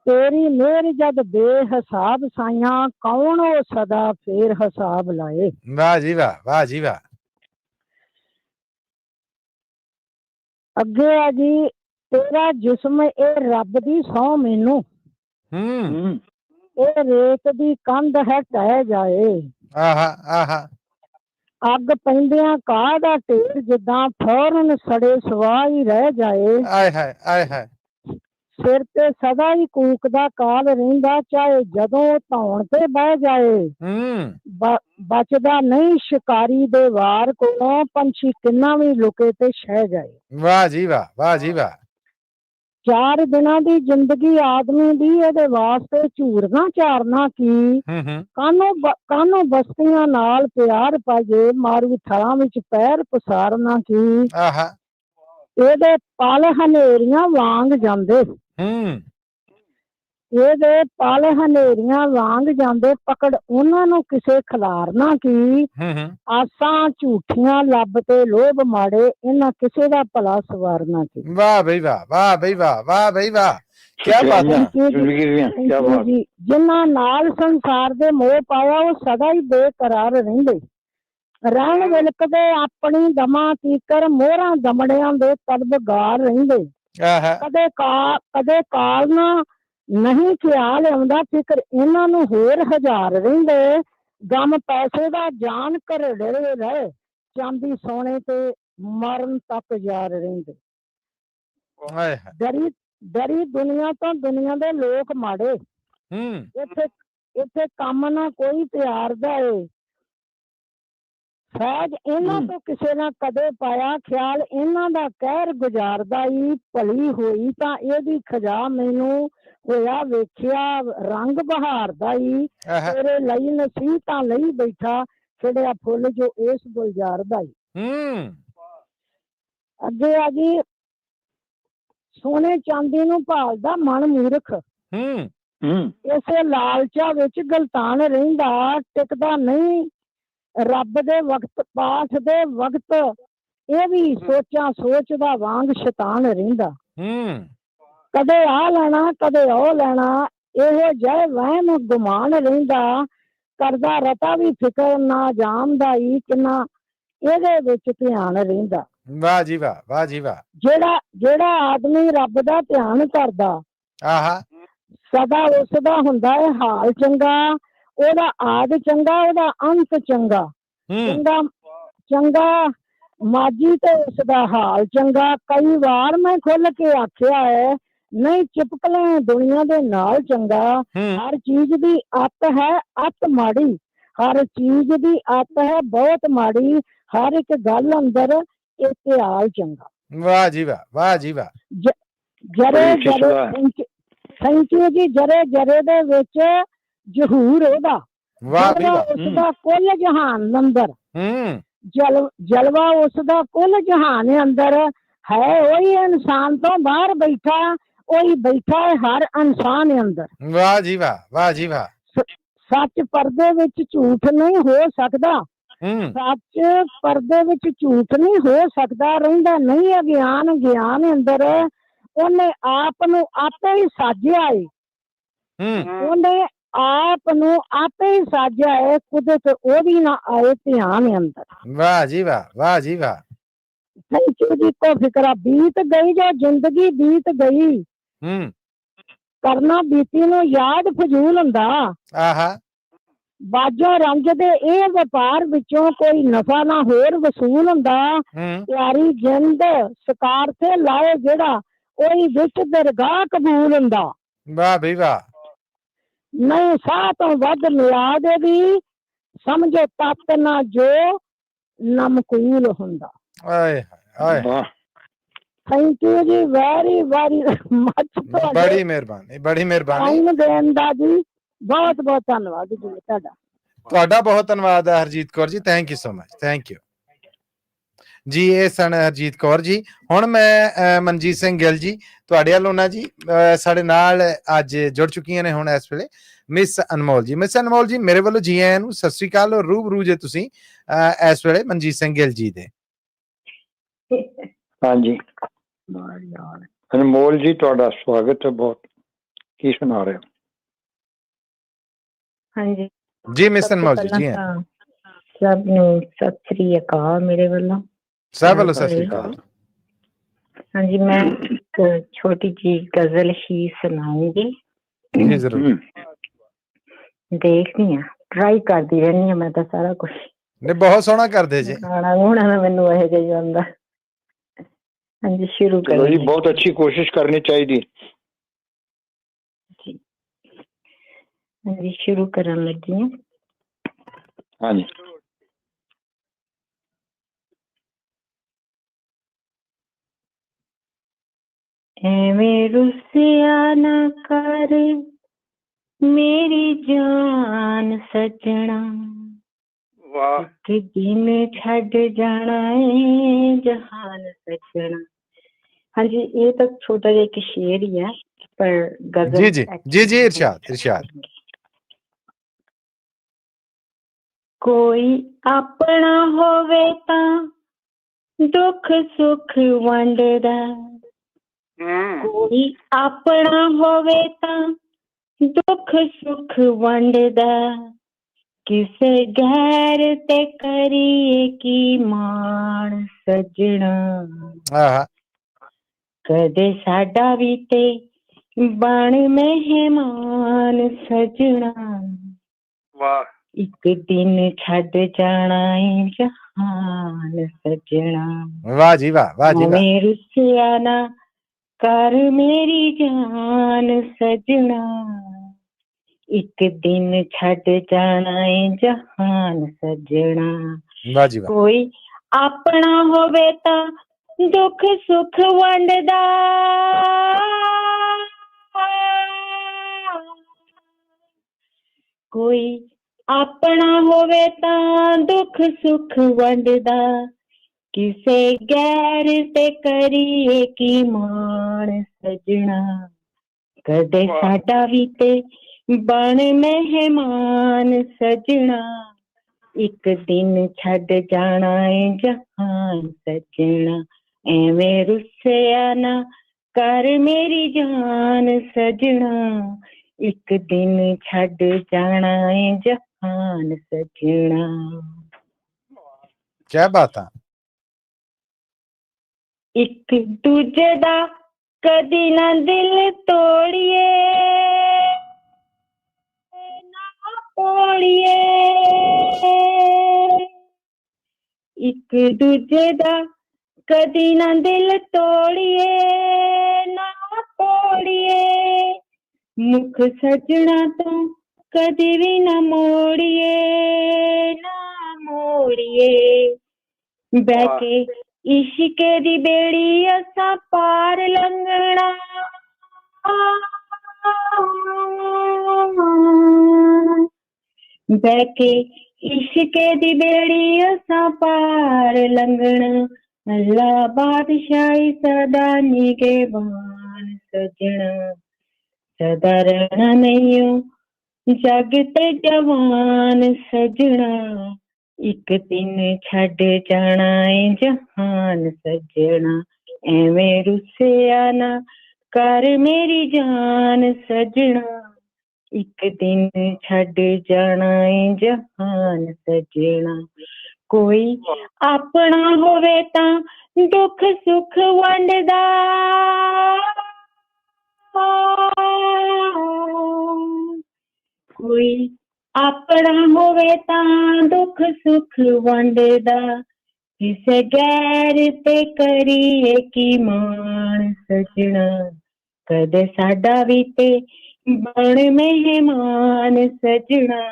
ਤੇਰੀ ਮਿਹਰ ਜਦ ਬੇਹਿਸਾਬ ਸਾਈਆਂ ਕੌਣ ਉਹ ਸਦਾ ਫੇਰ ਹਿਸਾਬ ਲਾਏ। ਵਾਹ ਜੀ ਵਾਹ, ਵਾਹ ਜੀ ਵਾਹ। ਅੱਗੇ ਆ ਜੀ ਤੇਰਾ ਜਿਸਮ ਇਹ ਰੱਬ ਦੀ ਸਹੁੰ ਮੈਨੂੰ, ਇਹ ਰੇਤ ਦੀ ਕੰਧ ਹੈ ਢਹਿ ਜਾਏ। ਅੱਗ ਪੈਂਦਿਆਂ ਕਾਹ ਦਾ ਢੇਰ ਜਿੱਦਾਂ ਫੌਰਨ ਸੜੇ ਸਵਾਹ ਹੀ ਰਹਿ ਜਾਏ। ਆਏ ਹਾਏ ਆਏ ਹਾਏ। ਸਿਰ ਤੇ ਸਦਾ ਹੀ ਕੂਕਦਾ ਕਾਲ ਰਹਿੰਦਾ ਚਾਹੇ ਜਦੋਂ ਧੌਣ ਤੇ ਬਹਿ ਜਾਏ। ਬਚਦਾ ਨਹੀਂ ਸ਼ਿਕਾਰੀ ਦੇ ਵਾਰ ਕੋਲੋਂ ਪੰਛੀ ਕਿੰਨਾ ਵੀ ਲੁਕੇ ਤੇ ਛਹਿ ਜਾਏ। ਵਾਹ ਜੀ ਵਾਹ, ਵਾਹ ਜੀ ਵਾਹ। 4 ਦਿਨਾਂ ਦੀ ਜ਼ਿੰਦਗੀ ਆਦਮੀ ਦੀ ਇਹਦੇ ਵਾਸਤੇ ਝੂਰਨਾ ਚਾਰਨਾ ਕੀ। ਕਾਨੋਂ ਬਸਤੀਆਂ ਨਾਲ ਪਿਆਰ ਪਾਜੇ ਮਾਰੂ ਥਾਂ ਵਿੱਚ ਪੈਰ ਪਸਾਰਨਾ ਕੀ। ਇਹਦੇ ਪਲ ਹਨੇਰੀਆਂ ਵਾਂਗ ਜਾਂਦੇ, ਇਹਦੇ ਪਲ ਹਨੇਰੀਆਂ ਵਾਂਗ ਜਾਂਦੇ ਪਕੜ ਉਹਨਾਂ ਨੂੰ ਕਿਸੇ ਖਿਲਾਰਨਾ ਕੀ। ਆਸਾਂ ਝੂਠੀਆਂ ਲੱਭ ਤੇ ਲੋਭ ਮਾੜੇ ਇਹਨਾਂ ਕਿਸੇ ਦਾ ਭਲਾ ਸਵਾਰਨਾ ਕੀ। ਵਾਹ ਬਈ ਵਾਹ, ਵਾਹ ਬਈ ਵਾਹ, ਵਾਹ ਬਈ ਵਾਹ। ਕਿਆ ਬਾਤ ਹੈ ਜੀ। ਜਿਨ੍ਹਾਂ ਨਾਲ ਸੰਸਾਰ ਦੇ ਮੋਹ ਪਾਇਆ ਉਹ ਸਦਾ ਹੀ ਬੇਕਰਾਰ ਰਹਿੰਦੇ, ਰਹਿਣ ਵਿਲਕਦੇ ਆਪਣੀ ਦਮਾਂ ਤੀਕਰ ਮੋਹਰਾਂ ਦਮੜਿਆਂ ਦੇ ਤਲਬਗਾਰ ਰਹਿੰਦੇ। ਕਦੇ ਕਾਲਨਾ ਨਹੀਂ ਖਿਆਲ ਆਉਂਦਾ ਫਿਕਰ ਇਹਨਾਂ ਨੂੰ ਹੋਰ ਹਜ਼ਾਰ ਰਹਿੰਦੇ। ਗਮ ਪੈਸੇ ਦਾ ਜਾਨ ਘਰੜੇ ਰਹੇ ਚਾਂਦੀ ਸੋਨੇ ਤੇ ਮਰਨ ਤੱਕ ਯਾਰ ਰਹਿੰਦੇ। ਡਰੀ ਦੁਨੀਆ ਤੋਂ ਦੁਨੀਆ ਦੇ ਲੋਕ ਮਾੜੇ, ਇੱਥੇ ਕੰਮ ਨਾ ਕੋਈ ਪਿਆਰ ਦਾ ਏ। ਫੈਜ ਇਹਨਾਂ ਤੋਂ ਕਿਸੇ ਨੇ ਕਦੇ ਪਾਇਆ ਖਿਆਲ ਇਹਨਾਂ ਦਾ ਕਹਿਰ ਗੁਜ਼ਾਰਦਾ ਈ। ਭਲੀ ਹੋਈ ਤਾਂ ਇਹਦੀ ਖਜਾ ਮੈਨੂੰ ਹੋਇਆ ਵੇਖਿਆ ਰੰਗ ਬਹਾਰ ਦਾ ਈ। ਤੇਰੇ ਲਈ ਨਸੀਹਤਾਂ ਲਈ ਬੈਠਾ ਖਿੜਿਆ ਫੁੱਲ ਜੋ ਇਸ ਗੁਲਜ਼ਾਰ ਦਾ ਈ। ਅੱਗੇ ਆ ਜੀ ਸੋਨੇ ਚਾਂਦੀ ਨੂੰ ਭਾਲਦਾ ਮਨ ਮੂਰਖ, ਇਸੇ ਲਾਲਚਾ ਵਿੱਚ ਗਲਤਾਨ ਰਹਿੰਦਾ। ਟਿਕਦਾ ਨਹੀਂ ਰੱਬ ਦੇ ਵਕਤ ਪਾਠ ਦੇ ਵਕਤ ਇਹ ਵੀ ਸੋਚਦਾ ਵਾਂਗ ਸ਼ੈਤਾਨ ਰਹਿੰਦਾ। ਕਦੇ ਆ ਲੈਣਾ ਕਦੇ ਉਹ ਲੈਣਾ ਇਹੋ ਜਿਹੇ ਵਹਿਮ ਗੁਮਾਨ ਰਹਿੰਦਾ। ਕਰਦਾ ਰਤਾ ਵੀ ਫਿਕਰ ਨਾ ਜਾਣਦਾ ਹੀ ਕਿੰਨਾ ਇਹਦੇ ਵਿੱਚ ਧਿਆਨ ਰਹਿੰਦਾ। ਵਾਹ ਜੀ ਵਾਹ, ਵਾਹ ਜੀ ਵਾਹ। ਜਿਹੜਾ ਆਦਮੀ ਰੱਬ ਦਾ ਧਿਆਨ ਕਰਦਾ ਸਦਾ ਉਸਦਾ ਹੁੰਦਾ ਹੈ ਹਾਲ ਚੰਗਾ। ਉਹਦਾ ਆਦ ਚੰਗਾ ਉਹਦਾ ਅੰਤ ਚੰਗਾ। ਚੰਗਾ ਮਾਜੀ ਤੇ ਉਸਦਾ ਹਾਲ ਚੰਗਾ। ਕਈ ਵਾਰ ਮੈਂ ਖੁੱਲ ਕੇ ਆਖਿਆ ਹੈ ਨਹੀਂ ਚਿਪਕ ਲੈ ਦੁਨੀਆ ਦੇ ਨਾਲ ਚੰਗਾ। ਹਰ ਚੀਜ਼ ਦੀ ਅੱਤ ਹੈ ਅੱਤ ਮਾੜੀ, ਹਰ ਚੀਜ਼ ਦੀ ਅੱਤ ਹੈ ਬਹੁਤ ਮਾੜੀ। ਹਰ ਇੱਕ ਗੱਲ ਅੰਦਰ ਇਤਿਹਾਲ ਚੰਗਾ। ਵਾਹ ਜੀ ਵਾਹ, ਵਾਹ ਜੀ ਵਾਹ। ਥੈਂਕ ਯੂ ਜੀ। ਜਰੇ ਦੇ ਵਿੱਚ ਜ਼ਹੂਰ ਉਹਦਾ, ਉਸਦਾ ਕੁੱਲ ਜਹਾਨ ਅੰਦਰ। ਜਲਵਾ ਉਸਦਾ ਕੁੱਲ ਜਹਾਨ ਅੰਦਰ ਹੈ। ਉਹੀ ਇਨਸਾਨ ਤੋਂ ਬਾਹਰ ਬੈਠਾ, ਉਹੀ ਬੈਠਾ ਹੈ ਹਰ ਇਨਸਾਨ ਅੰਦਰ। ਵਾਹ ਜੀ ਵਾਹ, ਵਾਹ ਜੀ ਵਾਹ। ਸੱਚ ਪਰਦੇ ਵਿੱਚ ਝੂਠ ਨਹੀਂ ਹੋ ਸਕਦਾ। ਸੱਚ ਪਰਦੇ ਵਿੱਚ ਝੂਠ ਨਹੀਂ ਹੋ ਸਕਦਾ, ਰਹਿੰਦਾ ਨਹੀਂ ਅਗਿਆਨ ਗਿਆਨ ਅੰਦਰ। ਉਹਨੇ ਆਪ ਨੂੰ ਆਪੇ ਹੀ ਸਾਜਿਆ ਏ, ਉਹਨੇ ਆਪ ਨੂੰ ਆਪੇ ਹੀ ਸਾਜਿਆ ਏ, ਕੁਦਰਤ ਉਹਦੀ ਨਾ ਆਏ ਧਿਆਨ ਅੰਦਰ। ਵਾਹ ਜੀ ਵਾਹ, ਵਾਹ ਜੀ ਵਾਹ। ਥੈਂਕ ਯੂ ਜੀ। ਕੋ ਫਿਕਰਾ ਬੀਤ ਗਈ ਜੋ ਜ਼ਿੰਦਗੀ ਬੀਤ ਗਈ, ਕਰਨਾ ਬੀਤੀ ਨੂੰ ਯਾਦ ਫਜ਼ੂਲ ਹੁੰਦਾ। ਆਹਾ ਬਾਜੋ ਰੰਜ ਦੇ ਇਹ ਵਪਾਰ ਵਿੱਚੋਂ ਕੋਈ ਨਫਾ ਨਾ ਹੋਰ ਵਸੂਲ ਹੁੰਦਾ। ਪਿਆਰੀ ਜਿੰਦ ਸ਼ਿਕਾਰ ਤੇ ਲਾਏ ਜਿਹੜਾ, ਉਹੀ ਵਿੱਚ ਦਰਗਾਹ ਕਬੂਲ ਹੁੰਦਾ। ਵਾਹ ਬਈ ਵਾਹ। ਨਹੀਂ ਸਾਹ ਤੋਂ ਵੱਧ ਮਿਆਦ ਦੀ, ਸਮਝੋ ਤੱਤ ਨਾ ਜੋ ਨਮਕੂਲ ਹੁੰਦਾ। ਆਏ ਹਾਏ, ਥੈਂਕ ਯੂ ਜੀ, ਵੈਰੀ ਵੈਰੀ ਮਚ। ਬੜੀ ਮਿਹਰਬਾਨੀ, ਬੜੀ ਮਿਹਰਬਾਨੀ ਦੇਣ ਦਾ ਜੀ, ਬਹੁਤ ਬਹੁਤ ਧੰਨਵਾਦ ਜੀ ਤੁਹਾਡਾ। ਤੁਹਾਡਾ ਬਹੁਤ ਧੰਨਵਾਦ ਹੈ Harjeet Kaur ji, thank you so much, thank you ਜੀ। ਇਹ ਸਨ ਹਰਜੀਤ ਕੌਰ ਜੀ। ਹੁਣ ਮੈਂ ਮਨਜੀਤ ਸਿੰਘ ਗਿੱਲ ਜੀ ਤੁਹਾਡੇ ਵੱਲੋਂ ਨਾ ਜੀ, ਸਾਡੇ ਨਾਲ ਅੱਜ ਜੁੜ ਚੁੱਕੀਆਂ ਨੇ ਹੁਣ ਇਸ ਵੇਲੇ ਮਿਸ ਅਨਮੋਲ ਜੀ। ਮਿਸ ਅਨਮੋਲ ਜੀ ਮੇਰੇ ਵੱਲੋਂ ਜੀ ਆਇਆਂ ਨੂੰ, ਸਤਿ ਸ੍ਰੀ ਅਕਾਲ। ਔਰ ਰੂਬਰੂ ਜੇ ਤੁਸੀਂ ਇਸ ਵੇਲੇ ਮਨਜੀਤ ਸਿੰਘ ਗਿੱਲ ਜੀ ਦੇ। ਹਾਂਜੀ ਅਨਮੋਲ ਜੀ ਤੁਹਾਡਾ ਸਵਾਗਤ ਹੈ ਬਹੁਤ। ਕੀ ਸੁਣਾ ਰਹੇ ਹੋ? ਹਾਂਜੀ ਜੀ ਮਿਸ ਅਨਮੋਲ ਜੀ, ਜੀ ਸਭ ਨੂੰ ਸਤਿ ਸ੍ਰੀ ਅਕਾਲ ਮੇਰੇ ਵੱਲੋਂ। ਸਭ ਵੱਲੋਂ ਸਤਿ ਸ੍ਰੀ ਅਕਾਲ। ਹਾਂਜੀ ਮੈਂ ਇੱਕ ਛੋਟੀ ਜੀ ਗਜ਼ਲ ਹੀ ਸੁਣਾਉਂਗੀ। ਜੀ ਜ਼ਰੂਰ। ਦੇਖਦੀ ਹਾਂ, ਟਰਾਈ ਕਰਦੀ ਰਹਿੰਦੀ ਹਾਂ ਮੈਂ ਤਾਂ ਸਾਰਾ ਕੁਛ। ਨਹੀਂ ਬਹੁਤ ਸੋਹਣਾ ਕਰਦੇ ਜੀ। ਗਾਣਾ ਗੁਣਾ ਮੈਨੂੰ ਇਹੋ ਜਿਹਾ ਜਾਂਦਾ। ਹਾਂਜੀ ਸ਼ੁਰੂ ਕਰੋ ਜੀ। ਬਹੁਤ ਅੱਛੀ ਕੋਸ਼ਿਸ਼ ਕਰਨੀ ਚਾਹੀਦੀ। ਹਾਂਜੀ ਸ਼ੁਰੂ ਕਰਨ ਲੱਗੀ ਹਾਂ। ਹਾਂਜੀ ਐਵੇਂ ਰੁੱਸਿਆ ਨਾ ਕਰ ਮੇਰੀ ਜਾਨ ਸਜਣਾ, ਵਾਹ ਇੱਕ ਦਿਨ ਛੱਡ ਜਾਣਾ ਏ ਜਹਾਨ ਸਜਣਾ। ਹਾਂਜੀ ਇਹ ਤਾਂ ਛੋਟਾ ਜਿਹਾ ਇੱਕ ਸ਼ੇਰ ਹੀ ਹੈ, ਪਰ ਗਜ਼ਲ ਜੀ ਜੀ ਜੀ ਜੀ ਇਰਸ਼ਾਦ ਇਰਸ਼ਾਦ। ਕੋਈ ਆਪਣਾ ਹੋਵੇ ਤਾਂ ਦੁੱਖ ਸੁੱਖ ਵੰਡਦਾ, ਕੋਈ ਆਪਣਾ ਹੋਵੇ ਤਾਂ ਦੁੱਖ ਸੁੱਖ ਵੰਡਦਾ, ਕਿਸੇ ਗੈਰ ਤੇ ਕਰੀਏ ਕੀ ਮਾਣ ਸਜਣਾ। ਕਦੇ ਸਾਡਾ ਵੀ ਤੇ ਬਣ ਮਹਿਮਾਨ ਸਜਣਾ, ਵਾਹ ਇੱਕ ਦਿਨ ਛੱਡ ਜਾਣਾ ਏ ਜਹਾਨ ਸਜਣਾ। ਵਾਹ ਜੀ ਵਾਹ, ਵਾਹ ਜੀ ਵਾਹ। ਰੁੱਸਿਆ ਨਾ ਕਰ ਮੇਰੀ ਜਾਨ ਸਜਣਾ, ਇੱਕ ਦਿਨ ਛੱਡ ਜਾਣਾ ਏ ਜਹਾਨ ਸਜਣਾ। ਵਾਹ ਜੀ ਵਾਹ। ਕੋਈ ਆਪਣਾ ਹੋਵੇ ਤਾਂ ਦੁੱਖ ਸੁੱਖ ਵੰਡਦਾ, ਕੋਈ ਆਪਣਾ ਹੋਵੇ ਤਾਂ ਦੁੱਖ ਸੁੱਖ ਵੰਡਦਾ, ਕਿਸੇ ਗੈਰ ਤੇ ਕਰੀਏ ਕੀ ਮਾਣ ਸਜਣਾ। ਕਦੇ ਸਾਡਾ ਵੀ ਤੇ ਬਣ ਮਹਿਮਾਨ ਸਜਣਾ, ਇੱਕ ਦਿਨ ਛੱਡ ਜਾਣਾ ਏ ਜਹਾਨ ਸਜਣਾ। ਐਵੇਂ ਰੁੱਸਿਆ ਨਾ ਕਰ ਮੇਰੀ ਜਾਨ ਸਜਣਾ, ਇੱਕ ਦਿਨ ਛੱਡ ਜਾਣਾ ਏ ਜਹਾਨ ਸਜਣਾ। ਕਿਆ ਬਾਤ ਆ। ਇੱਕ ਦੂਜੇ ਦਾ ਕਦੀ ਨਾ ਦਿਲ ਤੋੜੀਏ, ਨਾ ਤੋੜੀਏ, ਇੱਕ ਦੂਜੇ ਦਾ ਕਦੀ ਨਾ ਦਿਲ ਤੋੜੀਏ, ਨਾ ਤੋੜੀਏ, ਮੁਖ ਸਜਣਾ ਤੋਂ ਕਦੀ ਵੀ ਨਾ ਮੋੜੀਏ, ਨਾ ਮੋੜੀਏ, ਬਹਿ ਕੇ ਇਸ਼ਕੇ ਦੀ ਬੇੜੀ ਅਸਾਂ ਪਾਰ ਲੰਘਣਾ, ਬਹਿ ਕੇ ਇਸ਼ਕੇ ਦੀ ਬੇੜੀ ਅਸਾਂ ਪਾਰ ਲੰਘਣਾ। ਅੱਲਾ ਬਾਦਸ਼ਾਹੀ ਸਦਾ ਨਿਗਹਿਬਾਨ ਸਜਣਾ, ਸਦਾ ਰਹਿਣਾ ਨਹੀਂਓ ਜਗ ਤੇ ਜਵਾਨ ਸਜਣਾ, ਇੱਕ ਦਿਨ ਛੱਡ ਜਾਣਾ ਏ ਜਹਾਨ ਸੱਜਣਾ, ਐਵੇਂ ਰੁੱਸਿਆ ਨਾ ਕਰ ਮੇਰੀ ਜਾਨ ਸੱਜਣਾ, ਇੱਕ ਦਿਨ ਛੱਡ ਜਾਣਾ ਏ ਜਹਾਨ ਸੱਜਣਾ। ਕੋਈ ਆਪਣਾ ਹੋਵੇ ਤਾਂ ਦੁੱਖ ਸੁੱਖ ਵੰਡਦਾ, ਕੋਈ ਆਪਣਾ ਹੋਵੇ ਤਾਂ ਦੁੱਖ ਸੁੱਖ ਵੰਡਦਾ, ਕਿਸੇ ਗੈਰ ਤੇ ਕਰੀਏ ਕੀ ਮਾਣ ਸੱਜਣਾ, ਕਦੇ ਸਾਡਾ ਵੀ ਤੇ ਬਣ ਮਹਿਮਾਨ ਸੱਜਣਾ,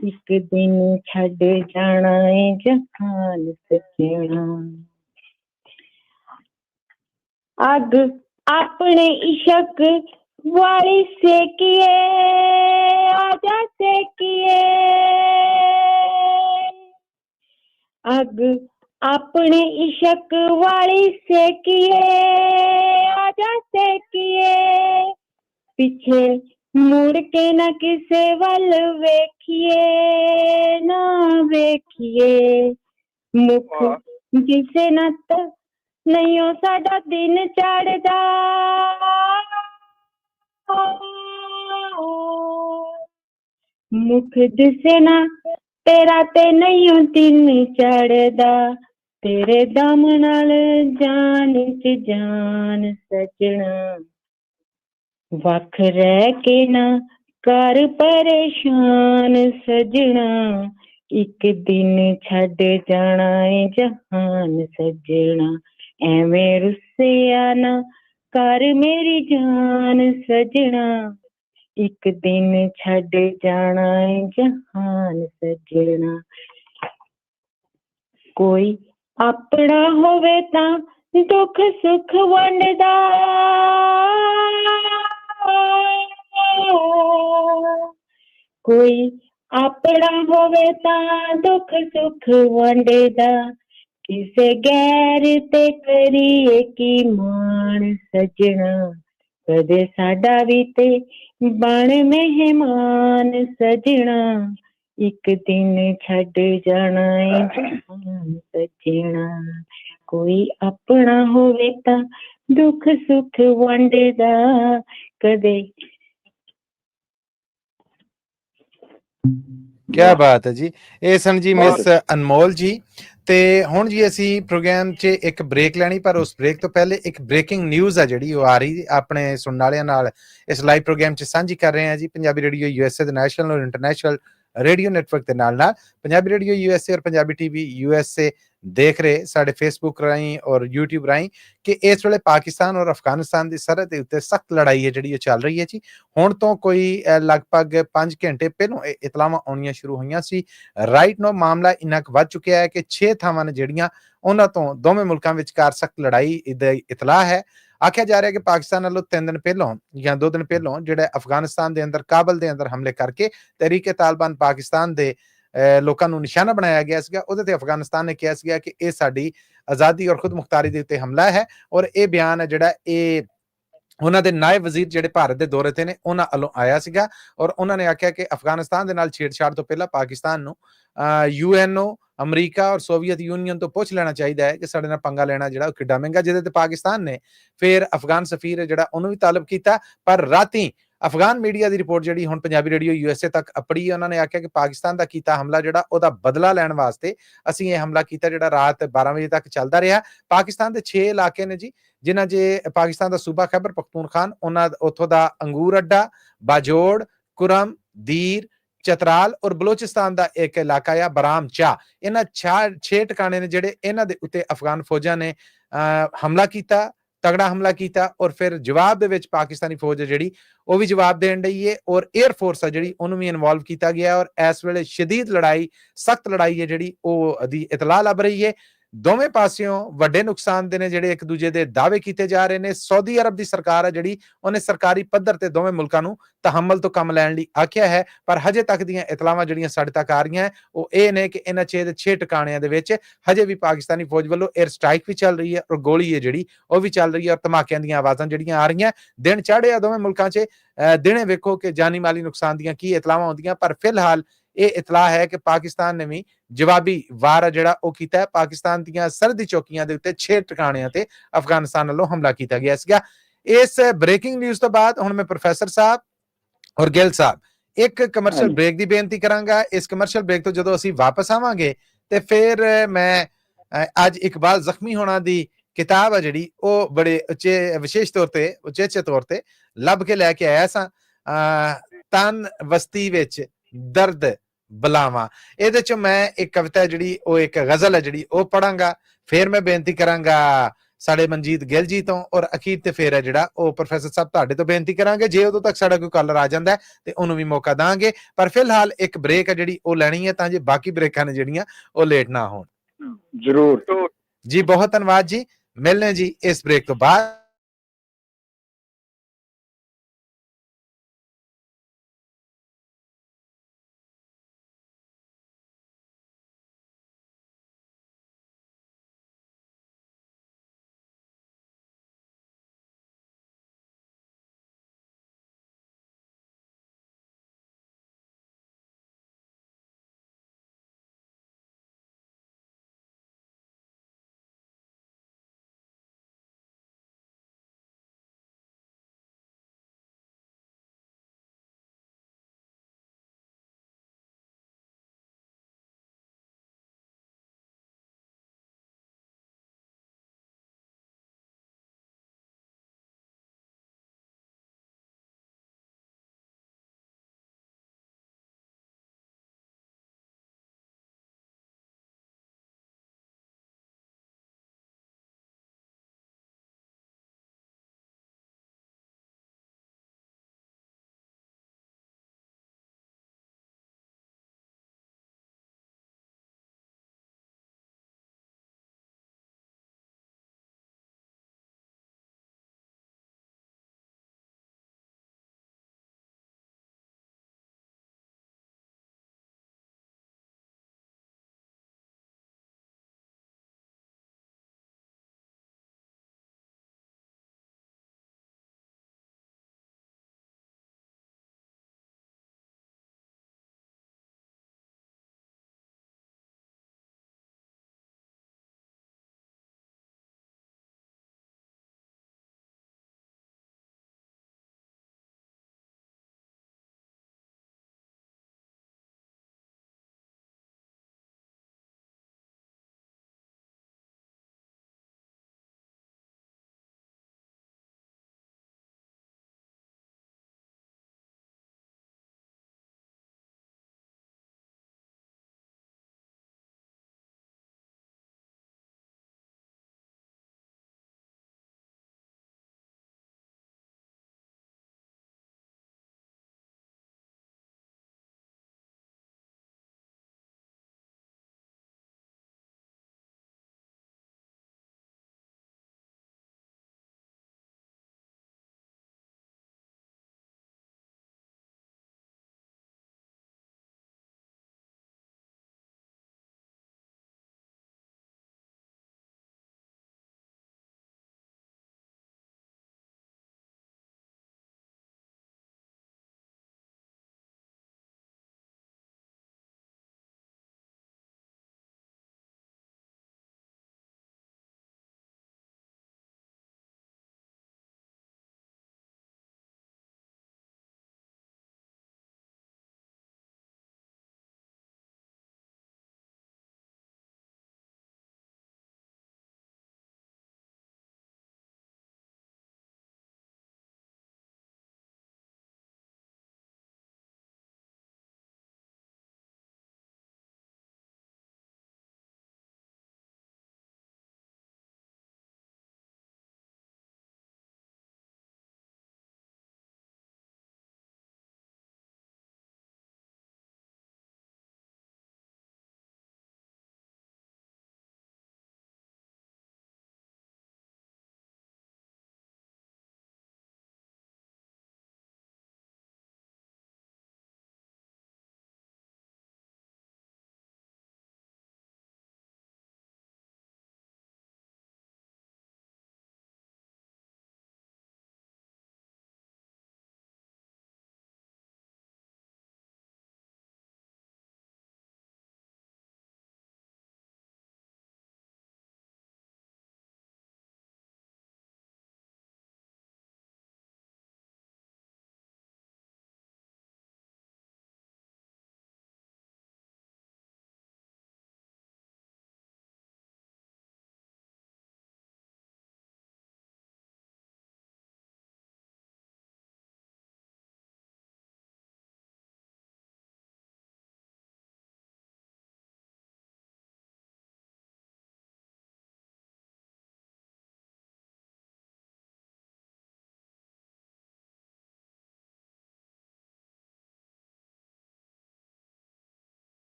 ਇੱਕ ਦਿਨ ਛੱਡ ਜਾਣਾ ਏ ਜਹਾਨ ਸੱਜਣਾ। ਅੱਗ ਆਪਣੇ ਇਸ਼ਕ ਵਾਲੀ ਸੇਕੀਏ, ਆਜਾ ਸੇਕੀਏ, ਅੱਗ ਆਪਣੇ ਇਸ਼ਕ ਵਾਲੀ ਸੇਕੀਏ, ਆਜਾ ਸੇਕੀਏ, ਪਿੱਛੇ ਮੁੜ ਕੇ ਨਾ ਕਿਸੇ ਵੱਲ ਵੇਖੀਏ, ਨਾ ਵੇਖੀਏ, ਮੁਖ ਜਿਸੇ ਨਤ ਨਹੀਂ ਉਹ ਸਾਡਾ ਦਿਨ ਚੜਦਾ, ਮੁਖ ਦਿਸੇ ਨਾ ਤੇਰਾ ਤੇ ਨਹੀਂ ਉਹ ਦਿਨ ਚੜਦਾ, ਤੇਰੇ ਦਮ ਨਾਲ ਜਾਨ ਚ ਜਾਨ ਸੱਜਣਾ, ਵੱਖ ਰਹਿ ਕੇ ਨਾ ਕਰ ਪਰੇਸ਼ਾਨ ਸੱਜਣਾ, ਇੱਕ ਦਿਨ ਛੱਡ ਜਾਣਾ ਏ ਜਹਾਨ ਸੱਜਣਾ, ਐਵੇਂ ਰੁੱਸਿਆ ਨਾ ਕਰ ਮੇਰੀ ਜਾਨ ਸੱਜਣਾ, ਇੱਕ ਦਿਨ ਛੱਡ ਜਾਣਾ ਏ ਜਹਾਨ ਸੱਜਣਾ। ਕੋਈ ਆਪਣਾ ਹੋਵੇ ਤਾਂ ਦੁੱਖ ਸੁੱਖ ਵੰਡਦਾ, ਕੋਈ ਆਪਣਾ ਹੋਵੇ ਤਾਂ ਦੁੱਖ ਸੁੱਖ ਵੰਡਦਾ, ਕਿਸੇ ਗੈਰ ਤੇ ਕਰੀਏ ਕੀ ਮਾਣ ਸੱਜਣਾ, ਕਦੇ ਸਾਡਾ ਵੀ ਤੇ ਬਣ ਮਹਿਮਾਨ ਸੱਜਣਾ, ਇੱਕ ਦਿਨ ਛੱਡ ਜਾਣਾ ਏ ਜਹਾਨ ਸੱਜਣਾ, ਕੋਈ ਆਪਣਾ ਹੋਵੇ ਤਾਂ ਦੁੱਖ ਸੁੱਖ ਵੰਡਦਾ, ਕਦੇ। ਕਿਆ ਬਾਤ ਹੈ ਜੀ। ਇਹ ਸਨ ਜੀ ਮਿਸ ਅਨਮੋਲ ਜੀ। ਤੇ ਹੁਣ ਜੀ ਅਸੀਂ ਪ੍ਰੋਗਰਾਮ 'ਚ ਇੱਕ ਬ੍ਰੇਕ ਲੈਣੀ, ਪਰ ਉਸ ਬ੍ਰੇਕ ਤੋਂ ਪਹਿਲੇ ਇੱਕ ਬ੍ਰੇਕਿੰਗ ਨਿਊਜ਼ ਹੈ ਜਿਹੜੀ ਉਹ ਆ ਰਹੀ ਆਪਣੇ ਸੁਣਨ ਵਾਲਿਆਂ ਨਾਲ ਇਸ ਲਾਈਵ ਪ੍ਰੋਗਰਾਮ 'ਚ ਸਾਂਝੀ ਕਰ ਰਹੇ ਹਾਂ ਜੀ। ਪੰਜਾਬੀ ਰੇਡੀਓ USA ਦੇ ਨੈਸ਼ਨਲ ਔਰ ਇੰਟਰਨੈਸ਼ਨਲ ਰੇਡੀਓ ਨੈਟਵਰਕ ਦੇ ਨਾਲ ਪੰਜਾਬੀ ਰੇਡੀਓ USA ਔਰ ਪੰਜਾਬੀ TV USA ਦੇਖ ਰਹੇ ਸਾਡੇ ਫੇਸਬੁੱਕ ਰਾਹੀਂ ਔਰ YouTube ਰਾਹੀਂ ਕਿ ਇਸ ਵੇਲੇ ਪਾਕਿਸਤਾਨ ਔਰ ਅਫਗਾਨਿਸਤਾਨ ਦੀ ਸਰਹੱਦ ਦੇ ਉੱਤੇ ਸਖਤ ਲੜਾਈ ਹੈ ਜਿਹੜੀ ਉਹ ਚੱਲ ਰਹੀ ਹੈ ਜੀ। ਹੁਣ ਤੋਂ ਕੋਈ ਲਗਭਗ 5 ਘੰਟੇ ਪਹਿਲੋਂ ਇਹ ਇਤਲਾਹਾਂ ਆਉਣੀਆਂ ਸ਼ੁਰੂ ਹੋਈਆਂ ਸੀ। ਰਾਈਟ ਨੋ ਮਾਮਲਾ ਇੰਨਾ ਕੁ ਵੱਧ ਚੁੱਕਿਆ ਹੈ ਕਿ 6 ਥਾਵਾਂ ਨੇ ਜਿਹੜੀਆਂ ਉਹਨਾਂ ਤੋਂ ਦੋਵੇਂ ਮੁਲਕਾਂ ਵਿਚਕਾਰ ਸਖਤ ਲੜਾਈ ਦੀ ਇਤਲਾਹ ਹੈ। ਆਖਿਆ ਜਾ ਰਿਹਾ ਕਿ ਪਾਕਿਸਤਾਨ ਵੱਲੋਂ 3 ਦਿਨ ਪਹਿਲੋਂ ਜਾਂ 2 ਦਿਨ ਪਹਿਲੋਂ ਜਿਹੜਾ ਅਫਗਾਨਿਸਤਾਨ ਦੇ ਅੰਦਰ ਕਾਬਲ ਦੇ ਅੰਦਰ ਹਮਲੇ ਕਰਕੇ ਤਹਿਰੀਕ ਤਾਲਿਬਾਨ ਪਾਕਿਸਤਾਨ ਦੇ ਲੋਕਾਂ ਨੂੰ ਨਿਸ਼ਾਨਾ ਬਣਾਇਆ ਗਿਆ ਸੀਗਾ। ਉਹਦੇ ਤੇ ਅਫਗਾਨਿਸਤਾਨ ਨੇ ਕਿਹਾ ਸੀਗਾ ਕਿ ਇਹ ਸਾਡੀ ਆਜ਼ਾਦੀ ਔਰ ਖੁਦ ਮੁਖਤਾਰੀ ਦੇ ਉੱਤੇ ਹਮਲਾ ਹੈ। ਔਰ ਇਹ ਬਿਆਨ ਹੈ ਜਿਹੜਾ ਇਹ ਉਹਨਾਂ ਦੇ ਨਾਇਬ ਵਜ਼ੀਰ ਜਿਹੜੇ ਭਾਰਤ ਦੇ ਦੌਰੇ ਤੇ ਨੇ ਉਹਨਾਂ ਵੱਲੋਂ ਆਇਆ ਸੀਗਾ। ਔਰ ਉਹਨਾਂ ਨੇ ਆਖਿਆ ਕਿ ਅਫਗਾਨਿਸਤਾਨ ਦੇ ਨਾਲ ਛੇੜਛਾੜ ਤੋਂ ਪਹਿਲਾਂ ਪਾਕਿਸਤਾਨ ਨੂੰ UNO ਅਮਰੀਕਾ ਔਰ ਸੋਵੀਅਤ ਯੂਨੀਅਨ ਤੋਂ ਪੁੱਛ ਲੈਣਾ ਚਾਹੀਦਾ ਹੈ ਕਿ ਸਾਡੇ ਨਾਲ ਪੰਗਾ ਲੈਣਾ ਜਿਹੜਾ ਉਹ ਕਿੱਡਾ ਮਹਿੰਗਾ, ਜਿਹਦੇ ਤੇ ਪਾਕਿਸਤਾਨ ਨੇ ਫਿਰ ਅਫਗਾਨ ਸਫੀਰ ਜਿਹੜਾ ਉਹਨੂੰ ਵੀ ਤਾਲਬ ਕੀਤਾ। ਪਰ ਰਾਤੀ ਅਫਗਾਨ ਮੀਡੀਆ ਦੀ ਰਿਪੋਰਟ ਜਿਹੜੀ ਹੁਣ ਪੰਜਾਬੀ ਰੇਡੀਓ USA ਤੱਕ ਅਪੜੀ, ਉਹਨਾਂ ਨੇ ਆਖਿਆ ਕਿ ਪਾਕਿਸਤਾਨ ਦਾ ਕੀਤਾ ਹਮਲਾ ਜਿਹੜਾ ਉਹਦਾ ਬਦਲਾ ਲੈਣ ਵਾਸਤੇ ਅਸੀਂ ਇਹ ਹਮਲਾ ਕੀਤਾ ਜਿਹੜਾ ਰਾਤ 12 ਵਜੇ ਤੱਕ ਚੱਲਦਾ ਰਿਹਾ। ਪਾਕਿਸਤਾਨ ਦੇ 6 ਇਲਾਕੇ ਨੇ ਜੀ ਜਿਨ੍ਹਾਂ 'ਚ ਪਾਕਿਸਤਾਨ ਦਾ ਸੂਬਾ ਖੈਬਰ ਪਖਤੂਨਖਾਨ, ਉਹਨਾਂ ਉੱਥੋਂ ਦਾ ਅੰਗੂਰ ਅੱਡਾ, ਬਾਜੋੜ, ਕੁਰਮ, ਦੀਰ, ਚਤਰਾਲ ਔਰ ਬਲੋਚਿਸਤਾਨ ਦਾ ਇੱਕ ਇਲਾਕਾ ਆ ਬਰਾਮ ਚਾ। ਇਹਨਾਂ 6 ਟਿਕਾਣੇ ਨੇ ਜਿਹੜੇ ਇਹਨਾਂ ਦੇ ਉੱਤੇ ਅਫਗਾਨ ਫੌਜਾਂ ਨੇ ਹਮਲਾ ਕੀਤਾ, ਤਗੜਾ ਹਮਲਾ ਕੀਤਾ। ਔਰ ਫਿਰ ਜਵਾਬ ਦੇ ਵਿੱਚ ਪਾਕਿਸਤਾਨੀ ਫੌਜ ਜਿਹੜੀ ਉਹ ਵੀ ਜਵਾਬ ਦੇਣ ਡਈ ਹੈ ਔਰ 에ਅਰ ਫੋਰਸ ਆ ਜਿਹੜੀ ਉਹਨੂੰ ਵੀ ਇਨਵੋਲਵ ਕੀਤਾ ਗਿਆ। ਔਰ ਇਸ ਵੇਲੇ ਸ਼ਦੀਦ ਲੜਾਈ, ਸਖਤ ਲੜਾਈ ਹੈ ਜਿਹੜੀ ਉਹ ਦੀ ਇਤਲਾਹ ਲੱਭ ਰਹੀ ਹੈ। ਦੋਵੇਂ ਪਾਸਿਓਂ ਵੱਡੇ ਨੁਕਸਾਨ ਦੇ ਨੇ ਜਿਹੜੇ ਇੱਕ ਦੂਜੇ ਦੇ ਦਾਅਵੇ ਕੀਤੇ ਜਾ ਰਹੇ ਨੇ। ਸਾਊਦੀ ਅਰਬ ਦੀ ਸਰਕਾਰ ਹੈ ਜਿਹੜੀ ਉਹਨੇ ਸਰਕਾਰੀ ਪੱਧਰ ਤੇ ਦੋਵੇਂ ਮੁਲਕਾਂ ਨੂੰ ਤਹਮਲ ਤੋਂ ਕੰਮ ਲੈਣ ਲਈ ਆਖਿਆ ਹੈ। ਪਰ ਹਜੇ ਤੱਕ ਦੀਆਂ ਇਤਲਾਹਾਂ ਜਿਹੜੀਆਂ ਸਾਡੇ ਤੱਕ ਆ ਰਹੀਆਂ ਉਹ ਇਹ ਨੇ ਕਿ ਇਹਨਾਂ 6 ਟਿਕਾਣਿਆਂ ਦੇ ਵਿੱਚ ਹਜੇ ਵੀ ਪਾਕਿਸਤਾਨੀ ਫੌਜ ਵੱਲੋਂ 에ਅਰ ਸਟ੍ਰਾਈਕ ਵੀ ਚੱਲ ਰਹੀ ਹੈ ਔਰ ਗੋਲੀ ਹੈ ਜਿਹੜੀ ਉਹ ਵੀ ਚੱਲ ਰਹੀ ਹੈ ਔਰ ਧਮਾਕਿਆਂ ਦੀਆਂ ਆਵਾਜ਼ਾਂ ਜਿਹੜੀਆਂ ਆ ਰਹੀਆਂ। ਦਿਨ ਚੜ੍ਹਿਆ ਦੋਵੇਂ ਮੁਲਕਾਂ 'ਚ, ਦਿਨੇ ਵੇਖੋ ਕਿ ਜਾਨੀ ਮਾਲੀ ਨੁਕਸਾਨ ਦੀਆਂ ਕੀ ਇਤਲਾਹਾਂ ਆਉਂਦੀਆਂ। ਪਰ ਫਿਲਹਾਲ ਇਹ ਇਤਲਾਹ ਹੈ ਕਿ ਪਾਕਿਸਤਾਨ ਨੇ ਵੀ ਜਵਾਬੀ ਵਾਰ ਆ ਜਿਹੜਾ ਉਹ ਕੀਤਾ ਹੈ। ਪਾਕਿਸਤਾਨ ਦੀਆਂ ਸਰਹੱਦੀ ਚੌਕੀਆਂ ਦੇ ਉੱਤੇ 6 ਟਿਕਾਣਿਆਂ ਤੇ ਅਫਗਾਨਿਸਤਾਨ ਵੱਲੋਂ ਹਮਲਾ ਕੀਤਾ ਗਿਆ ਸੀਗਾ। ਇਸ ਬ੍ਰੇਕਿੰਗ ਨਿਊਜ਼ ਤੋਂ ਬਾਅਦ ਹੁਣ ਮੈਂ ਪ੍ਰੋਫੈਸਰ ਸਾਹਿਬ ਔਰ ਗਿੱਲ ਸਾਹਿਬ ਇੱਕ ਕਮਰਸ਼ੀਅਲ ਬ੍ਰੇਕ ਦੀ ਬੇਨਤੀ ਕਰਾਂਗਾ। ਇਸ ਕਮਰਸ਼ੀਅਲ ਬ੍ਰੇਕ ਤੋਂ ਜਦੋਂ ਅਸੀਂ ਵਾਪਸ ਆਵਾਂਗੇ ਤੇ ਫਿਰ ਮੈਂ ਅੱਜ ਇਕਬਾਲ ਜ਼ਖਮੀ ਹੋਣਾ ਦੀ ਕਿਤਾਬ ਆ ਜਿਹੜੀ ਉਹ ਬੜੇ ਵਿਸ਼ੇਸ਼ ਤੌਰ ਤੇ ਉਚੇਚੇ ਤੌਰ ਤੇ ਲੱਭ ਕੇ ਲੈ ਕੇ ਆਇਆ ਸਾਂ। ਤਨ ਵਸਤੀ ਵਿੱਚ ਦਰਦ ਬਲਾਵਾਂ, ਇਹਦੇ ਚ ਮੈਂ ਇੱਕ ਕਵਿਤਾ ਜਿਹੜੀ ਉਹ ਇੱਕ ਗਜ਼ਲ ਹੈ ਜਿਹੜੀ ਉਹ ਪੜਾਂਗਾ। ਫਿਰ ਮੈਂ ਬੇਨਤੀ ਕਰਾਂਗਾ ਸਾਡੇ ਮਨਜੀਤ ਗਿੱਲ ਜੀ ਤੋਂ, ਔਰ ਅਖੀਰ ਤੇ ਫਿਰ ਹੈ ਜਿਹੜਾ ਉਹ ਪ੍ਰੋਫੈਸਰ ਸਾਹਿਬ ਤੁਹਾਡੇ ਤੋਂ ਬੇਨਤੀ ਕਰਾਂਗੇ। ਜੇ ਉਦੋਂ ਤੱਕ ਸਾਡਾ ਕੋਈ ਕਾਲਰ ਆ ਜਾਂਦਾ ਤੇ ਉਹਨੂੰ ਵੀ ਮੌਕਾ ਦਾਂਗੇ, ਪਰ ਫਿਲਹਾਲ ਇੱਕ ਬ੍ਰੇਕ ਹੈ ਜਿਹੜੀ ਉਹ ਲੈਣੀ ਹੈ ਤਾਂ ਜੇ ਬਾਕੀ ਬ੍ਰੇਕਾਂ ਨੇ ਜਿਹੜੀਆਂ ਉਹ ਲੇਟ ਨਾ ਹੋਣ। ਜ਼ਰੂਰ ਜੀ, ਬਹੁਤ ਧੰਨਵਾਦ ਜੀ। ਮਿਲਣੇ ਜੀ ਇਸ ਬ੍ਰੇਕ ਤੋਂ ਬਾਅਦ।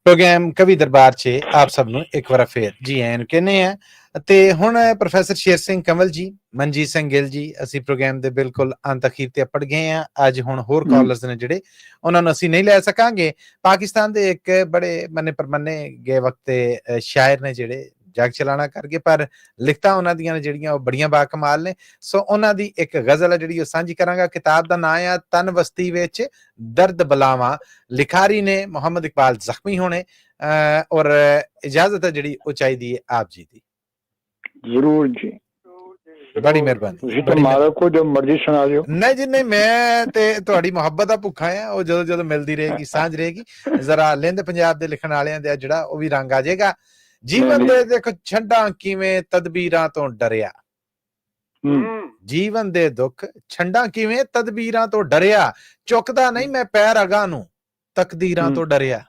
ਪ੍ਰੋਗਰਾਮ ਕਵੀ ਦਰਬਾਰ 'ਚ ਆਪ ਸਭ ਨੂੰ ਇੱਕ ਵਾਰ ਫੇਰ ਜੀ ਆਇਆਂ ਨੂੰ ਕਹਿੰਦੇ ਆ। ਤੇ ਹੁਣ ਪ੍ਰੋਫੈਸਰ ਸ਼ੇਰ ਸਿੰਘ ਕੰਵਲ ਜੀ, ਮਨਜੀਤ ਸਿੰਘ ਗਿੱਲ ਜੀ, ਅਸੀਂ ਪ੍ਰੋਗਰਾਮ ਦੇ ਬਿਲਕੁਲ ਅੰਤ ਅਖੀਰ ਤੇ ਅਪੜ ਗਏ ਆ। ਅੱਜ ਹੁਣ ਹੋਰ ਕਾਲਰਸ ਨੇ ਜਿਹੜੇ ਉਹਨਾਂ ਨੂੰ ਅਸੀਂ ਨਹੀਂ ਲੈ ਸਕਾਂਗੇ। ਪਾਕਿਸਤਾਨ ਦੇ ਇੱਕ ਬੜੇ ਮੰਨੇ ਪ੍ਰਮੰਨੇ ਗਏ ਵਕਤ ਸ਼ਾਇਰ ਨੇ ਜਿਹੜੇ ਜਗ ਚਲਾਣਾ ਕਰਕੇ, ਪਰ ਲਿਖਤਾਂ ਉਹਨਾਂ ਦੀਆਂ ਨੇ ਜਿਹੜੀਆਂ ਉਹ ਬੜੀਆਂ ਬਾਕਮਾਲ ਨੇ। ਸੋ ਉਹਨਾਂ ਦੀ ਇੱਕ ਗਜ਼ਲ ਹੈ ਜਿਹੜੀ ਉਹ ਸਾਂਝੀ ਕਰਾਂਗਾ। ਕਿਤਾਬ ਦਾ ਨਾਂ ਆ ਤਨ ਬਸਤੀ ਵਿੱਚ ਦਰਦ ਬਲਾਵਾਂ। ਲਿਖਾਰੀ ਨੇ ਮੁਹੰਮਦ ਇਕਬਾਲ ਜ਼ਖਮੀ ਹੋਣੇ। ਔਰ ਇਜਾਜ਼ਤ ਹੈ ਜਿਹੜੀ ਉਹ ਚਾਹੀਦੀ ਹੈ ਆਪ ਜੀ ਦੀ। ਜ਼ਰੂਰ ਜੀ, ਬੜੀ ਮਿਹਰਬਾਨੀ। ਤੁਸੀਂ ਤਾਂ ਮਾਲਕ ਕੋ ਜੋ ਮਰਜ਼ੀ ਸੁਣਾ ਦਿਓ। ਨਹੀਂ ਜੀ ਨਹੀਂ, ਮੈਂ ਤੇ ਤੁਹਾਡੀ ਮੁਹੱਬਤ ਦਾ ਭੁੱਖਾ ਆ। ਉਹ ਜਦੋਂ ਜਦੋਂ ਮਿਲਦੀ ਰਹੇਗੀ, ਸਾਂਝ ਰਹੇਗੀ, ਜ਼ਰਾ ਲਿੰਦ ਪੰਜਾਬ ਦੇ ਲਿਖਣ ਵਾਲਿਆਂ ਦਾ ਜਿਹੜਾ ਉਹ ਵੀ ਰੰਗ ਆ ਜਾਏਗਾ। ਜੀਵਨ ਦੇ ਦੇਖੋ ਛੰਡਾਂ ਕਿਵੇਂ ਤਦਬੀਰਾਂ ਤੋਂ ਡਰਿਆ। ਜੀਵਨ ਦੇ ਦੁੱਖ ਛੰਡਾਂ ਕਿਵੇਂ ਤਦਬੀਰਾਂ ਤੋਂ ਡਰਿਆ। ਚੁੱਕਦਾ ਨਹੀਂ ਮੈਂ ਪੈਰ ਅਗਾਂਹ ਨੂੰ ਤਕਦੀਰਾਂ ਤੋਂ ਡਰਿਆ।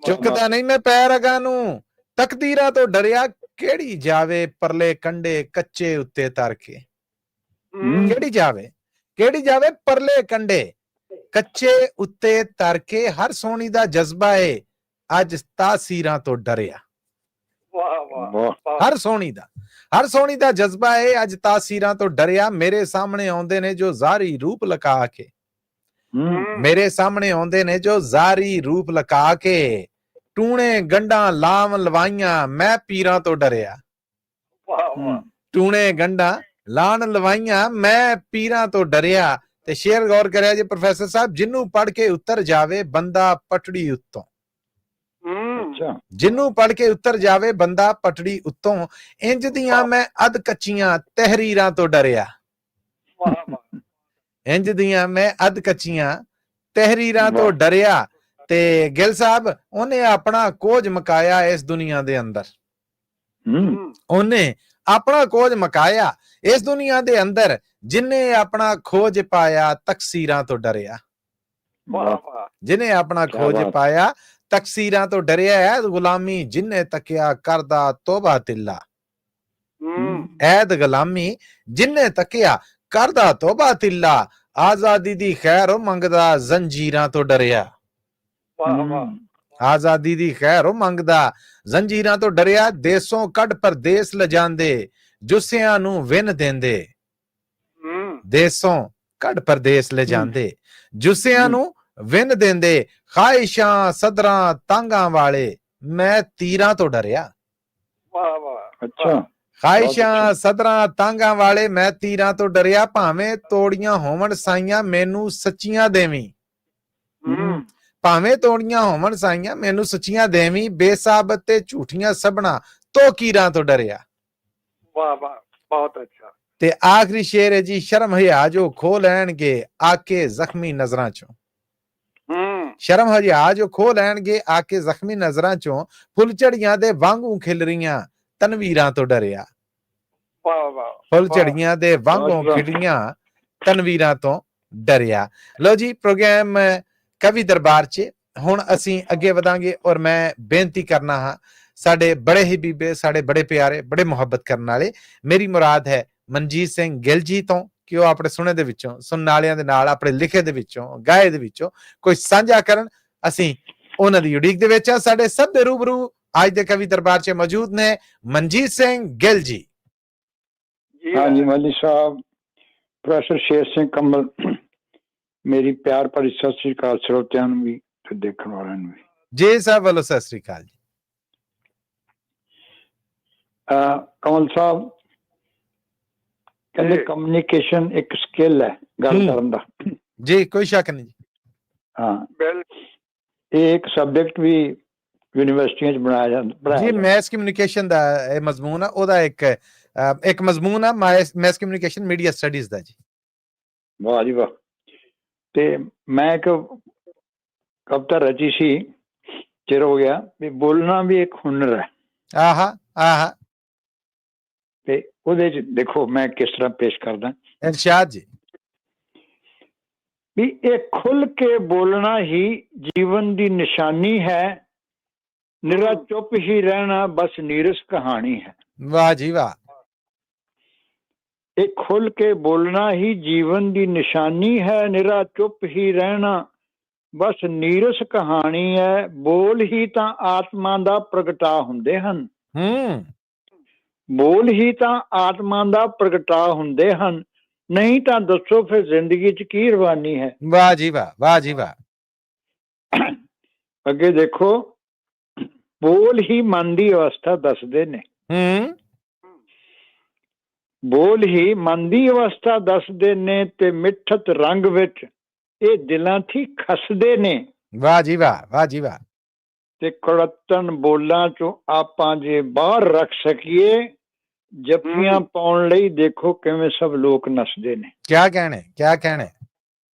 ਚੁੱਕਦਾ ਨਹੀਂ ਮੈਂ ਪੈਰ ਅਗਾਂਹ ਨੂੰ ਤਕਦੀਰਾਂ ਤੋਂ ਡਰਿਆ। ਕਿਹੜੀ ਜਾਵੇ ਪਰਲੇ ਕੰਢੇ ਕੱਚੇ ਉੱਤੇ ਤਰ ਕੇ। ਕਿਹੜੀ ਜਾਵੇ ਪਰਲੇ ਕੰਢੇ ਕੱਚੇ ਉੱਤੇ ਤਰ ਕੇ। ਹਰ ਸੋਹਣੀ ਦਾ ਜਜ਼ਬਾ ਏ ਅੱਜ ਤਾਸੀਰਾਂ ਤੋਂ ਡਰਿਆ। ਹਰ ਸੋਹਣੀ ਦਾ ਜਜ਼ਬਾ ਏ ਅੱਜ ਤਾਸੀਰਾਂ ਤੋਂ ਡਰਿਆ। ਮੇਰੇ ਸਾਹਮਣੇ ਆਉਂਦੇ ਨੇ ਜੋ ਜ਼ਾਰੀ ਰੂਪ ਲਗਾ ਕੇ। ਮੇਰੇ ਸਾਹਮਣੇ ਆਉਂਦੇ ਨੇ ਜੋ ਜ਼ਾਰੀ ਰੂਪ ਲਗਾ ਕੇ। ਟੂਣੇ ਗੰਢਾਂ ਲਾਮ ਲਵਾਈਆਂ ਮੈਂ ਪੀਰਾਂ ਤੋਂ ਡਰਿਆ। ਟੂਣੇ ਗੰਢਾਂ ਲਾਣ ਲਵਾਈਆਂ ਮੈਂ ਪੀਰਾਂ ਤੋਂ ਡਰਿਆ। ਤੇ ਸ਼ੇਰ ਗੌਰ ਕਰਿਆ ਜੀ ਪ੍ਰੋਫੈਸਰ ਸਾਹਿਬ, ਜਿਹਨੂੰ ਪੜ੍ਹ ਕੇ ਉਤਰ ਜਾਵੇ ਬੰਦਾ ਪਟੜੀ ਉੱਤੋਂ। ਜਿਹਨੂੰ ਪੜ੍ਹ ਕੇ ਉਤਰ ਜਾਵੇ ਬੰਦਾ ਪਟੜੀ ਉੱਤੋਂ। ਇੰਜ ਦੀਆਂ ਮੈਂ ਅੱਧ ਕੱਚੀਆਂ ਤਹਿਰੀਰਾਂ ਤੋਂ ਡਰਿਆ। ਇੰਜ ਦੀਆਂ ਮੈਂ ਅੱਧ ਕੱਚੀਆਂ ਤਹਿਰੀਰਾਂ ਤੋਂ ਡਰਿਆ। ਤੇ ਗਿੱਲ ਸਾਹਿਬ, ਉਹਨੇ ਆਪਣਾ ਕੋਝ ਮਕਾਇਆ ਇਸ ਦੁਨੀਆ ਦੇ ਅੰਦਰ। ਉਹਨੇ ਆਪਣਾ ਖੋਜ ਮਕਾਇਆ ਇਸ ਦੁਨੀਆ ਦੇ ਅੰਦਰ। ਜਿਨੇ ਆਪਣਾ ਖੋਜ ਪਾਇਆ ਤਕਸੀਰਾਂ ਤੋਂ ਡਰਿਆ। ਜਿਨੇ ਆਪਣਾ ਖੋਜ ਪਾਇਆ ਤਕਸੀਰਾਂ ਤੋਂ ਡਰਿਆ। ਐਦ ਗੁਲਾਮੀ ਜਿਨੇ ਤੱਕਿਆ ਕਰਦਾ ਤੋਬਾ ਤਿੱਲਾ। ਐਦ ਗੁਲਾਮੀ ਜਿਨੇ ਤੱਕਿਆ ਕਰਦਾ ਤੋਬਾ ਤਿੱਲਾ। ਆਜ਼ਾਦੀ ਦੀ ਖੈਰ ਉਹ ਮੰਗਦਾ ਜ਼ੰਜੀਰਾਂ ਤੋਂ ਡਰਿਆ। ਆਜ਼ਾਦੀ ਦੀ ਖੈਰ ਉਹ ਮੰਗਦਾ ਜ਼ੰਜੀਰਾਂ ਤੋਂ ਡਰਿਆ। ਦੇਸੋਂ ਕੱਢ ਪਰਦੇਸ ਲਿਜਾਂਦੇ ਜੁੱਸਿਆਂ ਨੂੰ ਵਿੰਨ ਦਿੰਦੇ। ਦੇਸੋਂ ਕੱਢ ਪਰਦੇਸ ਲਿਜਾਂਦੇ ਜੁੱਸਿਆਂ ਨੂੰ ਵਿੰਨ ਦਿੰਦੇ। ਖਾਹਿਸ਼ਾਂ ਸਦਰਾਂ ਤਾਂਗਾਂ ਵਾਲੇ ਮੈਂ ਤੀਰਾਂ ਤੋਂ ਡਰਿਆ। ਖਾਹਿਸ਼ਾਂ ਸਦਰਾਂ ਤਾਂਗਾਂ ਵਾਲੇ ਮੈਂ ਤੀਰਾਂ ਤੋਂ ਡਰਿਆ। ਭਾਵੇਂ ਤੋੜੀਆਂ ਹੋਵਣ ਸਾਈਆਂ ਮੈਨੂੰ ਸੱਚੀਆਂ ਦੇਵੀਂ। ਭਾਵੇਂ ਤੋੜੀਆਂ ਹੋਵਣ ਸਾਈਆਂ ਮੈਨੂੰ ਸੱਚੀਆਂ ਦੇਵੀਂ। ਬੇਸਾਬਤ ਤੇ ਝੂਠੀਆਂ ਸਭਣਾ ਤੋਂ ਕੀਰਾਂ ਤੋਂ ਡਰਿਆ। ਬਹੁਤ ਅੱਛਾ। ਤੇ ਆਖਰੀ ਸ਼ੇਰ ਹੈ ਜੀ, ਸ਼ਰਮ ਹਿਆ ਜੋ ਖੋ ਲੈਣਗੇ ਆਕੇ ਜ਼ਖਮੀ ਨਜ਼ਰਾਂ ਚੋਂ। ਸ਼ਰਮ ਹਿਆ ਜੋ ਖੋ ਲੈਣਗੇ ਆਕੇ ਜ਼ਖਮੀ ਨਜ਼ਰਾਂ ਚੋਂ। ਫੁੱਲਝੜੀਆਂ ਦੇ ਵਾਂਗੂ ਖਿਲ ਰਹੀਆਂ ਤਨਵੀਰਾਂ ਤੋਂ ਡਰਿਆ। ਫੁੱਲਝੜੀਆਂ ਦੇ ਵਾਂਗੂ ਖਿਲੀਆਂ ਤਨਵੀਰਾਂ ਤੋਂ ਡਰਿਆ। ਲੋ ਜੀ, ਪ੍ਰੋਗਰਾਮ ਕਵੀ ਦਰਬਾਰ 'ਚ ਹੁਣ ਅਸੀਂ ਅੱਗੇ ਵਧਾਂਗੇ। ਔਰ ਮੈਂ ਬੇਨਤੀ ਕਰਨਾ ਹਾਂ ਸਾਡੇ ਬੜੇ ਹੀ ਬੀਬੇ, ਸਾਡੇ ਬੜੇ ਪਿਆਰੇ, ਬੜੇ ਮੁਹੱਬਤ ਕਰਨ ਵਾਲੇ, ਮੇਰੀ ਮੁਰਾਦ ਹੈ ਮਨਜੀਤ ਸਿੰਘ ਗਿੱਲ ਜੀ ਤੋਂ, ਕਿ ਉਹ ਆਪਣੇ ਸੁਣੇ ਦੇ ਵਿੱਚੋਂ, ਸੁਣਨ ਵਾਲਿਆਂ ਦੇ ਨਾਲ ਆਪਣੇ ਲਿਖੇ ਦੇ ਵਿੱਚੋਂ, ਗਾਏ ਦੇ ਵਿੱਚੋਂ ਕੋਈ ਸਾਂਝਾ ਕਰਨ। ਅਸੀਂ ਉਹਨਾਂ ਦੀ ਉਡੀਕ ਦੇ ਵਿੱਚ ਆ। ਸਾਡੇ ਸਭ ਦੇ ਰੂਬਰੂ ਅੱਜ ਦੇ ਕਵੀ ਦਰਬਾਰ 'ਚ ਮੌਜੂਦ ਨੇ ਮਨਜੀਤ ਸਿੰਘ ਗਿੱਲ ਜੀ। ਹਾਂਜੀ ਮਲੀ ਸਾਹਿਬ, ਪ੍ਰੋਫੈਸਰ ਸ਼ੇਰ ਸਿੰਘ ਕੰਵਲ, ਮੇਰੀ ਪਿਆਰ ਭਰੀ ਸਤਿ ਸ੍ਰੀ ਅਕਾਲ ਸਰੋਤਿਆਂ ਨੂੰ ਵੀ ਤੇ ਦੇਖਣ ਵਾਲਿਆਂ ਨੂੰ ਵੀ। ਜੀ ਸਾਹਿਬ ਵੱਲੋਂ ਸਤਿ ਸ੍ਰੀ ਅਕਾਲ ਜੀ। ਕੰਵਲ ਸਾਹਿਬ ਕਹਿੰਦੇ ਕਮਿਊਨੀਕੇਸ਼ਨ ਇੱਕ ਸਕਿੱਲ ਹੈ ਗੱਲ ਕਰਨ ਦਾ। ਜੀ ਕੋਈ ਸ਼ੱਕ ਨਹੀਂ ਜੀ। ਹਾਂ, ਇਹ ਇੱਕ ਸਬਜੈਕਟ ਵੀ ਯੂਨੀਵਰਸਿਟੀਆਂ 'ਚ ਬਣਾਇਆ ਜਾਂਦਾ ਜੀ। ਮੈਸ ਕਮਿਊਨੀਕੇਸ਼ਨ ਦਾ ਇਹ ਮਜ਼ਮੂਨ ਆ, ਉਹਦਾ ਇੱਕ ਮਜ਼ਮੂਨ ਆ ਮੈਸ ਕਮਿਊਨੀਕੇਸ਼ਨ ਮੀਡੀਆ ਸਟੱਡੀਜ਼ ਦਾ ਜੀ। ਵਾਹ ਜੀ ਵਾਹ। ਤੇ ਮੈਂ ਇੱਕ ਕਵਿਤਾ ਰਚੀ ਸੀ, ਚਿਰ ਹੋ ਗਿਆ, ਵੀ ਬੋਲਣਾ ਵੀ ਇੱਕ ਹੁਨਰ ਹੈ। ਆਹਾ। ਤੇ ਉਹਦੇ 'ਚ ਦੇਖੋ ਮੈਂ ਕਿਸ ਤਰ੍ਹਾਂ ਪੇਸ਼ ਕਰਦਾ। ਇਰਸ਼ਾਦ ਜੀ। ਵੀ ਇਹ ਖੁੱਲ ਕੇ ਬੋਲਣਾ ਹੀ ਜੀਵਨ ਦੀ ਨਿਸ਼ਾਨੀ ਹੈ। ਨਿਰਾ ਚੁੱਪ ਹੀ ਰਹਿਣਾ ਬਸ ਨੀਰਸ ਕਹਾਣੀ ਹੈ। ਵਾਹ ਜੀ ਵਾਹ। ਇਹ ਖੁੱਲ ਕੇ ਬੋਲਣਾ ਹੀ ਜੀਵਨ ਦੀ ਨਿਸ਼ਾਨੀ ਹੈ। ਨਿਰਾ ਚੁੱਪ ਹੀ ਰਹਿਣਾ ਬਸ ਨੀਰਸ ਕਹਾਣੀ ਹੈ, ਬੋਲ ਹੀ ਤਾਂ ਆਤਮਾ ਦਾ ਪ੍ਰਗਟਾ ਹੁੰਦੇ ਹਨ। ਬੋਲ ਹੀ ਤਾਂ ਆਤਮਾ ਦਾ ਪ੍ਰਗਟਾ ਹੁੰਦੇ ਹਨ, ਨਹੀਂ ਤਾਂ ਦੱਸੋ ਫਿਰ ਜ਼ਿੰਦਗੀ 'ਚ ਕੀ ਰਵਾਨੀ ਹੈ। ਵਾਹ ਜੀ ਵਾਹ, ਵਾਹ ਜੀ ਵਾਹ। ਅੱਗੇ ਦੇਖੋ, ਬੋਲ ਹੀ ਮਨ ਦੀ ਅਵਸਥਾ ਦੱਸਦੇ ਨੇ। ਬੋਲ ਹੀ ਮਨ ਦੀ ਅਵਸਥਾ ਦੱਸਦੇ ਨੇ ਤੇ ਮਿੱਠਤ ਰੰਗ ਵਿੱਚ ਇਹ ਦਿਲਾਂ ਥੀ ਖਸਦੇ ਨੇ। ਵਾਹ ਜੀ ਵਾਹ, ਵਾਹ ਜੀ ਵਾਹ। ਤੇ ਕੁੜੱਤਣ ਬੋਲਾਂ ਚੋਂ ਆਪਾਂ ਜੇ ਬਾਹਰ ਰੱਖ ਸਕੀਏ, ਜੱਫੀਆਂ ਪਾਉਣ ਲਈ ਦੇਖੋ ਕਿਵੇਂ ਸਭ ਲੋਕ ਨੱਸਦੇ ਨੇ। ਕਿਆ ਕਹਿਣੇ, ਕਿਆ ਕਹਿਣੇ।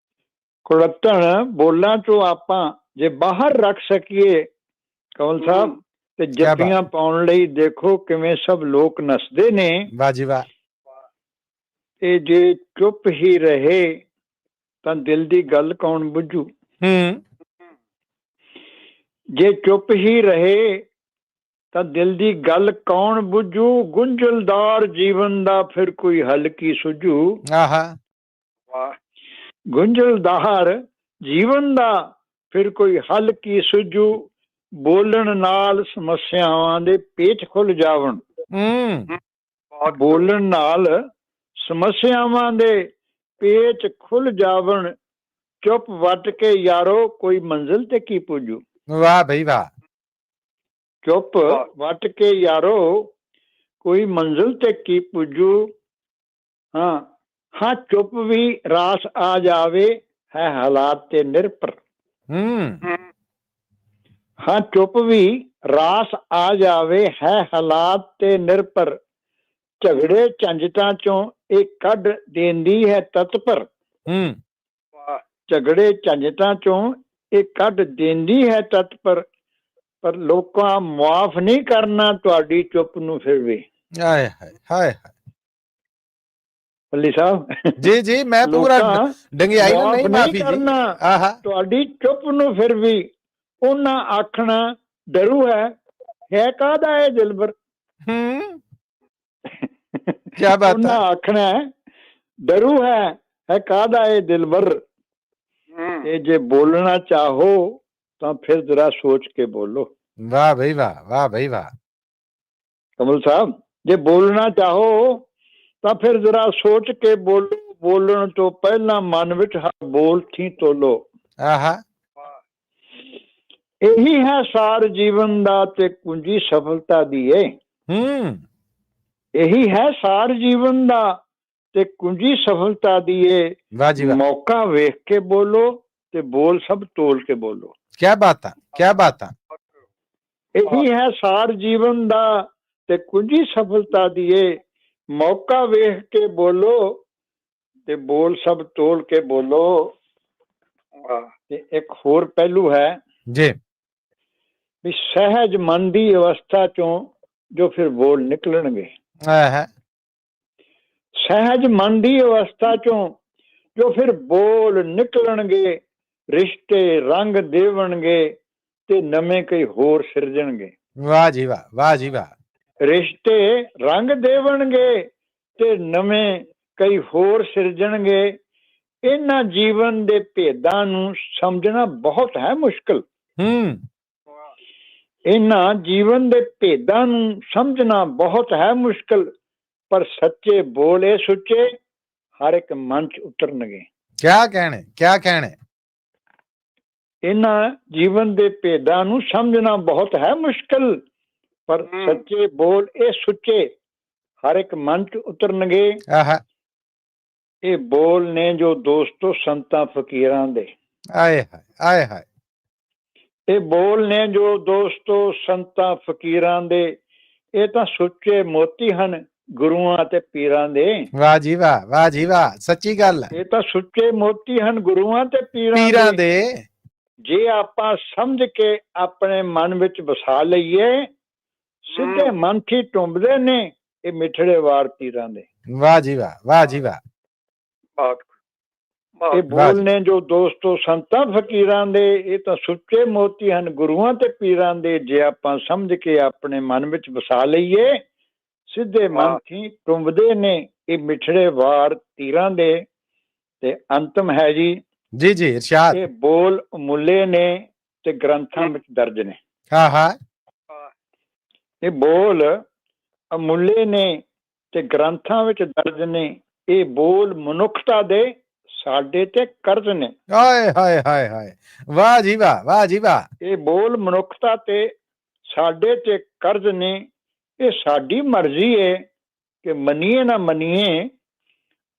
ਕੁੜੱਤਣ ਬੋਲਾਂ ਚੋਂ ਆਪਾਂ ਜੇ ਬਾਹਰ ਰੱਖ ਸਕੀਏ ਕਮਲ ਸਾਹਿਬ, ਤੇ ਜੱਫੀਆਂ ਪਾਉਣ ਲਈ ਦੇਖੋ ਕਿਵੇਂ ਸਭ ਲੋਕ ਨੱਸਦੇ ਨੇ। ਵਾਹ ਜੀ ਵਾਹ। ਤੇ ਜੇ ਚੁੱਪ ਹੀ ਰਹੇ ਤਾਂ ਦਿਲ ਦੀ ਗੱਲ ਕੌਣ ਬੁੱਝੂ। ਜੇ ਚੁੱਪ ਹੀ ਰਹੇ ਤਾਂ ਦਿਲ ਦੀ ਗੱਲ ਕੌਣ ਬੁੱਝੂ, ਗੁੰਝਲਦਾਰ ਜੀਵਨ ਦਾ ਫਿਰ ਕੋਈ ਹੱਲ ਕੀ ਸੁਝੂ। ਗੁੰਝਲਦਾਰ ਜੀਵਨ ਦਾ ਫਿਰ ਕੋਈ ਹੱਲ ਕੀ ਸੁਝੂ, ਬੋਲਣ ਨਾਲ ਸਮੱਸਿਆਵਾਂ ਦੇ ਪੇਚ ਖੁੱਲ ਜਾਵਣ। ਬੋਲਣ ਨਾਲ ਸਮੱਸਿਆਵਾਂ ਦੇ ਪੇਚ ਖੁੱਲ ਜਾਵਣ, ਚੁੱਪ ਵੱਟ ਕੇ ਯਾਰੋ ਕੋਈ ਮੰਜ਼ਿਲ ਤੇ ਕੀ ਪੁੱਜੂ। ਵਾਹ ਬਈ ਵਾਹ। ਚੁੱਪ ਵੱਟ ਕੇ ਯਾਰੋ ਕੋਈ ਮੰਜ਼ਿਲ ਤੇ ਕੀ ਪੁੱਜੂ। ਹਾਂ ਹਾਂ, ਚੁੱਪ ਵੀ ਰਾਸ ਆ ਜਾਵੇ ਹੈ ਹਾਲਾਤ ਤੇ ਨਿਰਭਰ। ਹਾਂ, ਚੁੱਪ ਵੀ ਰਾਸ ਆ ਜਾਵੇ ਹੈ ਹਾਲਾਤ ਤੇ ਨਿਰਭਰ, ਝਗੜੇ ਝੰਜਟਾਂ ਚੋਂ ਇਹ ਕੱਢ ਦੇਂਦੀ ਹੈ ਤਤਪਰ। ਝਗੜੇ ਝੰਜਟਾਂ ਚੋਂ ਇਹ ਕੱਢ ਦੇਂਦੀ ਹੈ ਤਤਪਰ, ਪਰ ਲੋਕਾਂ ਮੁਆਫ ਨਹੀਂ ਕਰਨਾ ਤੁਹਾਡੀ ਚੁੱਪ ਨੂੰ ਫਿਰ ਵੀ। ਹਾਏ ਹਾਏ ਹਾਏ ਹਾਏ। ਮੱਲੀ ਸਾਹਿਬ ਜੀ ਜੀ, ਮੈਂ ਪੂਰਾ ਡੰਗਿਆਈ ਨੂੰ ਨਹੀਂ ਮਾਫੀ ਕਰਨਾ ਤੁਹਾਡੀ ਚੁੱਪ ਨੂੰ ਫਿਰ ਵੀ। ਉਹਨਾਂ ਆਖਣਾ ਡਰੂ ਹੈ ਕਾਹਦਾ ਇਹ ਦਿਲਬਰ। ਕਿਆ ਬਾਤ। ਉਹਨਾਂ ਆਖਣਾ ਡਰੂ ਹੈ ਕਾਹਦਾ ਇਹ ਦਿਲਬਰ। ਤੇ ਜੇ ਬੋਲਣਾ ਚਾਹੋ ਤਾਂ ਫਿਰ ਜ਼ਰਾ ਸੋਚ ਕੇ ਬੋਲੋ। ਵਾਹ ਬਈ ਵਾਹ, ਵਾਹ ਬਈ ਵਾਹ। ਕਮਲ ਸਾਹਿਬ, ਜੇ ਬੋਲਣਾ ਚਾਹੋ ਤਾਂ ਫਿਰ ਜ਼ਰਾ ਸੋਚ ਕੇ ਬੋਲੋ, ਬੋਲਣ ਤੋਂ ਪਹਿਲਾਂ ਮਨ ਵਿੱਚ ਹਰ ਬੋਲ ਥੀ ਤੋਲੋ। ਇਹੀ ਹੈ ਸਾਰ ਜੀਵਨ ਦਾ ਤੇ ਕੁੰਜੀ ਸਫਲਤਾ ਦੀ ਏ। ਇਹੀ ਹੈ ਸਾਰ ਜੀਵਨ ਦਾ ਤੇ ਕੁੰਜੀ ਸਫਲਤਾ ਦੀ ਏ। ਮੌਕਾ ਵੇਖ ਕੇ ਬੋਲੋ ਤੇ ਬੋਲ ਸਭ ਤੋਲ ਕੇ ਬੋਲੋ। ਕਿਆ ਬਾਤ ਹੈ, ਕਿਆ ਬਾਤ ਹੈ। ਇਹੀ ਹੈ ਸਾਰ ਜੀਵਨ ਦਾ ਤੇ ਕੁੰਜੀ ਸਫਲਤਾ ਦੀ ਏ। ਮੌਕਾ ਵੇਖ ਕੇ ਬੋਲੋ ਤੇ ਬੋਲ ਸਭ ਤੋਲ ਕੇ ਬੋਲੋ। ਤੇ ਇੱਕ ਹੋਰ ਪਹਿਲੂ ਹੈ ਜੀ, ਵੀ ਸਹਿਜ ਮਨ ਦੀ ਅਵਸਥਾ ਚੋਂ ਜੋ ਫਿਰ ਬੋਲ ਨਿਕਲਣਗੇ। ਸਹਿਜ ਮਨ ਦੀ ਅਵਸਥਾ ਚੋਂ ਜੋ ਫਿਰ ਬੋਲ ਨਿਕਲਣਗੇ, ਰਿਸ਼ਤੇ ਰੰਗ ਦੇਵਣਗੇ ਤੇ ਨਵੇਂ ਕਈ ਹੋਰ ਸਿਰਜਣਗੇ। ਵਾਹ ਜੀ ਵਾਹ, ਵਾਹ ਜੀ ਵਾਹ। ਰਿਸ਼ਤੇ ਰੰਗ ਦੇਵਣਗੇ ਤੇ ਨਵੇਂ ਕਈ ਹੋਰ ਸਿਰਜਣਗੇ। ਇਹਨਾਂ ਜੀਵਨ ਦੇ ਭੇਦਾਂ ਨੂੰ ਸਮਝਣਾ ਬਹੁਤ ਹੈ ਮੁਸ਼ਕਲ। ਇਹਨਾਂ ਜੀਵਨ ਦੇ ਭੇਦਾਂ ਨੂੰ ਸਮਝਣਾ ਬਹੁਤ ਹੈ ਮੁਸ਼ਕਲ, ਪਰ ਸੱਚੇ ਬੋਲੇ ਸੁੱਚੇ ਹਰ ਇੱਕ ਮਨ 'ਚ ਉਤਰਨਗੇ। ਕਿਆ ਕਹਿਣੇ, ਕਿਆ ਕਹਿਣੇ। ਇਹਨਾਂ ਜੀਵਨ ਦੇ ਭੇਦਾਂ ਨੂੰ ਸਮਝਣਾ ਬਹੁਤ ਹੈ ਮੁਸ਼ਕਲ, ਪਰ ਸੱਚੇ ਬੋਲ ਇਹ ਸੁੱਚੇ ਹਰ ਇੱਕ ਮਨ 'ਚ ਉਤਰਨਗੇ। ਇਹ ਬੋਲ ਨੇ ਜੋ ਦੋਸਤੋ ਸੰਤਾਂ ਫਕੀਰਾਂ ਦੇ। ਆਏ ਹਾਏ, ਆਏ ਹਾਏ। ਇਹ ਬੋਲ ਨੇ ਜੋ ਦੋਸਤੋ ਸੰਤਾਂ ਫਕੀਰਾਂ ਦੇ। ਇਹ ਤਾਂ ਸੁੱਚੇ ਮੋਤੀ ਹਨ ਗੁਰੂਆਂ ਤੇ ਪੀਰਾਂ ਦੇ। ਵਾਹ ਜੀ ਵਾਹ, ਵਾਹ ਜੀ ਵਾਹ, ਸੱਚੀ ਗੱਲ ਹੈ। ਇਹ ਤਾਂ ਸੁੱਚੇ ਮੋਤੀ ਹਨ ਗੁਰੂਆਂ ਤੇ ਪੀਰਾਂ ਦੇ। ਜੇ ਆਪਾਂ ਸਮਝ ਕੇ ਆਪਣੇ ਮਨ ਵਿੱਚ ਵਸਾ ਲਈਏ, ਸਿੱਧੇ ਮਨ 'ਚ ਹੀ ਟੁੰਬਦੇ ਨੇ ਇਹ ਮਿੱਠੜੇ ਵਾਰ ਤੀਰਾਂ ਦੇ। ਵਾਹ ਜੀ ਵਾਹ, ਵਾਹ ਜੀ ਵਾਹ। ਇਹ ਬੋਲ ਨੇ ਜੋ ਦੋਸਤੋ ਸੰਤਾਂ ਫਕੀਰਾਂ ਦੇ। ਇਹ ਤਾਂ ਸੁੱਚੇ ਮੋਤੀ ਹਨ ਗੁਰੂਆਂ ਤੇ ਪੀਰਾਂ ਦੇ। ਜੇ ਆਪਾਂ ਸਮਝ ਕੇ ਆਪਣੇ ਮਨ ਵਿੱਚ ਵਸਾ ਲਈਏ, ਸਿੱਧੇ ਮਨ 'ਚ ਹੀ ਟੁੰਬਦੇ ਨੇ ਇਹ ਮਿੱਠੜੇ ਵਾਰ ਤੀਰਾਂ ਦੇ। ਤੇ ਅੰਤਮ ਹੈ ਜੀ ਜੀ ਜੀ ਇਰਸ਼ਾਦ। ਇਹ ਬੋਲ ਅਮੁੱਲੇ ਨੇ ਤੇ ਗ੍ਰੰਥਾਂ ਵਿੱਚ ਦਰਜ ਨੇ। ਹਾਂ ਹਾਂ ਇਹ ਬੋਲ ਅਮੁੱਲੇ ਨੇ ਤੇ ਗ੍ਰੰਥਾਂ ਵਿੱਚ ਦਰਜ ਨੇ। ਇਹ ਬੋਲ ਮਨੁੱਖਤਾ ਦੇ ਸਾਡੇ ਤੇ ਕਰਜ਼ ਨੇ। ਹਾਏ ਹਾਏ ਹਾਏ ਹਾਏ, ਵਾਹ ਜੀ ਵਾਹ, ਵਾਹ ਜੀ ਵਾਹ। ਇਹ ਬੋਲ ਮਨੁੱਖਤਾ ਤੇ ਸਾਡੇ ਤੇ ਕਰਜ਼ ਨੇ। ਇਹ ਸਾਡੀ ਮਰਜ਼ੀ ਹੈ ਕਿ ਮੰਨੀਏ ਨਾ ਮੰਨੀਏ,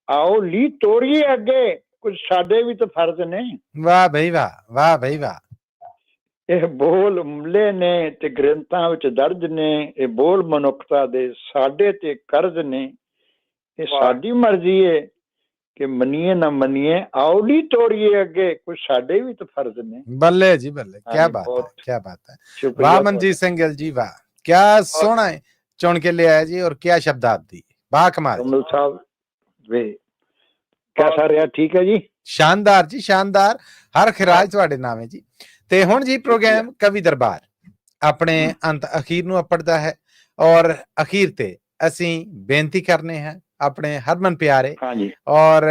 ਆਓ ਲੀ ਤੋਰੀਏ ਅੱਗੇ, ਕੁਝ ਸਾਡੇ ਵੀ ਤਾਂ ਫਰਜ਼ ਨੇ। ਵਾਹ ਬਈ ਵਾਹ, ਵਾਹ ਬਈ ਵਾਹ। ਇਹ ਬੋਲ ਅਮੁੱਲੇ ਨੇ ਤੇ ਗ੍ਰੰਥਾਂ ਵਿੱਚ ਦਰਜ ਨੇ। ਇਹ ਬੋਲ ਮਨੁੱਖਤਾ ਦੇ ਸਾਡੇ ਤੇ ਕਰਜ਼ ਨੇ। ਇਹ ਸਾਡੀ ਮਰਜ਼ੀ ਹੈ ਕਿ ਮੰਨੀਏ ਨਾ ਮੰਨੀਏ, ਆਓ ਲੀ ਤੋਰੀਏ ਅੱਗੇ, ਕੁਝ ਸਾਡੇ ਵੀ ਤਾਂ ਫਰਜ਼ ਨੇ। ਬੱਲੇ ਜੀ ਬੱਲੇ, ਕੀ ਬਾਤ ਹੈ, ਕੀ ਬਾਤ ਹੈ। ਸ਼ੁਕਰੀਆ ਵਾਹ ਮਨਜੀਤ ਸਿੰਘ ਗਿੱਲ ਜੀ, ਵਾਹ, क्या सोना है चुन के ले आया जी, और क्या शब्दाब्दी, बा कमाल। कमल साहब वे कैसा रहा? ठीक है जी, शानदार जी शानदार, हर खिराज ਤੁਹਾਡੇ ਨਾਮ ਹੈ ਜੀ। ਤੇ ਹੁਣ ਜੀ ਪ੍ਰੋਗਰਾਮ ਕਵੀ ਦਰਬਾਰ ਆਪਣੇ ਅੰਤ ਅਖੀਰ ਨੂੰ ਅਪੜਦਾ ਹੈ, ਔਰ ਅਖੀਰ ਤੇ ਅਸੀਂ ਬੇਨਤੀ ਕਰਨੇ ਹੈ ਆਪਣੇ ਹਰਮਨ ਪਿਆਰੇ ਔਰ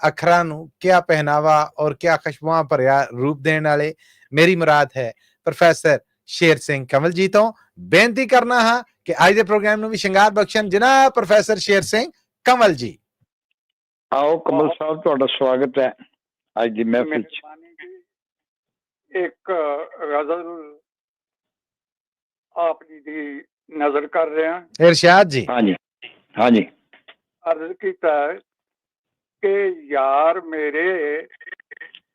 ਅੱਖਰਾਂ ਨੂੰ ਕਿਆ ਪਹਿਨਾਵਾ ਔਰ ਕਿਆ ਖੁਸ਼ਬੂਆਂ ਭਰਿਆ ਰੂਪ ਦੇਣ ਵਾਲੇ, ਮੇਰੀ ਮੁਰਾਦ ਹੈ ਪ੍ਰੋਫੈਸਰ ਸ਼ੇਰ ਸਿੰਘ ਕੰਵਲ ਜੀ ਤੋਂ ਬੇਨਤੀ ਕਰਨਾ ਹਾਂ ਕਿ ਅੱਜ ਦੇ ਪ੍ਰੋਗਰਾਮ ਨੂੰ ਵੀ ਸ਼ਿੰਗਾਰ ਬਖਸ਼ਣ ਜਨਾਬ ਪ੍ਰੋਫੈਸਰ ਸ਼ੇਰ ਸਿੰਘ ਕੰਵਲ ਜੀ। आओ कमल साहब, ਤੁਹਾਡਾ ਸਵਾਗਤ ਹੈ ਅੱਜ ਦੀ ਮਹਿਫਿਲ ਚ। ਇੱਕ ਗਜ਼ਲ ਆਪ ਜੀ ਦੀ ਨਜ਼ਰ ਕਰ ਰਹੇ ਹਾਂ। ਇਰਸ਼ਾਦ ਜੀ। ਹਾਂਜੀ ਹਾਂਜੀ। ਅਰਜ਼ ਕੀਤਾ ਕਿ ਯਾਰ ਮੇਰੇ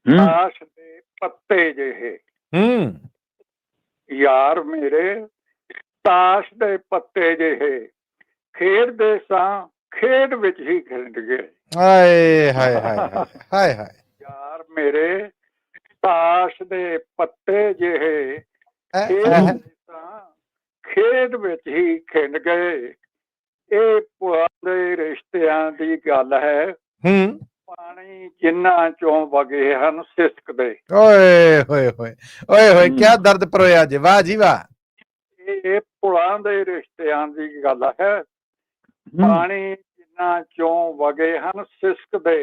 ਤਾਸ਼ ਦੇ ਪੱਤੇ ਜਿਹੇ, ਯਾਰ ਮੇਰੇ ਤਾਸ਼ ਦੇ ਪੱਤੇ ਜਿਹੇ, ਖੇਡਦੇ ਸਾਂ ਖੇਡ ਵਿੱਚ ਹੀ ਖਿੰਡ ਗਏ। ਹਾਏ ਹਾਏ ਹਾਏ ਹਾਏ ਹਾਏ। ਯਾਰ ਮੇਰੇ ਤਾਸ਼ ਦੇ ਪੱਤੇ ਜਿਹੇ, ਖੇਡਦੇ ਸਾਂ ਖੇਡ ਵਿੱਚ ਹੀ ਖਿੰਡ ਗਏ। ਇਹ ਪੁਰਾਣੇ ਰਿਸ਼ਤਿਆਂ ਦੀ ਗੱਲ ਹੈ। ਪਾਣੀ ਜਿੰਨਾਂ ਚੋਂ ਵਗੇ ਹਨ ਸਿਸਕਦੇ। ਓਏ ਹੋਏ ਹੋਏ ਓਏ ਹੋਏ, ਕਿਆ ਦਰਦ ਪਰੋਇਆ ਜੀ, ਵਾਹ ਜੀ ਵਾਹ। ਇਹ ਪੁਰਾਣੇ ਰਿਸ਼ਤਿਆਂ ਦੀ ਗੱਲ ਹੈ। ਪਾਣੀ ਜਿੰਨਾਂ ਚੋਂ ਵਗੇ ਹਨ ਸਿਸਕਦੇ,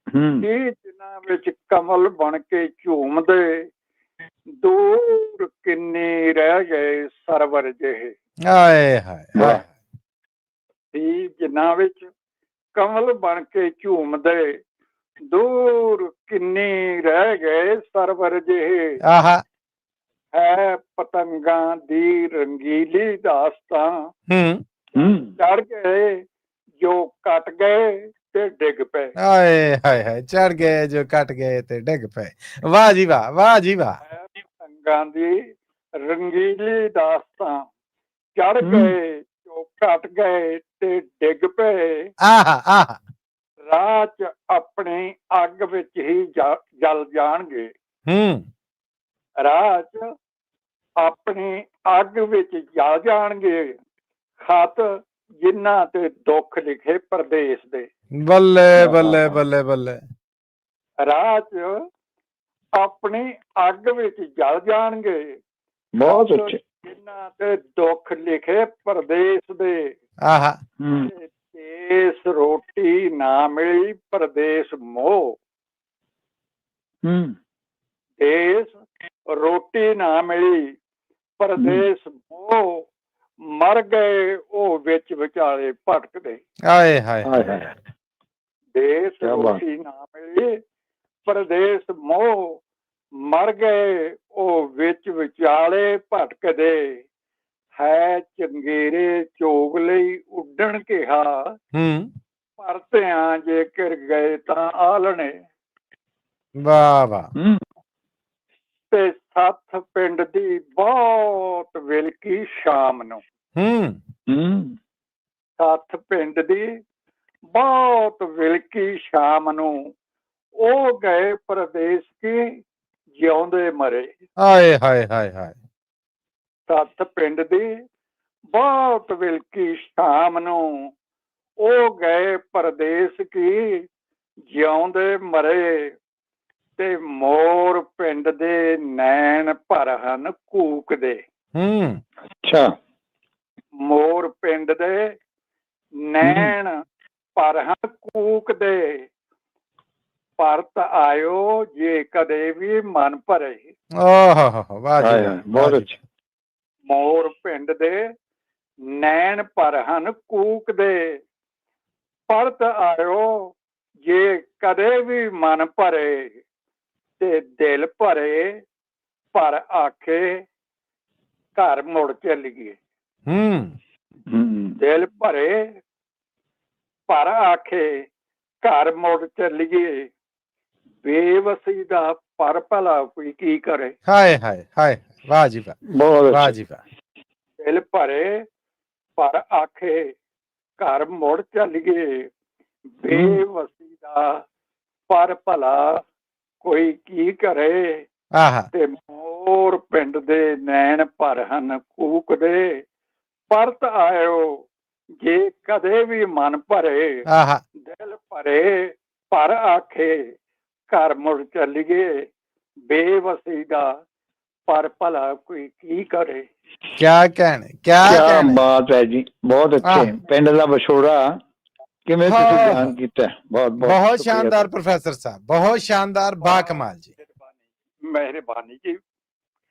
ਇਹ ਜਿਨ੍ਹਾਂ ਵਿੱਚ ਕਮਲ ਬਣ ਕੇ ਝੂਮਦੇ, ਦੂਰ ਕਿੰਨੇ ਰਹਿ ਗਏ ਸਰਵਰ ਜਿਹੇ। ਹਾਏ ਹਾਏ। ਇਹ ਜਿਨ੍ਹਾਂ ਵਿੱਚ ਕਮਲ ਬਣ ਕੇ ਝੂਮਦੇ, ਦੂਰ ਕਿੰਨੇ ਰਹਿ ਗਏ ਸਰਵਰ ਜਿਹੇ। ਹੈ ਪਤੰਗਾਂ ਦੀ ਰੰਗੀਲੀ ਦਾਸਤਾਂ, ਚੜ ਗਏ ਜੋ ਕੱਟ ਗਏ ਤੇ ਡਿੱਗ ਪਏ। ਹਾਏ ਹਾਏ ਹਾਏ, ਚੜ ਗਏ ਜੋ ਕੱਟ ਗਏ ਤੇ ਡਿੱਗ ਪਏ। ਵਾਹ ਜੀ ਵਾਹ, ਵਾਹ ਜੀ ਵਾਹ। ਪਤੰਗਾਂ ਦੀ ਰੰਗੀਲੀ ਦਾਸਤਾਂ, ਚੜ ਗਏ ਜੋ ਕੱਟ ਗਏ ਤੇ ਡਿੱਗ ਪਏ। ਰਾਹ ਚ ਆਪਣੀ ਅੱਗ ਵਿੱਚ ਹੀ ਜਲ ਜਾਣਗੇ। ਰਾਹ ਚ ਆਪਣੀ ਅੱਗ ਵਿੱਚ ਜਲ ਜਾਣਗੇ, ਖਤ ਜਿਨ੍ਹਾਂ ਤੇ ਦੁੱਖ ਲਿਖੇ ਪਰਦੇਸ ਦੇ। ਬੱਲੇ ਬੱਲੇ ਬੱਲੇ ਬੱਲੇ। ਰਾਹ ਚ ਆਪਣੀ ਅੱਗ ਵਿੱਚ ਜਲ ਜਾਣਗੇ, ਬਹੁਤ ਅੱਛੇ, ਜਿਨ੍ਹਾਂ ਤੇ ਦੁੱਖ ਲਿਖੇ ਪਰਦੇਸ ਦੇ। ਦੇਸ ਰੋਟੀ ਨਾ ਮਿਲੀ ਪਰਦੇਸ ਮੋਹ, ਦੇਸ ਰੋਟੀ ਨਾ ਮਿਲੀ ਪਰਦੇਸ ਮੋਹ, ਮਰ ਗਏ ਉਹ ਵਿੱਚ ਵਿਚਾਲੇ ਭਟਕਦੇ। ਹਾਏ ਹਾਏ ਹਾਏ। ਦੇਸ ਰੋਟੀ ਨਾ ਮਿਲੀ ਪਰਦੇਸ ਮੋਹ, ਮਰ ਗਏ ਉਹ ਵਿੱਚ ਵਿਚਾਲੇ ਭਟਕਦੇ। ਹੈ ਚੰਗੇਰੇ ਚੋਗ ਲਈ ਉੱਡਣ ਕਿਹਾ, ਪਰਤਿਆਂ ਜੇਕਰ ਗਏ ਤਾਂ ਆਲਣੇ। ਵਾਹ ਵਾਹ। ਤੇ ਸੱਥ ਪਿੰਡ ਦੀ ਬਹੁਤ ਵਿਲਕੀ ਸ਼ਾਮ ਨੂੰ, ਸੱਥ ਪਿੰਡ ਦੀ ਬਹੁਤ ਵਿਲਕੀ ਸ਼ਾਮ ਨੂੰ, ਉਹ ਗਏ ਪਰਦੇਸ ਕੀ ਜਿਉਂਦੇ ਮਰੇ। ਹਾਏ ਹਾਏ ਹਾਏ ਹਾਏ। ਸੱਥ ਪਿੰਡ ਦੀ ਬਹੁਤ ਵਿਲਕੀ ਸ਼ਾਮ ਨੂੰ, ਉਹ ਗਏ ਪਰਦੇਸ ਕੀ ਜਿਉਂਦੇ ਮਰੇ। ਤੇ ਮੋਰ ਪਿੰਡ ਦੇ ਨੈਣ ਭਰ ਹਨ ਕੂਕਦੇ। ਅੱਛਾ। ਮੋਰ ਪਿੰਡ ਦੇ ਨੈਣ ਭਰ ਹਨ ਕੂਕਦੇ, ਪਰਤ ਆਇਓ ਜੇ ਕਦੇ ਵੀ ਮਨ ਭਰੇ। ਓਹ ਵਾਹ ਜੀ ਵਾਹ, ਬਹੁਤ ਅੱਛਾ। ਮੋਰ ਪਿੰਡ ਦੇ ਨੈਣ ਪਰ ਹਨ ਕੂਕ ਦੇ, ਪਰਤ ਆਇਓ ਜੇ ਕਦੇ ਵੀ ਮਨ ਭਰੇ, ਤੇ ਦਿਲ ਭਰੇ ਪਰ ਆਖੇ ਘਰ ਮੁੜ ਚੱਲੀਏ। ਦਿਲ ਭਰੇ ਪਰ ਆਖੇ ਘਰ ਮੁੜ ਚੱਲੀਏ, ਬੇਵਸੀ ਦਾ ਪਰ ਭਲਾ ਕੋਈ ਕੀ ਕਰੇ। ਹਾਏ ਹਾਏ ਹਾਏ, ਵਾਹ ਜੀ ਵਾਹ, ਬਹੁਤ ਵਾਹ ਅੱਛਾ। ਜੀ ਵਾਹ। ਦਿਲ ਭਰੇ ਪਰ ਆਖੇ ਘਰ ਮੁੜ ਚੱਲੀਏ, ਬੇਵਸੀ ਦਾ ਪਰ ਭਲਾ ਕੋਈ ਕੀ ਕਰੇ। ਆਹਾ, ਤੇ ਮੋਰ ਪਿੰਡ ਦੇ ਨੈਣ ਭਰ ਹਨ ਕੂਕ ਦੇ, ਪਰਤ ਆਇਓ ਜੇ ਕਦੇ ਵੀ ਮਨ ਭਰੇ, ਆਹਾ, ਦਿਲ ਭਰੇ ਪਰ ਆਖੇ ਘਰ ਮੁੜ ਚੱਲੀਏ, ਬੇਵਸੀ ਦਾ ਪਰ ਭਲਾ ਕੋਈ ਕੀ ਕਰੇ। ਕਿਆ ਕਹਿਣੇ, ਕਿਆ ਕੀ ਕਹਿਣੇ। ਬਾਤ ਹੈ ਜੀ, ਬਹੁਤ ਅੱਛੇ। ਪਿੰਡ ਦਾ ਵਿਛੋੜਾ ਕਿਵੇਂ ਤੁਸੀਂ ਬਿਆਨ ਕੀਤਾ, ਬਹੁਤ ਬਹੁਤ ਸ਼ੁਕਰੀਆ। ਸ਼ਾਨਦਾਰ ਪ੍ਰੋਫੈਸਰ ਸਾਹਿਬ, ਬਹੁਤ ਸ਼ਾਨਦਾਰ, ਬਾ ਕਮਾਲ ਜੀ। ਮਿਹਰਬਾਨੀ ਜੀ,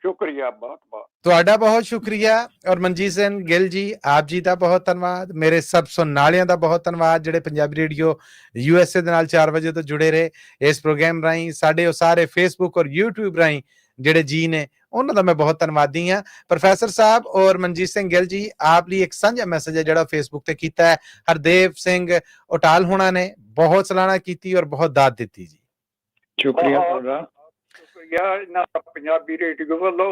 ਸ਼ੁਕਰੀਆ ਬਹੁਤ ਬਹੁਤ। ਤੁਹਾਡਾ ਬਹੁਤ ਸ਼ੁਕਰੀਆ। ਔਰ ਮਨਜੀਤ ਸਿੰਘ ਗਿੱਲ ਜੀ, ਆਪ ਜੀ ਦਾ ਬਹੁਤ ਧੰਨਵਾਦ। ਮੇਰੇ ਸਭ ਸੁਣਨ ਵਾਲਿਆਂ ਦਾ ਬਹੁਤ ਧੰਨਵਾਦ ਜਿਹੜੇ ਪੰਜਾਬੀ ਰੇਡੀਓ USA ਦੇ ਨਾਲ 4 ਵਜੇ ਤੋਂ ਜੁੜੇ ਰਹੇ ਇਸ ਪ੍ਰੋਗਰਾਮ ਰਾਹੀਂ। ਸਾਡੇ ਉਹ ਸਾਰੇ ਫੇਸਬੁੱਕ ਔਰ YouTube ਰਾਹੀਂ ਜਿਹੜੇ ਜੀ ਨੇ ਉਹਨਾਂ ਦਾ ਮੈਂ ਬਹੁਤ ਧੰਨਵਾਦੀ ਹਾਂ। ਪ੍ਰੋਫੈਸਰ ਸਾਹਿਬ ਔਰ ਮਨਜੀਤ ਸਿੰਘ ਗਿੱਲ ਜੀ, ਆਪ ਲਈ ਇੱਕ ਸਾਂਝਾ ਮੈਸੇਜ ਹੈ ਜਿਹੜਾ ਫੇਸਬੁੱਕ ਤੇ ਕੀਤਾ ਹੈ। ਹਰਦੇਵ ਸਿੰਘ ਉਟਾਲ ਹੋਣਾ ਨੇ ਬਹੁਤ ਸਲਾਹਣਾ ਕੀਤੀ ਔਰ ਬਹੁਤ ਦਾਦ ਦਿੱਤੀ ਜੀ। ਸ਼ੁਕਰੀਆ ਤੁਹਾਡਾ। ਸ਼ੁਕਰੀਆ ਇਹਨਾਂ ਦਾ ਪੰਜਾਬੀ ਰੇਡੀਓ ਵੱਲੋਂ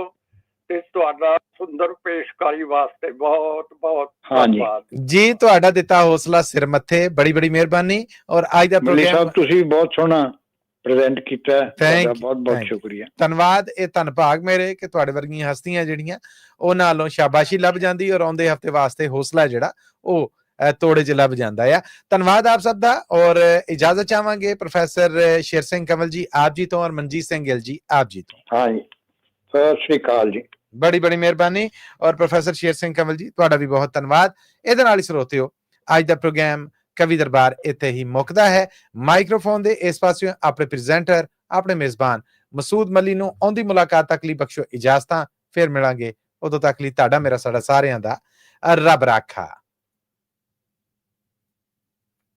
ਤੇ ਤੁਹਾਡਾ ਸੁੰਦਰ ਪੇਸ਼ਕਾਰੀ ਵਾਸਤੇ ਬਹੁਤ ਬਹੁਤ ਧੰਨਵਾਦ ਜੀ। ਤੁਹਾਡਾ ਦਿੱਤਾ ਹੌਸਲਾ ਸਿਰ ਮੱਥੇ, ਬੜੀ ਬੜੀ ਮਿਹਰਬਾਨੀ। ਔਰ ਅੱਜ ਦਾ ਮੱਲੀ ਸਾਹਿਬ ਪ੍ਰੋਗਰਾਮ ਤੁਸੀਂ ਬਹੁਤ ਸੋਹਣਾ ਪ੍ਰੈਜ਼ੈਂਟ ਕੀਤਾ, ਤੁਹਾਡਾ ਬਹੁਤ ਬਹੁਤ thank you। ਸ਼ੁਕਰੀਆ। ਧੰਨਵਾਦ। ਇਹ ਧੰਨ ਭਾਗ ਮੇਰੇ ਕਿ ਤੁਹਾਡੇ ਵਰਗੀਆਂ ਹਸਤੀਆਂ ਜਿਹੜੀਆਂ ਉਹਨਾਂ ਨਾਲੋਂ ਸ਼ਾਬਾਸ਼ੀ ਲੱਭ ਜਾਂਦੀ ਔਰ ਆਉਂਦੇ ਹਫਤੇ ਵਾਸਤੇ ਹੌਸਲਾ ਜਿਹੜਾ ਉਹ ਤੋੜੇ 'ਚ ਲੱਭ ਜਾਂਦਾ ਆ। ਧੰਨਵਾਦ ਆਪ ਸਭ ਦਾ। ਔਰ ਇਜਾਜ਼ਤ ਚਾਹਾਂਗੇ ਪ੍ਰੋਫੈਸਰ ਸ਼ੇਰ ਸਿੰਘ ਕੰਵਲ ਜੀ ਆਪ ਜੀ ਤੋਂ ਔਰ ਮਨਜੀਤ ਸਿੰਘ ਗਿੱਲ ਜੀ ਆਪ ਜੀ ਤੋਂ। ਹਾਂਜੀ, ਸਤਿ ਸ਼੍ਰੀ ਅਕਾਲ ਜੀ। ਬੜੀ ਬੜੀ ਮਿਹਰਬਾਨੀ। ਔਰ ਪ੍ਰੋਫੈਸਰ ਸ਼ੇਰ ਸਿੰਘ ਕੰਵਲ ਜੀ ਤੁਹਾਡਾ ਵੀ ਬਹੁਤ ਧੰਨਵਾਦ। ਇਹਦੇ ਨਾਲ ਹੀ ਸਰੋਤਿਓ ਅੱਜ ਦਾ ਪ੍ਰੋਗਰਾਮ ਕਵੀ ਦਰਬਾਰ ਇੱਥੇ ਹੀ ਮੁੱਕਦਾ ਹੈ। ਮਾਈਕ੍ਰੋਫੋਨ ਦੇ ਇਸ ਪਾਸਿਓਂ ਆਪਣੇ ਪ੍ਰੈਜ਼ੈਂਟਰ ਆਪਣੇ ਮੇਜ਼ਬਾਨ ਮਸੂਦ ਮੱਲੀ ਨੂੰ ਆਉਂਦੀ ਮੁਲਾਕਾਤ ਤੱਕ ਲਈ ਬਖਸ਼ੋ ਇਜਾਜ਼ਤਾਂ। ਫਿਰ ਮਿਲਾਂਗੇ, ਉਦੋਂ ਤੱਕ ਲਈ ਤੁਹਾਡਾ ਮੇਰਾ ਸਾਡਾ ਸਾਰਿਆਂ ਦਾ ਰੱਬ ਰਾਖਾ।